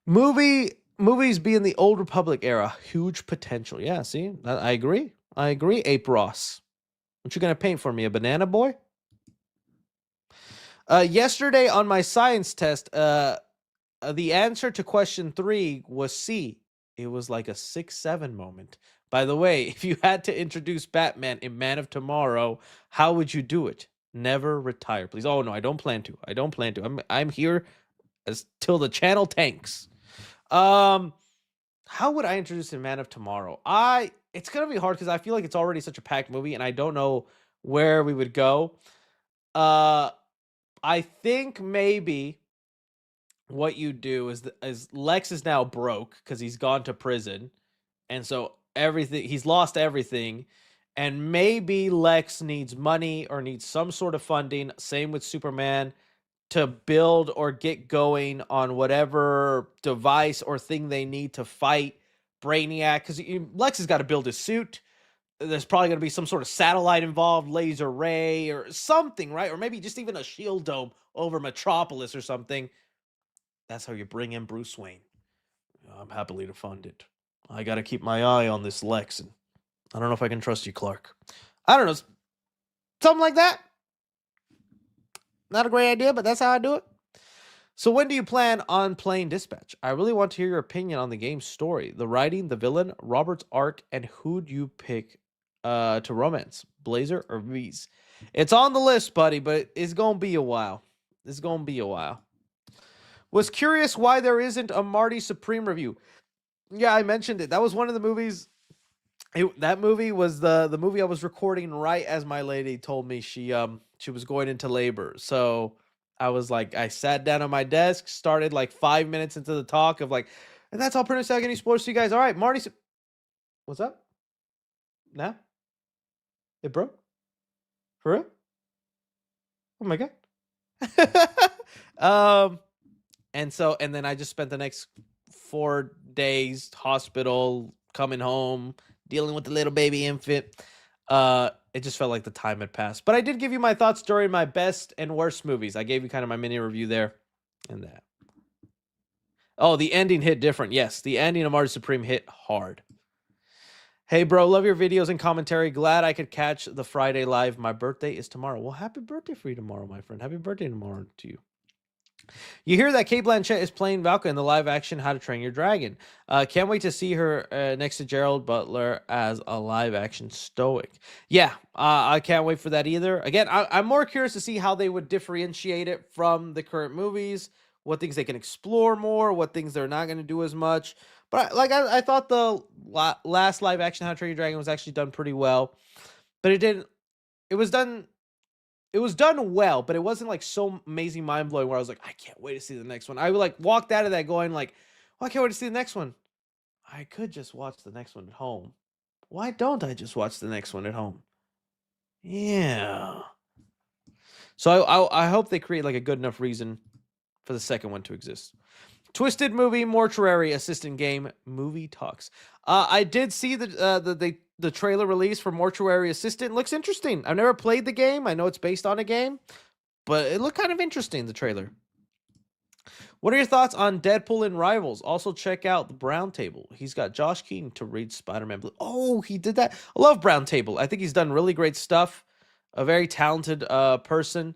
Movies being the Old Republic era, huge potential. Yeah, see, I agree. Ape Ross, what you gonna paint for me? A banana boy? Yesterday on my science test, the answer to question 3 was C. It was like a 6-7 moment. By the way, if you had to introduce Batman in Man of Tomorrow, how would you do it? Never retire, please. Oh no, I don't plan to. I'm here till the channel tanks. How would I introduce a Man of Tomorrow? It's gonna be hard because I feel like it's already such a packed movie, and I don't know where we would go. I think maybe what you do is Lex is now broke because he's gone to prison, and so he's lost everything, and maybe Lex needs money or needs some sort of funding. Same with Superman, to build or get going on whatever device or thing they need to fight Brainiac, because Lex has got to build his suit. There's probably going to be some sort of satellite involved, laser ray or something, right? Or maybe just even a shield dome over Metropolis or something. That's how you bring in Bruce Wayne. I'm happily to fund it. I got to keep my eye on this Lex, and I don't know if I can trust you, Clark. I don't know. Something like that. Not a great idea, but that's how I do it. So when do you plan on playing Dispatch? I really want to hear your opinion on the game's story, the writing, the villain, Robert's arc, and who'd you pick to romance, Blazer or V's? It's on the list, buddy, but it's going to be a while. Was curious why there isn't a Marty Supreme review. Yeah, I mentioned it. That was one of the movies. That movie was the movie I was recording right as my lady told me she was going into labor. So I was like, I sat down on my desk, started like 5 minutes into the talk of like, and that's all pretty much. Any sports to you guys? All right, Marty. What's up? Nah, it broke. For real? Oh my god. And then I just spent the next 4 days hospital, coming home, dealing with the little baby infant. It just felt like the time had passed. But I did give you my thoughts during my best and worst movies. I gave you kind of my mini review there and that. Oh, the ending hit different. Yes, the ending of Marty Supreme hit hard. Hey, bro, love your videos and commentary. Glad I could catch the Friday live. My birthday is tomorrow. Well, happy birthday for you tomorrow, my friend. Happy birthday tomorrow to you. You hear that Kate Blanchett is playing Valka in the live action How to Train Your Dragon. Can't wait to see her next to Gerald Butler as a live action stoic. Yeah, I can't wait for that either. Again, I'm more curious to see how they would differentiate it from the current movies, what things they can explore more, what things they're not going to do as much. But I thought the last live action How to Train Your Dragon was actually done pretty well. But it was done well, but it wasn't like so amazing mind blowing where I was like, I can't wait to see the next one. I like walked out of that going like, well, I can't wait to see the next one. I could just watch the next one at home. Why don't I just watch the next one at home? Yeah. So I hope they create like a good enough reason for the second one to exist. Twisted Movie Mortuary Assistant Game Movie Talks. I did see the trailer release for Mortuary Assistant. It looks interesting. I've never played the game. I know it's based on a game, but it looked kind of interesting, the trailer. What are your thoughts on Deadpool and Rivals? Also check out the Brown Table. He's got Josh Keaton to read Spider-Man Blue. Oh, he did that. I love Brown Table. I think he's done really great stuff. A very talented person.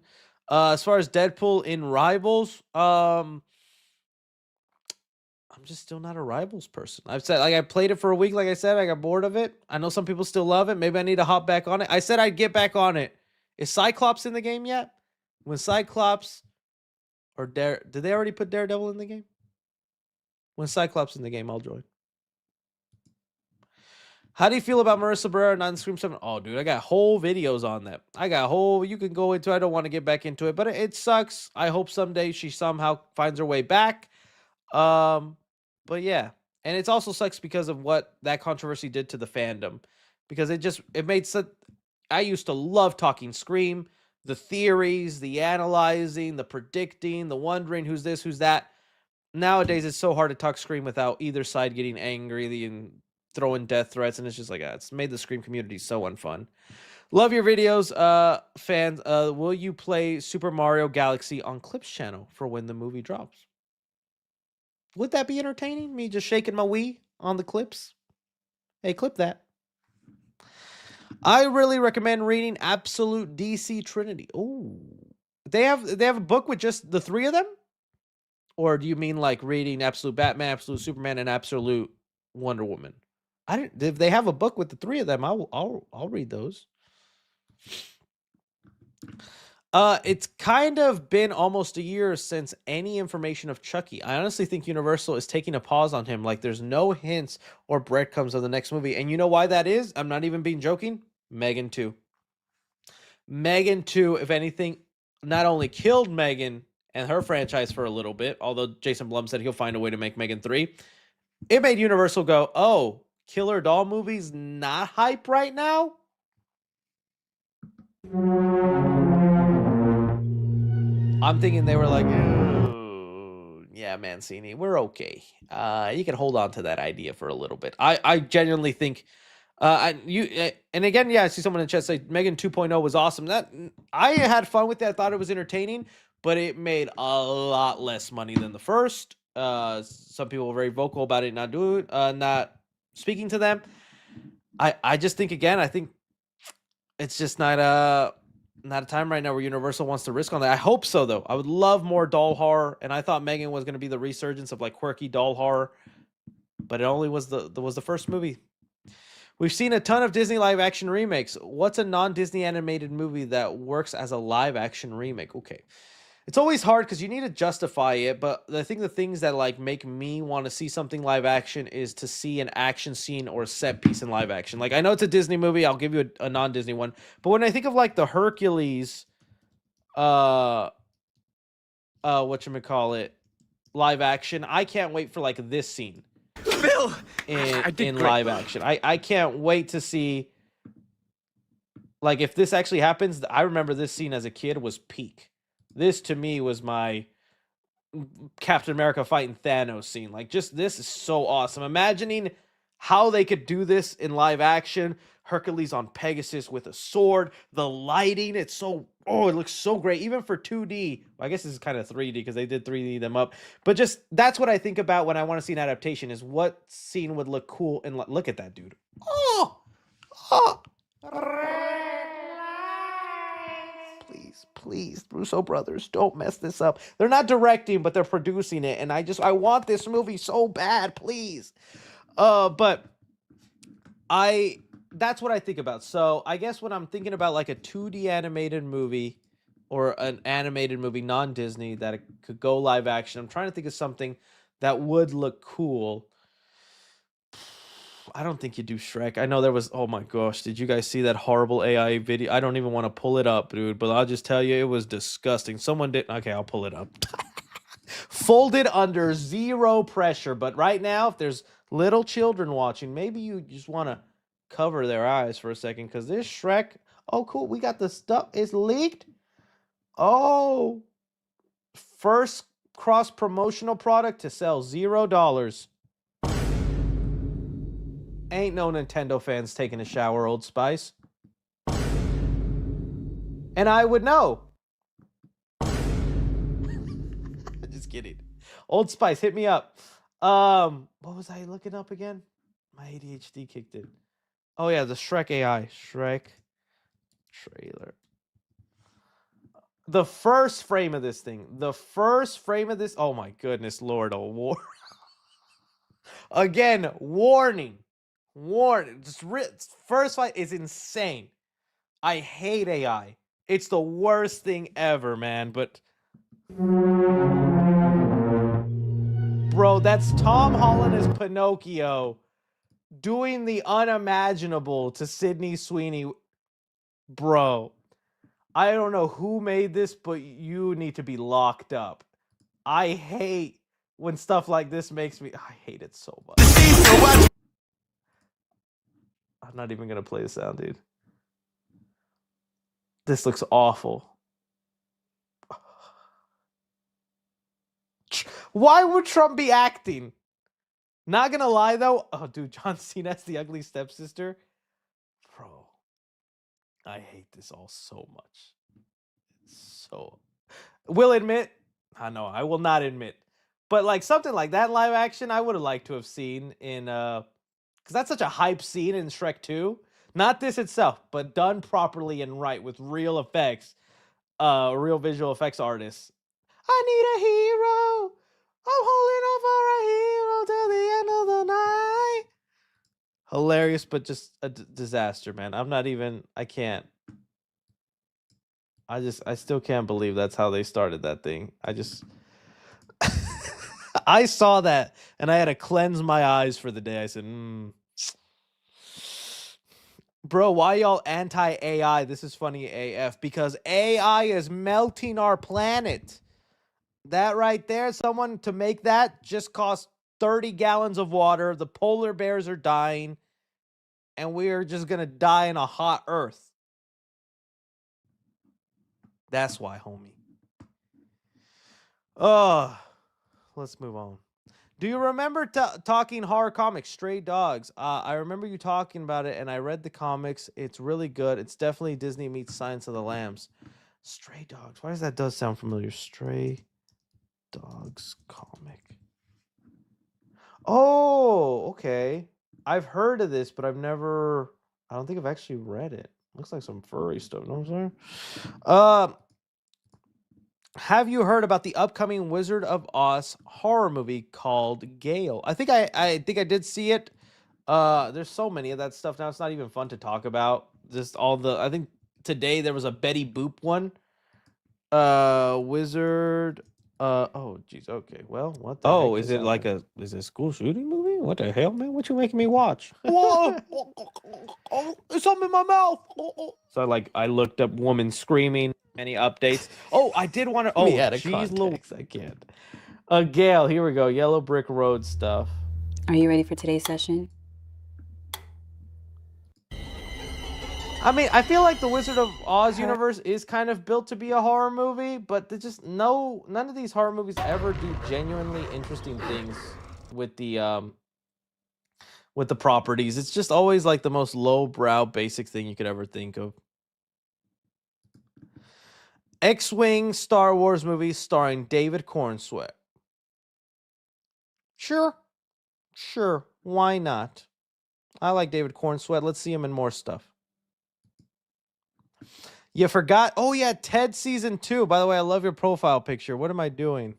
As far as Deadpool in Rivals, I'm just still not a Rivals person. I've said, like, I played it for a week. Like I said, I got bored of it. I know some people still love it. Maybe I need to hop back on it. I said I'd get back on it. Is Cyclops in the game yet? When Cyclops or did they already put Daredevil in the game? When Cyclops in the game, I'll join. How do you feel about Marissa Barrera not in Scream 7? Oh, dude, I got whole videos on that. You can go into it. I don't want to get back into it, but it sucks. I hope someday she somehow finds her way back. But yeah, and it also sucks because of what that controversy did to the fandom, because it made such. I used to love talking Scream, the theories, the analyzing, the predicting, the wondering who's this, who's that. Nowadays, it's so hard to talk Scream without either side getting angry and throwing death threats, and it's just like it's made the Scream community so unfun. Love your videos, fans. Will you play Super Mario Galaxy on Clips channel for when the movie drops? Would that be entertaining? Me just shaking my Wii on the clips? Hey, clip that. I really recommend reading Absolute DC Trinity. Oh, they have a book with just the 3 of them, or do you mean like reading Absolute Batman, Absolute Superman, and Absolute Wonder Woman? If they have a book with the 3 of them, I'll read those. It's kind of been almost a year since any information of Chucky. I honestly think Universal is taking a pause on him. Like, there's no hints or breadcrumbs of the next movie. And you know why that is? I'm not even being joking. Megan 2. Megan 2, if anything, not only killed Megan and her franchise for a little bit, although Jason Blum said he'll find a way to make Megan 3. It made Universal go, oh, killer doll movies not hype right now? I'm thinking they were like, yeah, Mancini, we're okay. You can hold on to that idea for a little bit. I genuinely think, and again, yeah, I see someone in the chat say Megan 2.0 was awesome. That I had fun with that. I thought it was entertaining, but it made a lot less money than the first. Some people were very vocal about it not speaking to them. I just think, again, I think it's just not a time right now where Universal wants to risk on that. I hope so, though. I would love more doll horror, and I thought Megan was going to be the resurgence of like quirky doll horror, but it only was the first movie. We've seen a ton of Disney live action remakes. What's a non-Disney animated movie that works as a live action remake? Okay. It's always hard because you need to justify it, but I think the things that like make me want to see something live action is to see an action scene or a set piece in live action. Like, I know it's a Disney movie, I'll give you a non-Disney one, but when I think of like the Hercules, whatchamacallit, live action, I can't wait for like this scene. Bill, in live action. I can't wait to see Like, if this actually happens, I remember this scene as a kid was peak. This, to me, was my Captain America fighting Thanos scene. Like, just this is so awesome. Imagining how they could do this in live action. Hercules on Pegasus with a sword. The lighting, it looks so great. Even for 2D. I guess this is kind of 3D because they did 3D them up. But just, that's what I think about when I want to see an adaptation, is what scene would look cool. And look at that, dude. Oh! Please, Russo brothers, don't mess this up. They're not directing, but they're producing it, and I want this movie so bad, please. But that's what I think about. So I guess when I'm thinking about like a 2D animated movie or an animated movie non-Disney that it could go live action, I'm trying to think of something that would look cool. I don't think you do Shrek. I know there was, oh my gosh, did you guys see that horrible AI video? I don't even want to pull it up, dude, but I'll just tell you, it was disgusting. Someone did, okay, I'll pull it up. Folded under zero pressure, but right now, if there's little children watching, maybe you just want to cover their eyes for a second, because this Shrek, oh cool, we got the stuff, it's leaked. Oh, first cross-promotional product to sell $0. Ain't no Nintendo fans taking a shower, Old Spice. And I would know. Just kidding. Old Spice, hit me up. What was I looking up again? My ADHD kicked in. Oh yeah, the Shrek AI. Shrek trailer. The first frame of this thing. Oh my goodness, Lord. Oh, war. Again, warning. First fight is insane. I hate AI. It's the worst thing ever, man. But bro, that's Tom Holland as Pinocchio doing the unimaginable to Sydney Sweeney. Bro, I don't know who made this, but you need to be locked up. I hate when stuff like this makes me. I hate it so much. I'm not even going to play the sound, dude. This looks awful. Why would Trump be acting? Not going to lie, though. Oh, dude, John Cena's the ugly stepsister. Bro, I hate this all so much. Will admit. I will not admit. But like something like that live action, I would have liked to have seen in... Because that's such a hype scene in Shrek 2. Not this itself, but done properly and right with real effects. Real visual effects artists. I need a hero. I'm holding on for a hero till the end of the night. Hilarious, but just a disaster, man. I can't. I still can't believe that's how they started that thing. I saw that and I had to cleanse my eyes for the day. I said, Bro, why y'all anti-AI? This is funny AF because AI is melting our planet. That right there, someone to make that just cost 30 gallons of water. The polar bears are dying and we're just going to die in a hot earth. That's why, homie. Let's move on. Do you remember talking horror comics, Stray Dogs? I remember you talking about it, and I read the comics. It's really good. It's definitely Disney meets Silence of the Lambs. Stray Dogs. Why does sound familiar? Stray Dogs comic. Oh, okay. I've heard of this, but I don't think I've actually read it. Looks like some furry stuff. You know what I'm saying? Have you heard about the upcoming Wizard of Oz horror movie called Gale? I think I did see it. There's so many of that stuff now. It's not even fun to talk about. Just I think today there was a Betty Boop one. Wizard. Oh, geez. Okay. Well, what the heck Is it is it a school shooting movie? What the hell, man? What you making me watch? It's something in my mouth. So I looked up woman screaming. Any updates? Oh, I did want to. Oh, geez, I can't. Gale, here we go. Yellow Brick Road stuff. Are you ready for today's session? I mean, I feel like the Wizard of Oz universe is kind of built to be a horror movie, but none of these horror movies ever do genuinely interesting things with the properties. It's just always like the most lowbrow basic thing you could ever think of. X-Wing Star Wars movie starring David Cornsweet. Sure. Why not? I like David Cornsweet. Let's see him in more stuff. You forgot? Oh, yeah, Ted Season 2. By the way, I love your profile picture. What am I doing?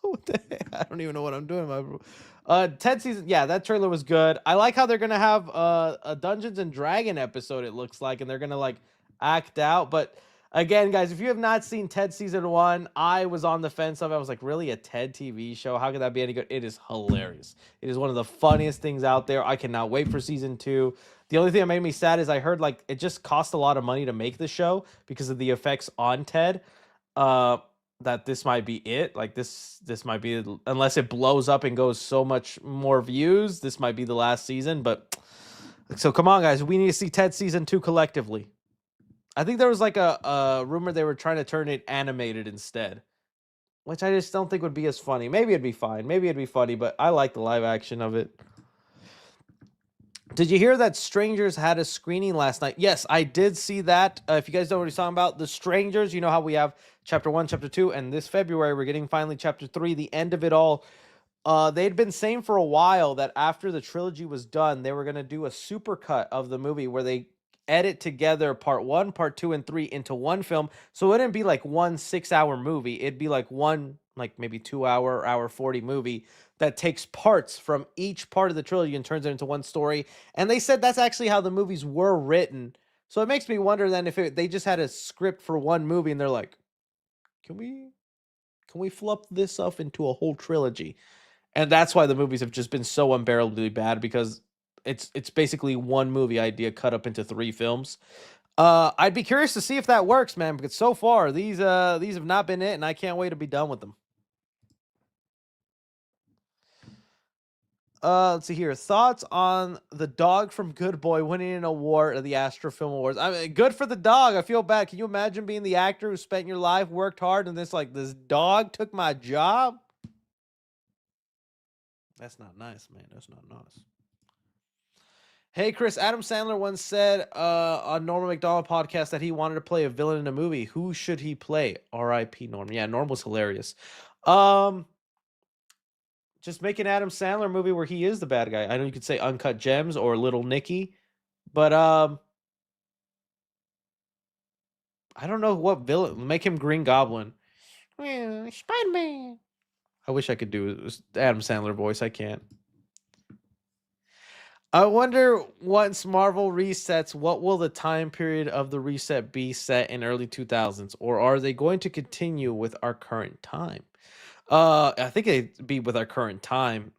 What the heck? I don't even know what I'm doing. Ted Season... Yeah, that trailer was good. I like how they're going to have a Dungeons & Dragon episode, it looks like, and they're going to, like, act out. But, again, guys, if you have not seen Ted Season 1, I was on the fence of it. I was like, really? A Ted TV show? How could that be any good? It is hilarious. It is one of the funniest things out there. I cannot wait for Season 2. The only thing that made me sad is I heard like it just cost a lot of money to make the show because of the effects on Ted. That this might be it. Like this might be, unless it blows up and goes so much more views, this might be the last season. But so come on, guys, we need to see Ted Season 2 collectively. I think there was like a rumor they were trying to turn it animated instead, which I just don't think would be as funny. Maybe it'd be fine. Maybe it'd be funny, but I like the live action of it. Did you hear that Strangers had a screening last night? Yes, I did see that. If you guys don't know what he's talking about, The Strangers, you know how we have Chapter 1, Chapter 2, and this February we're getting finally Chapter 3, the end of it all. They'd been saying for a while that after the trilogy was done, they were going to do a supercut of the movie where they edit together part 1, part 2, and 3 into one film. So it wouldn't be like one 6-hour movie. It'd be like one, like maybe 2-hour, hour 40 movie that takes parts from each part of the trilogy and turns it into one story. And they said that's actually how the movies were written. So it makes me wonder then if they just had a script for one movie and they're like, can we fluff this up into a whole trilogy? And that's why the movies have just been so unbearably bad, because it's basically one movie idea cut up into 3 films. I'd be curious to see if that works, man, because so far these have not been it, and I can't wait to be done with them. Let's see here. Thoughts on the dog from Good Boy winning an award at the Astro Film Awards? I mean, good for the dog. I feel bad. Can you imagine being the actor who spent your life, worked hard, and this dog took my job? That's not nice, man. That's not nice. Hey, Chris, Adam Sandler once said on Norman McDonald podcast that he wanted to play a villain in a movie. Who should he play? R.I.P. Norm. Yeah, Norm was hilarious. Just make an Adam Sandler movie where he is the bad guy. I know you could say Uncut Gems or Little Nicky, but I don't know what villain. Make him Green Goblin. Yeah, Spider-Man. I wish I could do it. Adam Sandler voice. I can't. I wonder, once Marvel resets, what will the time period of the reset be set in early 2000s? Or are they going to continue with our current time? I think it'd be with our current time.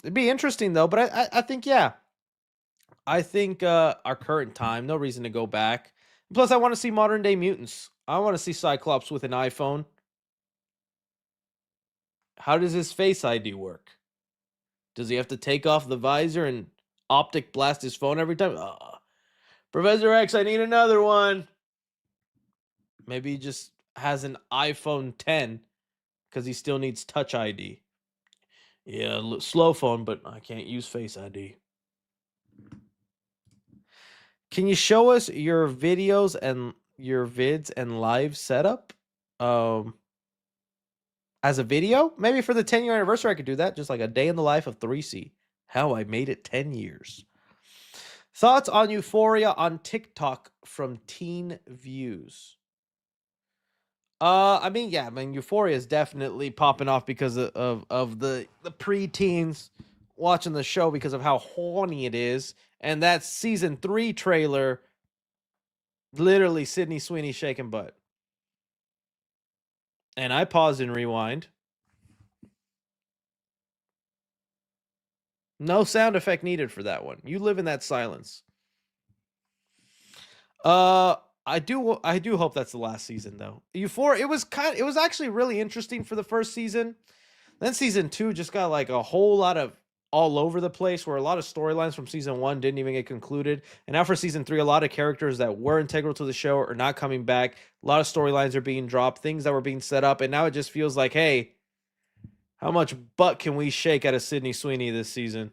It'd be interesting, though, but I think, yeah. I think our current time, no reason to go back. Plus, I want to see modern-day mutants. I want to see Cyclops with an iPhone. How does his Face ID work? Does he have to take off the visor and optic blast his phone every time? Professor X, I need another one. Maybe he just has an iPhone 10 because he still needs Touch ID. Yeah, slow phone, but I can't use Face ID. Can you show us your videos and your vids and live setup? As a video? Maybe for the 10-year anniversary I could do that. Just like a day in the life of 3C. How I made it 10 years. Thoughts on Euphoria on TikTok from Teen Views? I mean, Euphoria is definitely popping off because of the pre-teens watching the show because of how horny it is. And that season 3 trailer, literally Sydney Sweeney shaking butt. And I paused and rewind. No sound effect needed for that one. You live in that silence. I do hope that's the last season though. Euphoria, it was actually really interesting for the first season. Then season 2 just got like a whole lot of all over the place, where a lot of storylines from season 1 didn't even get concluded. And now for season 3, a lot of characters that were integral to the show are not coming back. A lot of storylines are being dropped, things that were being set up, and now it just feels like, hey, how much butt can we shake out of Sydney Sweeney this season?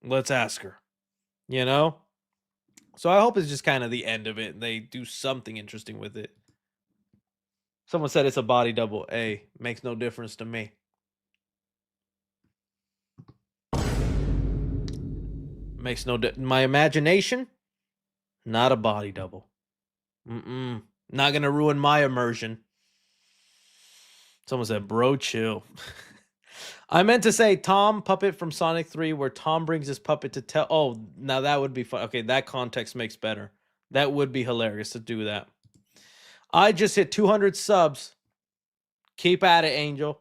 Let's ask her. You know? So I hope it's just kind of the end of it and they do something interesting with it. Someone said it's a body double. Hey, makes no difference to me. Makes no my imagination, not a body double. Not gonna ruin my immersion. Someone said, bro, chill. I meant to say Tom puppet from Sonic 3, where Tom brings his puppet to tell. Oh, now that would be fun. Okay, that context makes better. That would be hilarious to do that. I just hit 200 subs. Keep at it, Angel.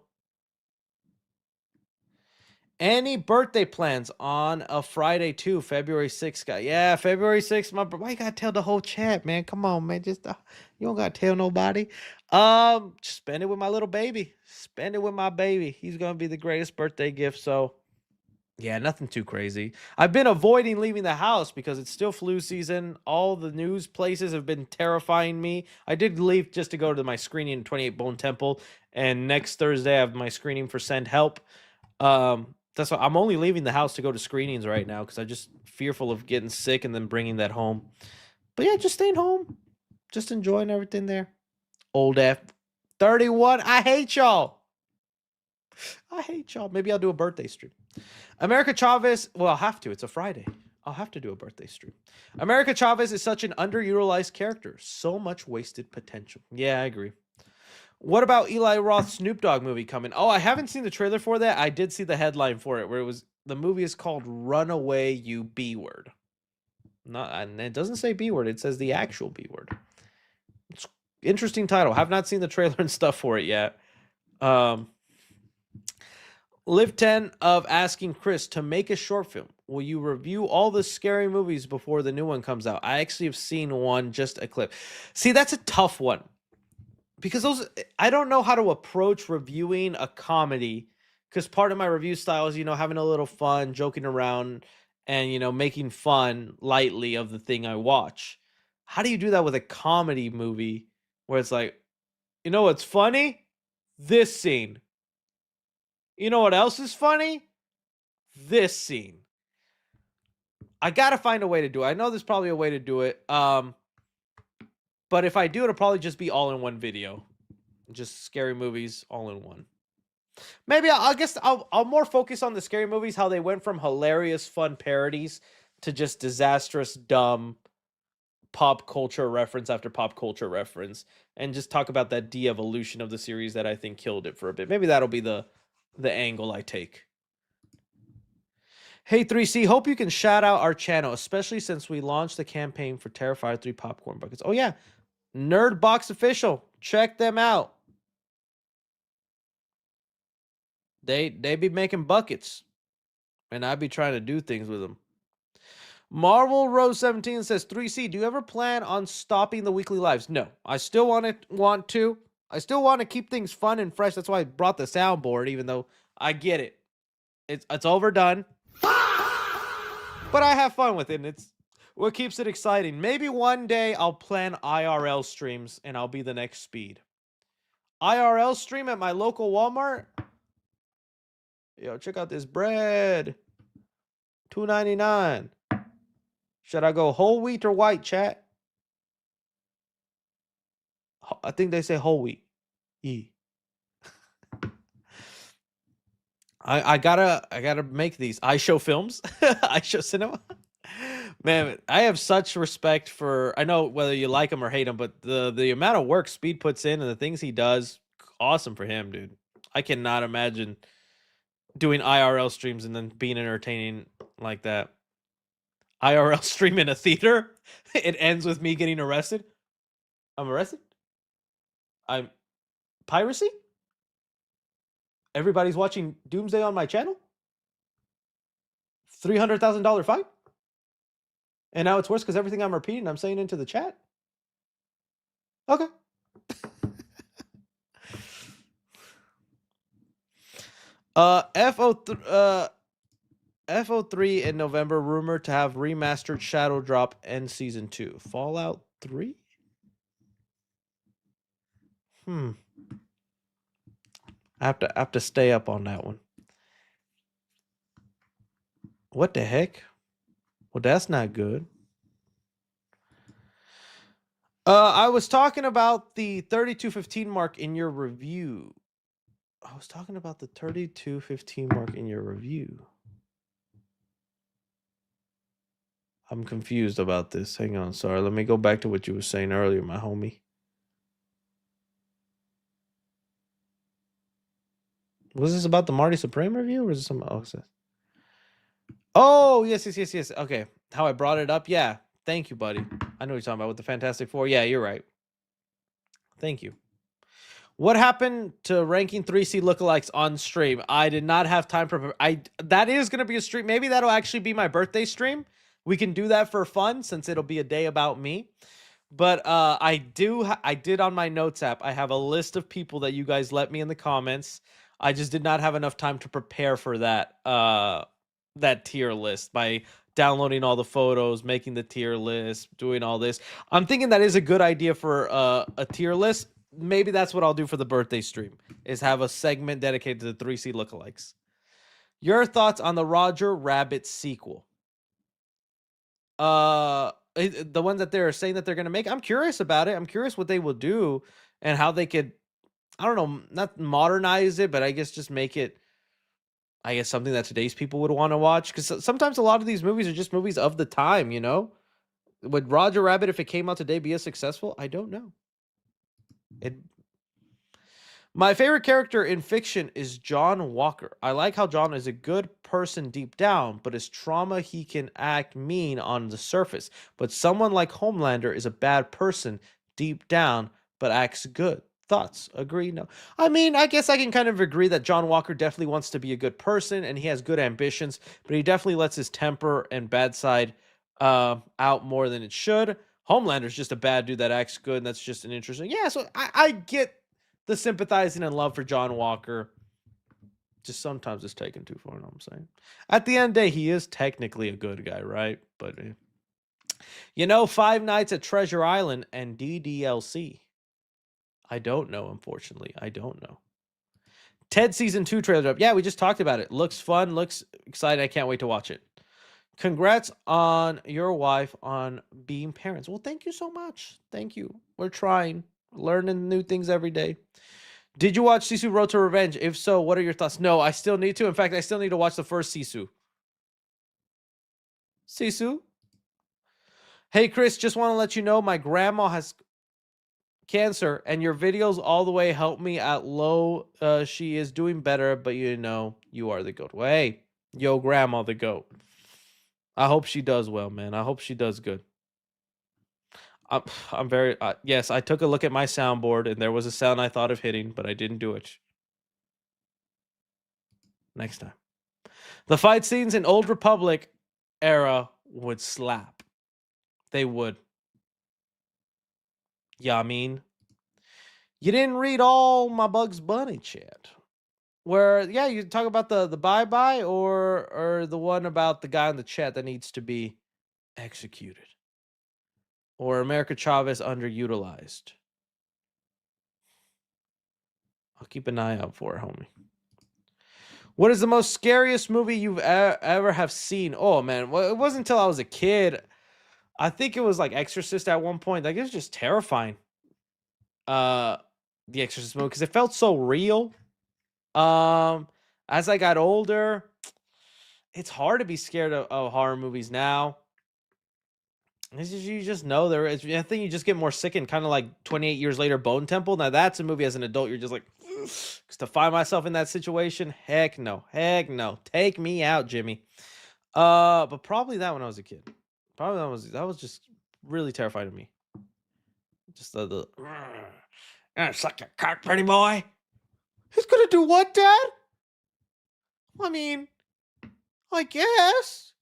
Any birthday plans on a Friday too? February 6th, guy. Yeah, February 6th. Why you gotta tell the whole chat, man? Come on, man. Just you don't gotta tell nobody. Just spend it with my little baby. Spend it with my baby. He's gonna be the greatest birthday gift. So, yeah, nothing too crazy. I've been avoiding leaving the house because it's still flu season. All the news places have been terrifying me. I did leave just to go to my screening in 28 Bone Temple, and next Thursday I have my screening for Send Help. That's why I'm only leaving the house to go to screenings right now because I'm just fearful of getting sick and then bringing that home. But yeah, just staying home, just enjoying everything there. Old F 31. I hate y'all. I hate y'all. Maybe I'll do a birthday stream. America Chavez. Well, I'll have to. It's a Friday. I'll have to do a birthday stream. America Chavez is such an underutilized character. So much wasted potential. Yeah, I agree. What about Eli Roth's Snoop Dogg movie coming? Oh, I haven't seen the trailer for that. I did see the headline for it, where it was the movie is called Runaway You B Word. Not, and it doesn't say B word. It says the actual B word. It's interesting title. Have not seen the trailer and stuff for it yet. Live 10 of asking Chris to make a short film. Will you review all the scary movies before the new one comes out? I actually have seen one, just a clip. See, that's a tough one. Because I don't know how to approach reviewing a comedy, because part of my review style is, having a little fun, joking around, and, making fun lightly of the thing I watch. How do you do that with a comedy movie where it's like, what's funny? This scene. You know what else is funny? This scene. I got to find a way to do it. I know there's probably a way to do it. But if I do, it'll probably just be all in one video. Just scary movies all in one. Maybe I guess I'll more focus on the scary movies, how they went from hilarious, fun parodies to just disastrous, dumb pop culture reference after pop culture reference, and just talk about that de-evolution of the series that I think killed it for a bit. Maybe that'll be the angle I take. Hey 3C, hope you can shout out our channel, especially since we launched the campaign for Terrifier 3 popcorn buckets. Oh yeah, Nerd Box Official. Check them out. They be making buckets, and I be trying to do things with them. Marvel Rose 17 says, 3C, do you ever plan on stopping the weekly lives? No, I still want to. I still want to keep things fun and fresh. That's why I brought the soundboard, even though I get it. It's overdone. But I have fun with it, and it's what keeps it exciting. Maybe one day I'll plan IRL streams, and I'll be the next Speed. IRL stream at my local Walmart? Yo, check out this bread. $2.99. Should I go whole wheat or white, chat? I think they say whole wheat. E. I gotta make these. I show films. I show cinema. Man, I have such respect for. I know whether you like him or hate him, but the amount of work Speed puts in and the things he does, awesome for him, dude. I cannot imagine doing IRL streams and then being entertaining like that. IRL stream in a theater. It ends with me getting arrested. I'm arrested. I'm piracy. Everybody's watching Doomsday on my channel. $300,000 fine. And now it's worse because everything I'm repeating, I'm saying into the chat. Okay. FO3 in November, rumored to have remastered Shadow Drop and Season 2. Fallout 3? I have to stay up on that one. What the heck? Well, that's not good. I was talking about the 3215 mark in your review. I was talking about the 3215 mark in your review. I'm confused about this. Hang on, sorry. Let me go back to what you were saying earlier, my homie. Was this about the Marty Supreme review, or is it something else? Oh, yes. Okay. How I brought it up? Yeah. Thank you, buddy. I know what you're talking about with the Fantastic Four. Yeah, you're right. Thank you. What happened to ranking 3C lookalikes on stream? I did not have time for that is going to be a stream. Maybe that'll actually be my birthday stream. We can do that for fun since it'll be a day about me. But I did on my notes app. I have a list of people that you guys let me in the comments. I just did not have enough time to prepare for that that tier list by downloading all the photos, making the tier list, doing all this. I'm thinking that is a good idea for a tier list. Maybe that's what I'll do for the birthday stream, is have a segment dedicated to the 3C lookalikes. Your thoughts on the Roger Rabbit sequel? The one that they're saying that they're going to make. I'm curious about it. I'm curious what they will do and how they could, I don't know, not modernize it, but I guess just make it, I guess, something that today's people would want to watch. Because sometimes a lot of these movies are just movies of the time, you know? Would Roger Rabbit, if it came out today, be as successful? I don't know. My favorite character in fiction is John Walker. I like how John is a good person deep down, but his trauma, he can act mean on the surface. But someone like Homelander is a bad person deep down, but acts good. Thoughts? Agree? No. I mean, I guess I can kind of agree that John Walker definitely wants to be a good person and he has good ambitions, but he definitely lets his temper and bad side out more than it should. Homelander's just a bad dude that acts good, and that's just an interesting. Yeah, so I get the sympathizing and love for John Walker. Just sometimes it's taken too far, you know what I'm saying? At the end of the day, he is technically a good guy, right? But, you know, Five Nights at Treasure Island and DDLC. I don't know, unfortunately. I don't know. Ted Season 2 trailer up. Yeah, we just talked about it. Looks fun. Looks exciting. I can't wait to watch it. Congrats on your wife on being parents. Well, thank you so much. Thank you. We're trying. Learning new things every day. Did you watch Sisu Road to Revenge? If so, what are your thoughts? No, I still need to. In fact, I still need to watch the first Sisu. Sisu? Hey, Chris, just want to let you know my grandma has cancer, and your videos all the way help me at low. She is doing better, but you know, you are the GOAT. Well, hey, yo, grandma, the GOAT. I hope she does well, man. I hope she does good. I'm very, yes, I took a look at my soundboard and there was a sound I thought of hitting, but I didn't do it. Next time. The fight scenes in Old Republic era would slap. They would. Yeah, I mean, you didn't read all my Bugs Bunny chat. Where, yeah, you talk about the bye-bye or the one about the guy in the chat that needs to be executed. Or America Chavez underutilized. I'll keep an eye out for it, homie. What is the most scariest movie you've ever have seen? Oh, man. Well, it wasn't until I was a kid. I think it was like Exorcist at one point. Like, it was just terrifying. The Exorcist movie, because it felt so real. As I got older, it's hard to be scared of horror movies now. It's just, you just know there is. I think you just get more sickened, kind of like 28 years later, Bone Temple. Now that's a movie as an adult, you're just like, because to find myself in that situation, heck no, take me out, Jimmy. But probably that when I was a kid. Probably that was just really terrifying to me. Just the suck your cock, pretty boy. He's gonna do what, Dad? I mean, I guess.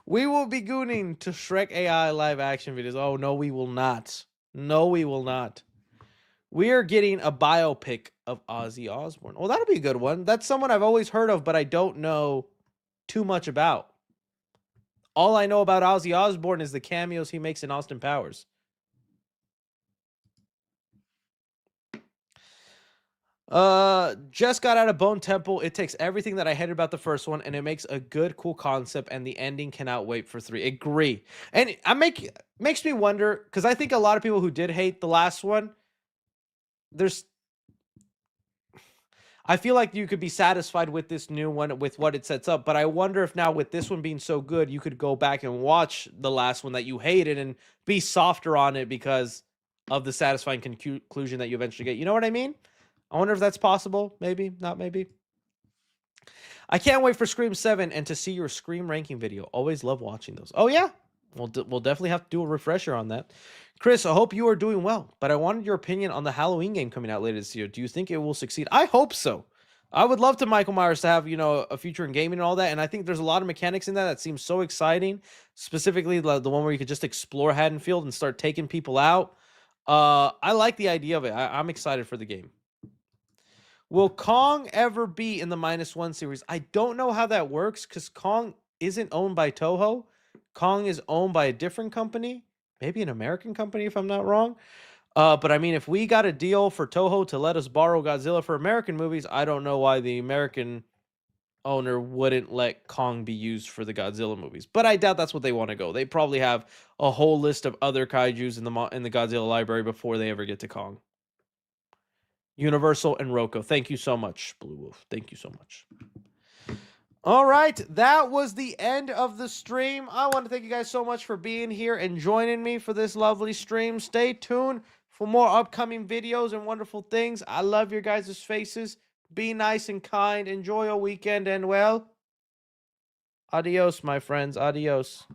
We will be gooning to Shrek AI live action videos. Oh, no, we will not. No, we will not. We are getting a biopic of Ozzy Osbourne. Well, that'll be a good one. That's someone I've always heard of, but I don't know too much about. All I know about Ozzy Osbourne is the cameos he makes in Austin Powers. Just got out of Bone Temple. It takes everything that I hated about the first one, and it makes a good, cool concept, and the ending cannot wait for 3. Agree. And makes me wonder, because I think a lot of people who did hate the last one, I feel like you could be satisfied with this new one, with what it sets up, but I wonder if now with this one being so good, you could go back and watch the last one that you hated and be softer on it because of the satisfying conclusion that you eventually get. You know what I mean? I wonder if that's possible. Maybe, not maybe. I can't wait for Scream 7 and to see your Scream ranking video. Always love watching those. Oh, yeah. We'll definitely have to do a refresher on that. Chris, I hope you are doing well, but I wanted your opinion on the Halloween game coming out later this year. Do you think it will succeed? I hope so. I would love to Michael Myers to have, a future in gaming and all that, and I think there's a lot of mechanics in that seems so exciting, specifically the one where you could just explore Haddonfield and start taking people out. I like the idea of it. I'm excited for the game. Will Kong ever be in the -1 series? I don't know how that works because Kong isn't owned by Toho. Kong is owned by a different company, maybe an American company if I'm not wrong. But I mean, if we got a deal for Toho to let us borrow Godzilla for American movies, I don't know why the American owner wouldn't let Kong be used for the Godzilla movies. But I doubt that's what they want to go. They probably have a whole list of other kaijus in the Godzilla library before they ever get to Kong. Universal and Rocco. Thank you so much, Blue Wolf. Thank you so much. All right, that was the end of the stream. I want to thank you guys so much for being here and joining me for this lovely stream. Stay tuned for more upcoming videos and wonderful things. I love your guys' faces. Be nice and kind. Enjoy your weekend and, well, adios, my friends. Adios.